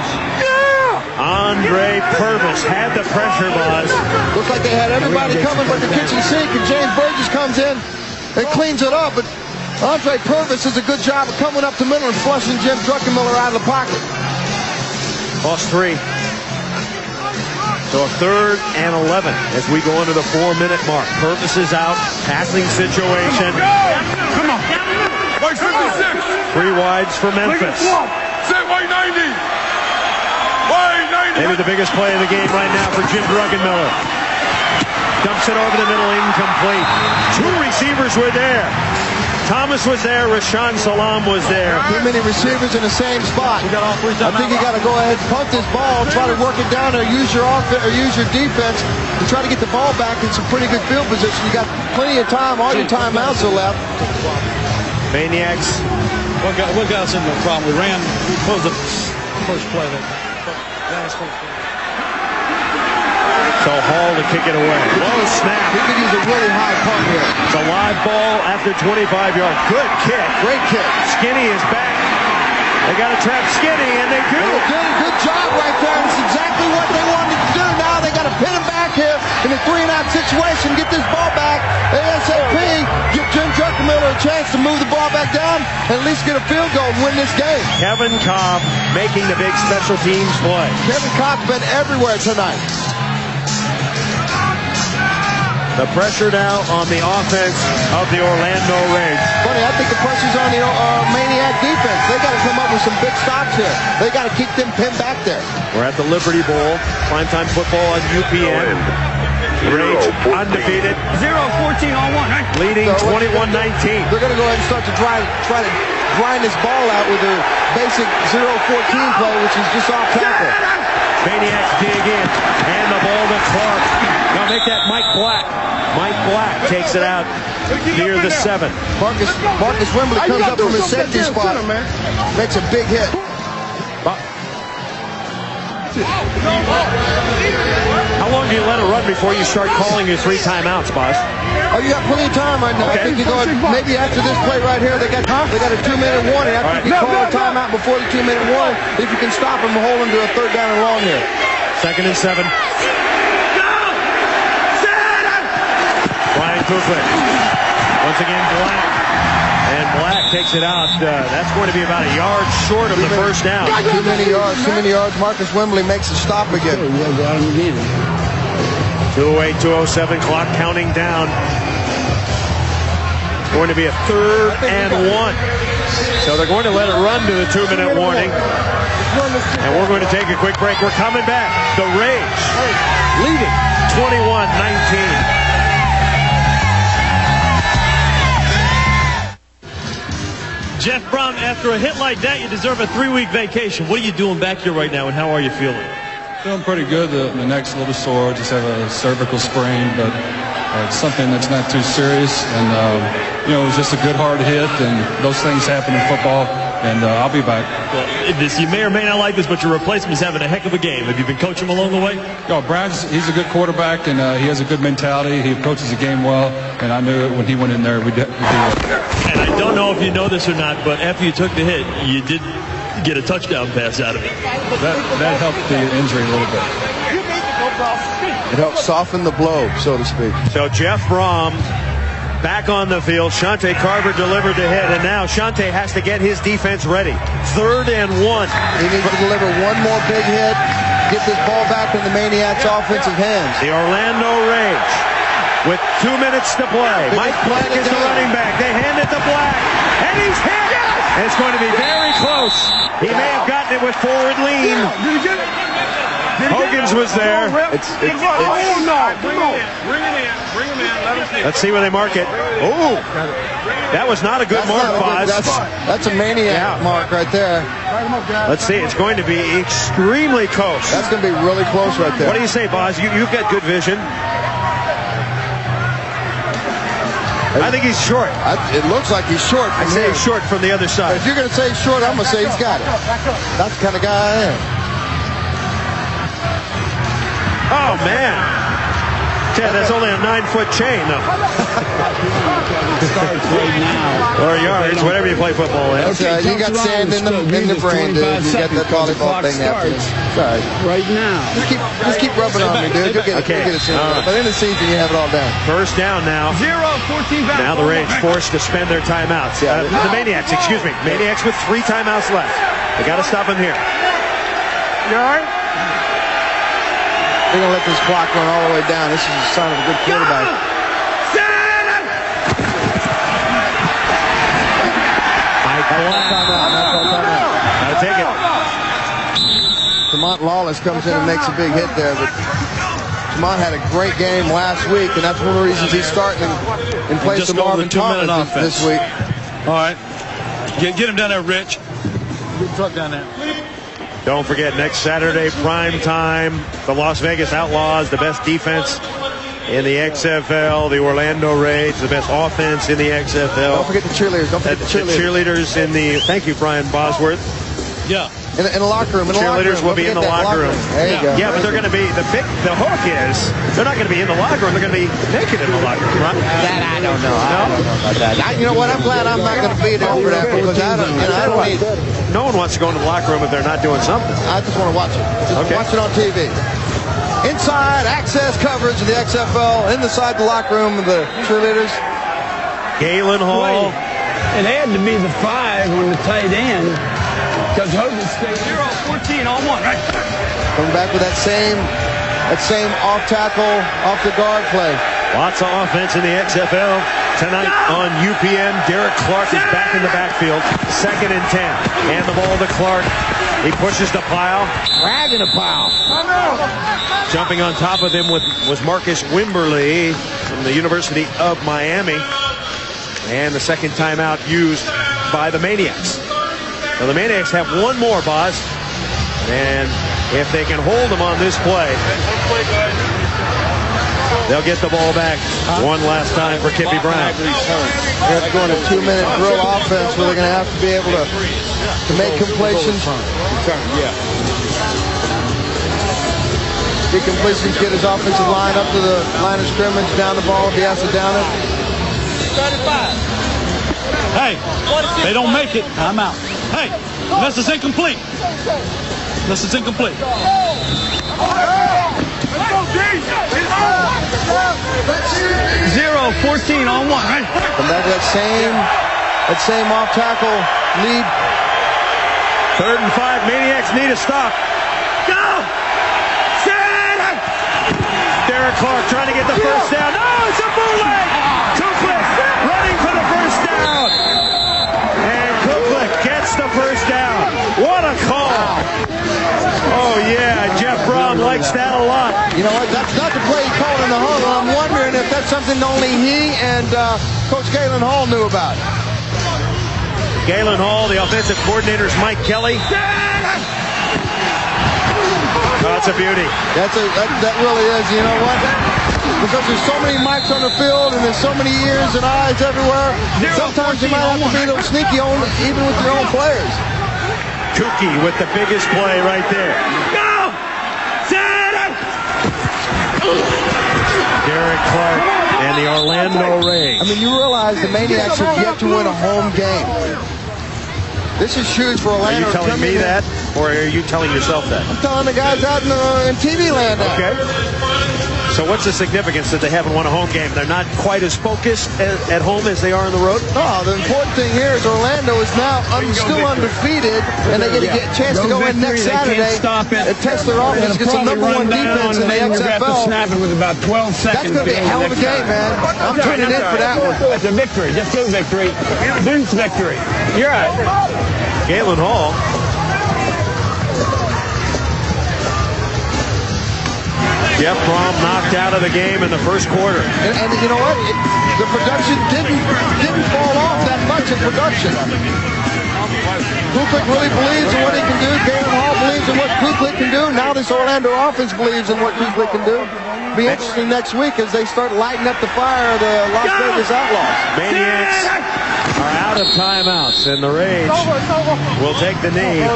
Andre Purvis had the pressure, Buzz. Looks like they had everybody coming but the kitchen sink, and James Burgess comes in and cleans it up. But Andre Purvis does a good job of coming up the middle and flushing Jim Druckenmiller out of the pocket. Lost 3. So a 3rd and 11 as we go into the 4-minute mark. Purvis is out. Passing situation. Come on. White 56. 3 wides for Memphis. Set white 90. Maybe the biggest play of the game right now for Jim Druckenmiller. Dumps it over the middle, incomplete. 2 receivers were there. Thomas was there. Rashawn Salam was there. Too many receivers in the same spot. I think you got to go ahead and punt this ball, try to work it down, or use your offense, or use your defense to try to get the ball back in some pretty good field position. You got plenty of time. All your timeouts are left. Maniacs. What got us in the problem? We ran. What was the first play? So Hall to kick it away. Low snap. He could use a really high punt here. It's a live ball after 25 yards. Good kick. Great kick. Skinny is back. They got to trap Skinny, and they do. They did a good job right there. It's exactly what they wanted to do. Now they got to pin him back here in a 3-and-out situation, get this ball back ASAP, give Jim Druckenmiller a chance to move the ball back down and at least get a field goal and win this game. Kevin Cobb making the big special teams play. Kevin Cobb's been everywhere tonight. The pressure now on the offense of the Orlando Rage. Funny, I think the pressure's on the Maniac defense. They got to come up with some big stops here. They got to keep them pinned back there. We're at the Liberty Bowl. Primetime football on UPN. Rage undefeated. 0-14 on 1. Leading 21-19. They're going to go ahead and start to try to grind this ball out with their basic 0-14 play, which is just off tackle. Maniacs dig in. And the ball to Clark. Now make that Mike Black. Mike Black takes it out near the 7. Marcus Wembley comes up from his safety spot. Makes a big hit. How long do you let it run before you start calling your 3 timeouts, boss? Oh, you got plenty of time right now. Okay. I think you go ahead, maybe after this play right here, they got a 2-minute warning. I think you call a timeout before the 2-minute warning. If you can stop them, hold them to a 3rd down and long here. 2nd and 7. Brian Cookland. Once again, Black. And Black takes it out. That's going to be about a yard short of the first down. Too many yards. Marcus Wembley makes a stop again. 2:08, 2:07 clock counting down. It's going to be a 3rd and 1. So they're going to let it run to the 2-minute warning. And we're going to take a quick break. We're coming back. The Rage leading 21-19. Jeff Brom, after a hit like that, you deserve a 3-week vacation. What are you doing back here right now, and how are you feeling? Feeling pretty good. The neck's a little sore. Just have a cervical sprain, but it's something that's not too serious. And, it was just a good hard hit, and those things happen in football, and I'll be back. Well, you may or may not like this, but your replacement's having a heck of a game. Have you been coaching him along the way? He's a good quarterback, and he has a good mentality. He approaches the game well, and I knew when he went in there, we'd do it. And I don't know if you know this or not, but after you took the hit, you did get a touchdown pass out of it. That helped the injury a little bit. It helped soften the blow, so to speak. So Jeff Brom back on the field. Shante Carver delivered the hit, and now Shante has to get his defense ready. 3rd and 1. He needs to deliver one more big hit, get this ball back in the Maniacs' offensive hands. The Orlando Rage with 2 minutes to play. Mike Black is the running back. They hand it to Black, and he's hit. And it's going to be very close. He may have gotten it with forward lean. Did he get it? Hogan's was there. Oh, no. Bring it in. Bring him in. Let him see. Let's see where they mark it. Oh, that was not a good mark, Boz. That's a Maniac mark right there. Let's see. It's going to be extremely close. That's going to be really close right there. What do you say, Boz? You've got good vision. I think he's short. It looks like he's short. I say he's short from the other side. If you're going to say he's short, I'm going to say he's got it. That's the kind of guy I am. Oh, man. Ted, that's only a 9-foot chain, though. Starts right now. Or yards, whatever you play football in. Okay, you got sand in the brain, dude. You got that volleyball thing happening. Sorry. Right now. Just keep rubbing on me, dude. You'll get it. You'll get it soon. By the end of the season, you have it all down. First down now. 0-14 back. Now the Rage forced to spend their timeouts. The Maniacs, excuse me. Maniacs with 3 timeouts left. They got to stop him here. You all right? They're going to let this clock run all the way down. This is a sign of a good quarterback. Gotta take it. Tremont Lawless comes in and makes a big hit there, but Tremont had a great game last week, and that's one of the reasons he's starting in place of Marvin Thomas this week. All right. Get him down there, Rich. Big truck down there. Don't forget, next Saturday, prime time, the Las Vegas Outlaws, the best defense in the XFL, the Orlando Rage, the best offense in the XFL. Don't forget the cheerleaders. Don't forget the cheerleaders. In the, thank you, Brian Bosworth. Yeah. In the locker room. Cheerleaders will be in the locker room. There you go. Yeah, but they're going to be, the hook is, they're not going to be in the locker room. They're going to be naked in the locker room, right? That I don't know. I don't know about that. You know what? I'm glad I'm not going to be there for that because I don't need it. No one wants to go into the locker room if they're not doing something. I just want to watch it. Watch it on TV. Inside access coverage of the XFL, inside the locker room of the cheerleaders. Galen Hall. It had to be the 5 on the tight end because Hogan stayed 0-14 on 1, right? Coming back with that same off tackle, off the guard play. Lots of offense in the XFL tonight on UPN. Derek Clark is back in the backfield. 2nd and 10. And the ball to Clark. He pushes the pile. Dragging a pile. Jumping on top of him was Marcus Wimberly from the University of Miami. And the second timeout used by the Maniacs. Now the Maniacs have one more, Boz. And if they can hold them on this play, they'll get the ball back one last time for Kippy Brown. They're going a 2-minute drill offense where they're going to have to be able to make completions. Big completions, get his offensive line up to the line of scrimmage, down the ball if he has to down it. 35. Hey, they don't make it, I'm out. Hey, unless it's incomplete. Unless it's incomplete. 0-14 on 1, right? Come back to that same off tackle lead. 3rd and 5. Maniacs need a stop. Go! Derek Clark trying to get the first down. No, it's a bootleg! Kuklik running for the first down. And Kuklik gets the first down. What a call! Oh yeah, Jeff Brom likes that a lot. You know what? That's not the play he called in the huddle. I'm wondering if that's something only he and Coach Galen Hall knew about. Galen Hall, the offensive coordinator, is Mike Kelly. Oh, that's a beauty. That really is. You know what? Because there's so many mics on the field and there's so many ears and eyes everywhere. Sometimes you might have to be a little sneaky even with your own players. Tukey with the biggest play right there. Go! Set up! Derek Clark and the Orlando Rage. I mean, you realize the Maniacs have yet to win a home game. This is huge for Orlando. Are you telling me that, or are you telling yourself that? I'm telling the guys out in TV land now. Okay. So what's the significance that they haven't won a home game? They're not quite as focused at home as they are on the road? No, the important thing here is Orlando is now still undefeated, and they get a chance to go in next Saturday and test their offense against the number one defense in the XFL. Snap it with about 12 seconds. That's going to be a hell of a game, man. I'm tuning in for that one. It's a victory. Just do victory. Deuce victory. You're right. Galen Hall. Jeff Brom knocked out of the game in the first quarter. And you know what? The production didn't fall off that much in production. Kuklik really believes in what he can do. Galen Hall believes in what Kuklik can do. Now this Orlando offense believes in what Kuklik can do. Be interesting next week as they start lighting up the fire of the Las Vegas Outlaws. Maniacs are out of timeouts, and the Rage will take the knee.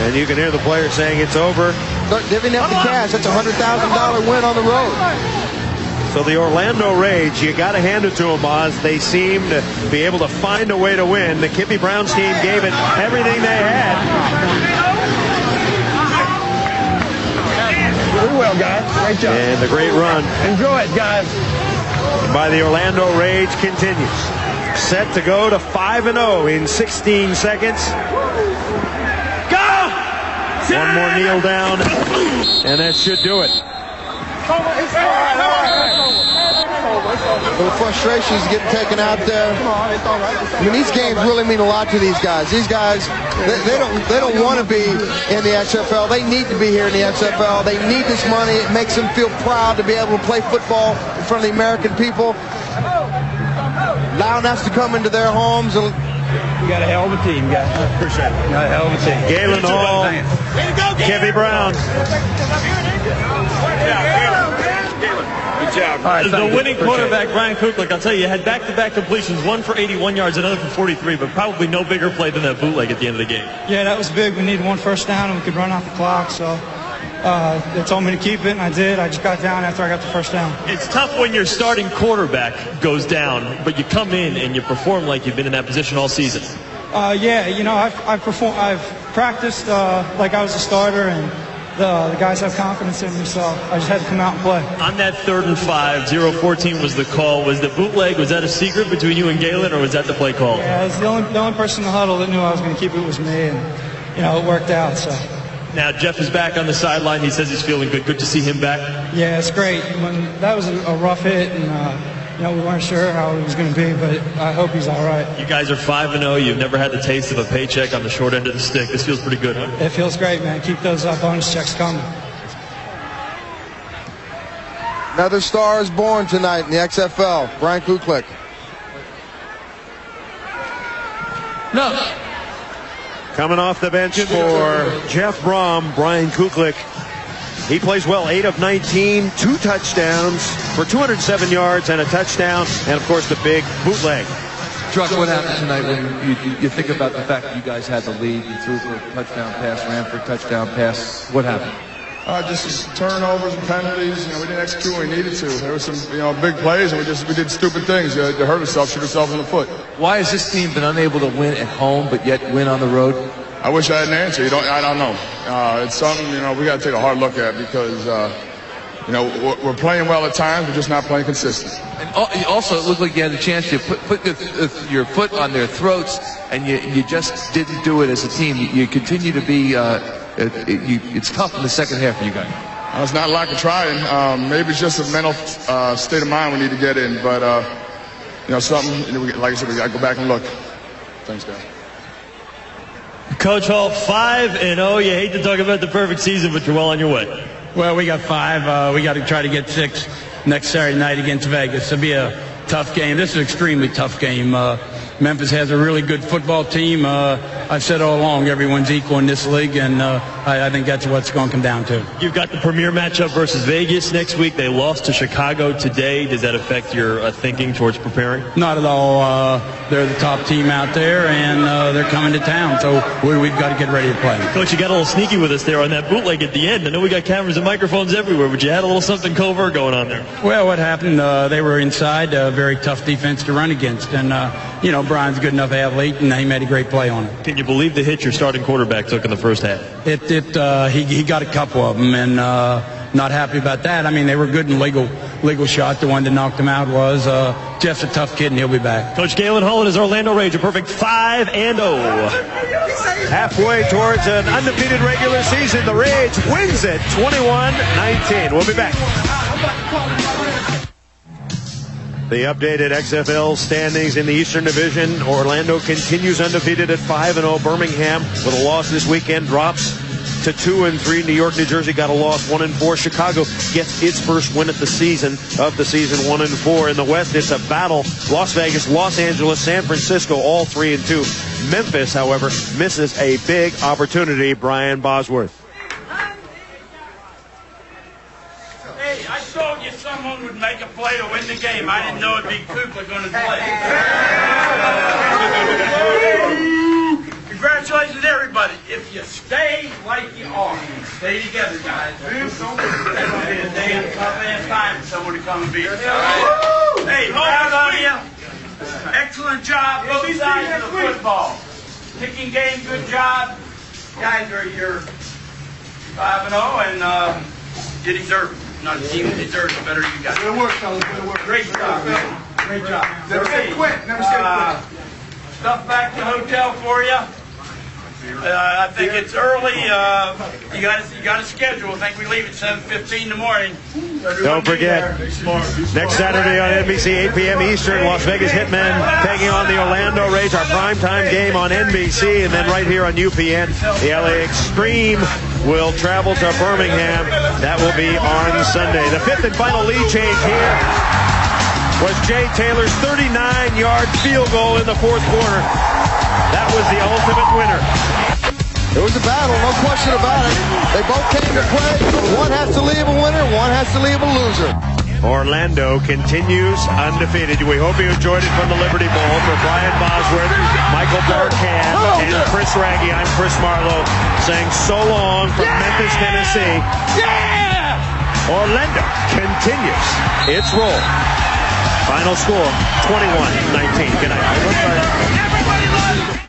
And you can hear the players saying it's over. Start divvying up the cash. That's a $100,000 win on the road. So the Orlando Rage, you got to hand it to them, Oz. They seem to be able to find a way to win. The Kippy Browns team gave it everything they had. Very well, guys. Great job. And the great run. Enjoy it, guys. By the Orlando Rage continues. Set to go to 5-0 in 16 seconds. One more kneel down, and that should do it. Little frustrations getting taken out there. I mean, these games really mean a lot to these guys. These guys, they don't want to be in the XFL. They need to be here in the XFL. They need this money. It makes them feel proud to be able to play football in front of the American people. Allowing us to come into their homes and. You got a hell of a team, guys. Appreciate it. You got a hell of a team. Galen Hall, Kevy Brown. Good job. Right, the winning quarterback, Brian Kuklik, I'll tell you, had back-to-back completions, one for 81 yards, another for 43, but probably no bigger play than that bootleg at the end of the game. Yeah, that was big. We needed one first down, and we could run off the clock, so they told me to keep it, and I did. I just got down after I got the first down. It's tough when your starting quarterback goes down, but you come in and you perform like you've been in that position all season. Yeah, you know, I've practiced like I was a starter, and the guys have confidence in me, so I just had to come out and play. On that 3rd and 5, 0-14 was the call. Was the bootleg, was that a secret between you and Galen, or was that the play call? Yeah, it was the only person in the huddle that knew I was going to keep it was me, and, you know, it worked out, so. Now, Jeff is back on the sideline. He says he's feeling good. Good to see him back. Yeah, it's great. That was a rough hit, and, you know, we weren't sure how it was going to be, but I hope he's all right. You guys are 5-0. You've never had the taste of a paycheck on the short end of the stick. This feels pretty good, huh? It feels great, man. Keep those bonus checks coming. Another star is born tonight in the XFL. Brian Kuklik. No. Coming off the bench for Jeff Brom, Brian Kuklik. He plays well, 8 of 19, 2 touchdowns for 207 yards and a touchdown, and of course the big bootleg. Truck, what happened tonight when you think about the fact that you guys had the lead, you threw for a touchdown pass, ran for a touchdown pass, what happened? Just turnovers and penalties. You know, we didn't execute what we needed to. There were some, big plays, and we did stupid things to hurt ourselves, shoot ourselves in the foot. Why has this team been unable to win at home, but yet win on the road? I wish I had an answer. I don't know. It's something we got to take a hard look at because we're playing well at times, we're just not playing consistent. And also, it looked like you had a chance to put your foot on their throats, and you just didn't do it as a team. You continue to be. It's tough in the second half for you guys. It's not a lack of trying. Maybe it's just a mental state of mind we need to get in. But something. Like I said, we got to go back and look. Thanks, guys. Coach Hall, 5-0. You hate to talk about the perfect season, but you're well on your way. Well, we got 5. We got to try to get 6 next Saturday night against Vegas. It'll be a tough game. This is an extremely tough game. Memphis has a really good football team. I've said all along, everyone's equal in this league, and I think that's what it's going to come down to. You've got the premier matchup versus Vegas next week. They lost to Chicago today. Does that affect your thinking towards preparing? Not at all. They're the top team out there, and they're coming to town, so we've got to get ready to play. Coach, you got a little sneaky with us there on that bootleg at the end. I know we got cameras and microphones everywhere, but you had a little something covert going on there. Well, what happened, they were inside, a very tough defense to run against, and, Brian's a good enough athlete, and he made a great play on it. Can you believe the hit your starting quarterback took in the first half? He got a couple of them, and not happy about that. I mean, they were good in legal shot. The one that knocked him out was Jeff's a tough kid, and he'll be back. Coach Galen Hull and his Orlando Rage, a perfect 5-0. Halfway towards an undefeated regular season, the Rage wins it 21-19. We'll be back. The updated XFL standings in the Eastern Division. Orlando continues undefeated at 5-0. Birmingham, with a loss this weekend, drops to 2-3. New York, New Jersey got a loss, 1-4. Chicago gets its first win of the season, 1-4. In the West, it's a battle. Las Vegas, Los Angeles, San Francisco, all 3-2. Memphis, however, misses a big opportunity. Brian Bosworth. Hey, I told you someone would make a play to win the game. I didn't know it'd be Cooper going to play. Congratulations, everybody. If you stay like you are, stay together, guys. That's going to be a damn tough ass time for someone to come and beat us. All right? Hey, proud of you. Excellent job, both sides of the football. Kicking game, good job. Guys are here 5-0, and you deserve it. Not a team that deserves it better than you guys. Good work, fellas. Good work. Great job, man. Great job. Never say quit. Never say quit. Stuff back to the hotel for you. I think it's early. You got a schedule. I think we leave at 7:15 in the morning. Don't forget, next Saturday on NBC, 8 p.m. Eastern, Las Vegas Hitmen taking on the Orlando Rage, our primetime game on NBC, and then right here on UPN, the LA Extreme will travel to Birmingham. That will be on Sunday. The fifth and final lead change here was Jay Taylor's 39-yard field goal in the fourth quarter. That was the ultimate winner. It was a battle, no question about it. They both came to play. One has to leave a winner, one has to leave a loser. Orlando continues undefeated. We hope you enjoyed it from the Liberty Bowl. For Brian Bosworth, Michael Barkan, and Chris Raggy, I'm Chris Marlowe saying so long from Memphis, Tennessee. Yeah! Orlando continues its roll. Final score, 21-19. Good night. Everybody loves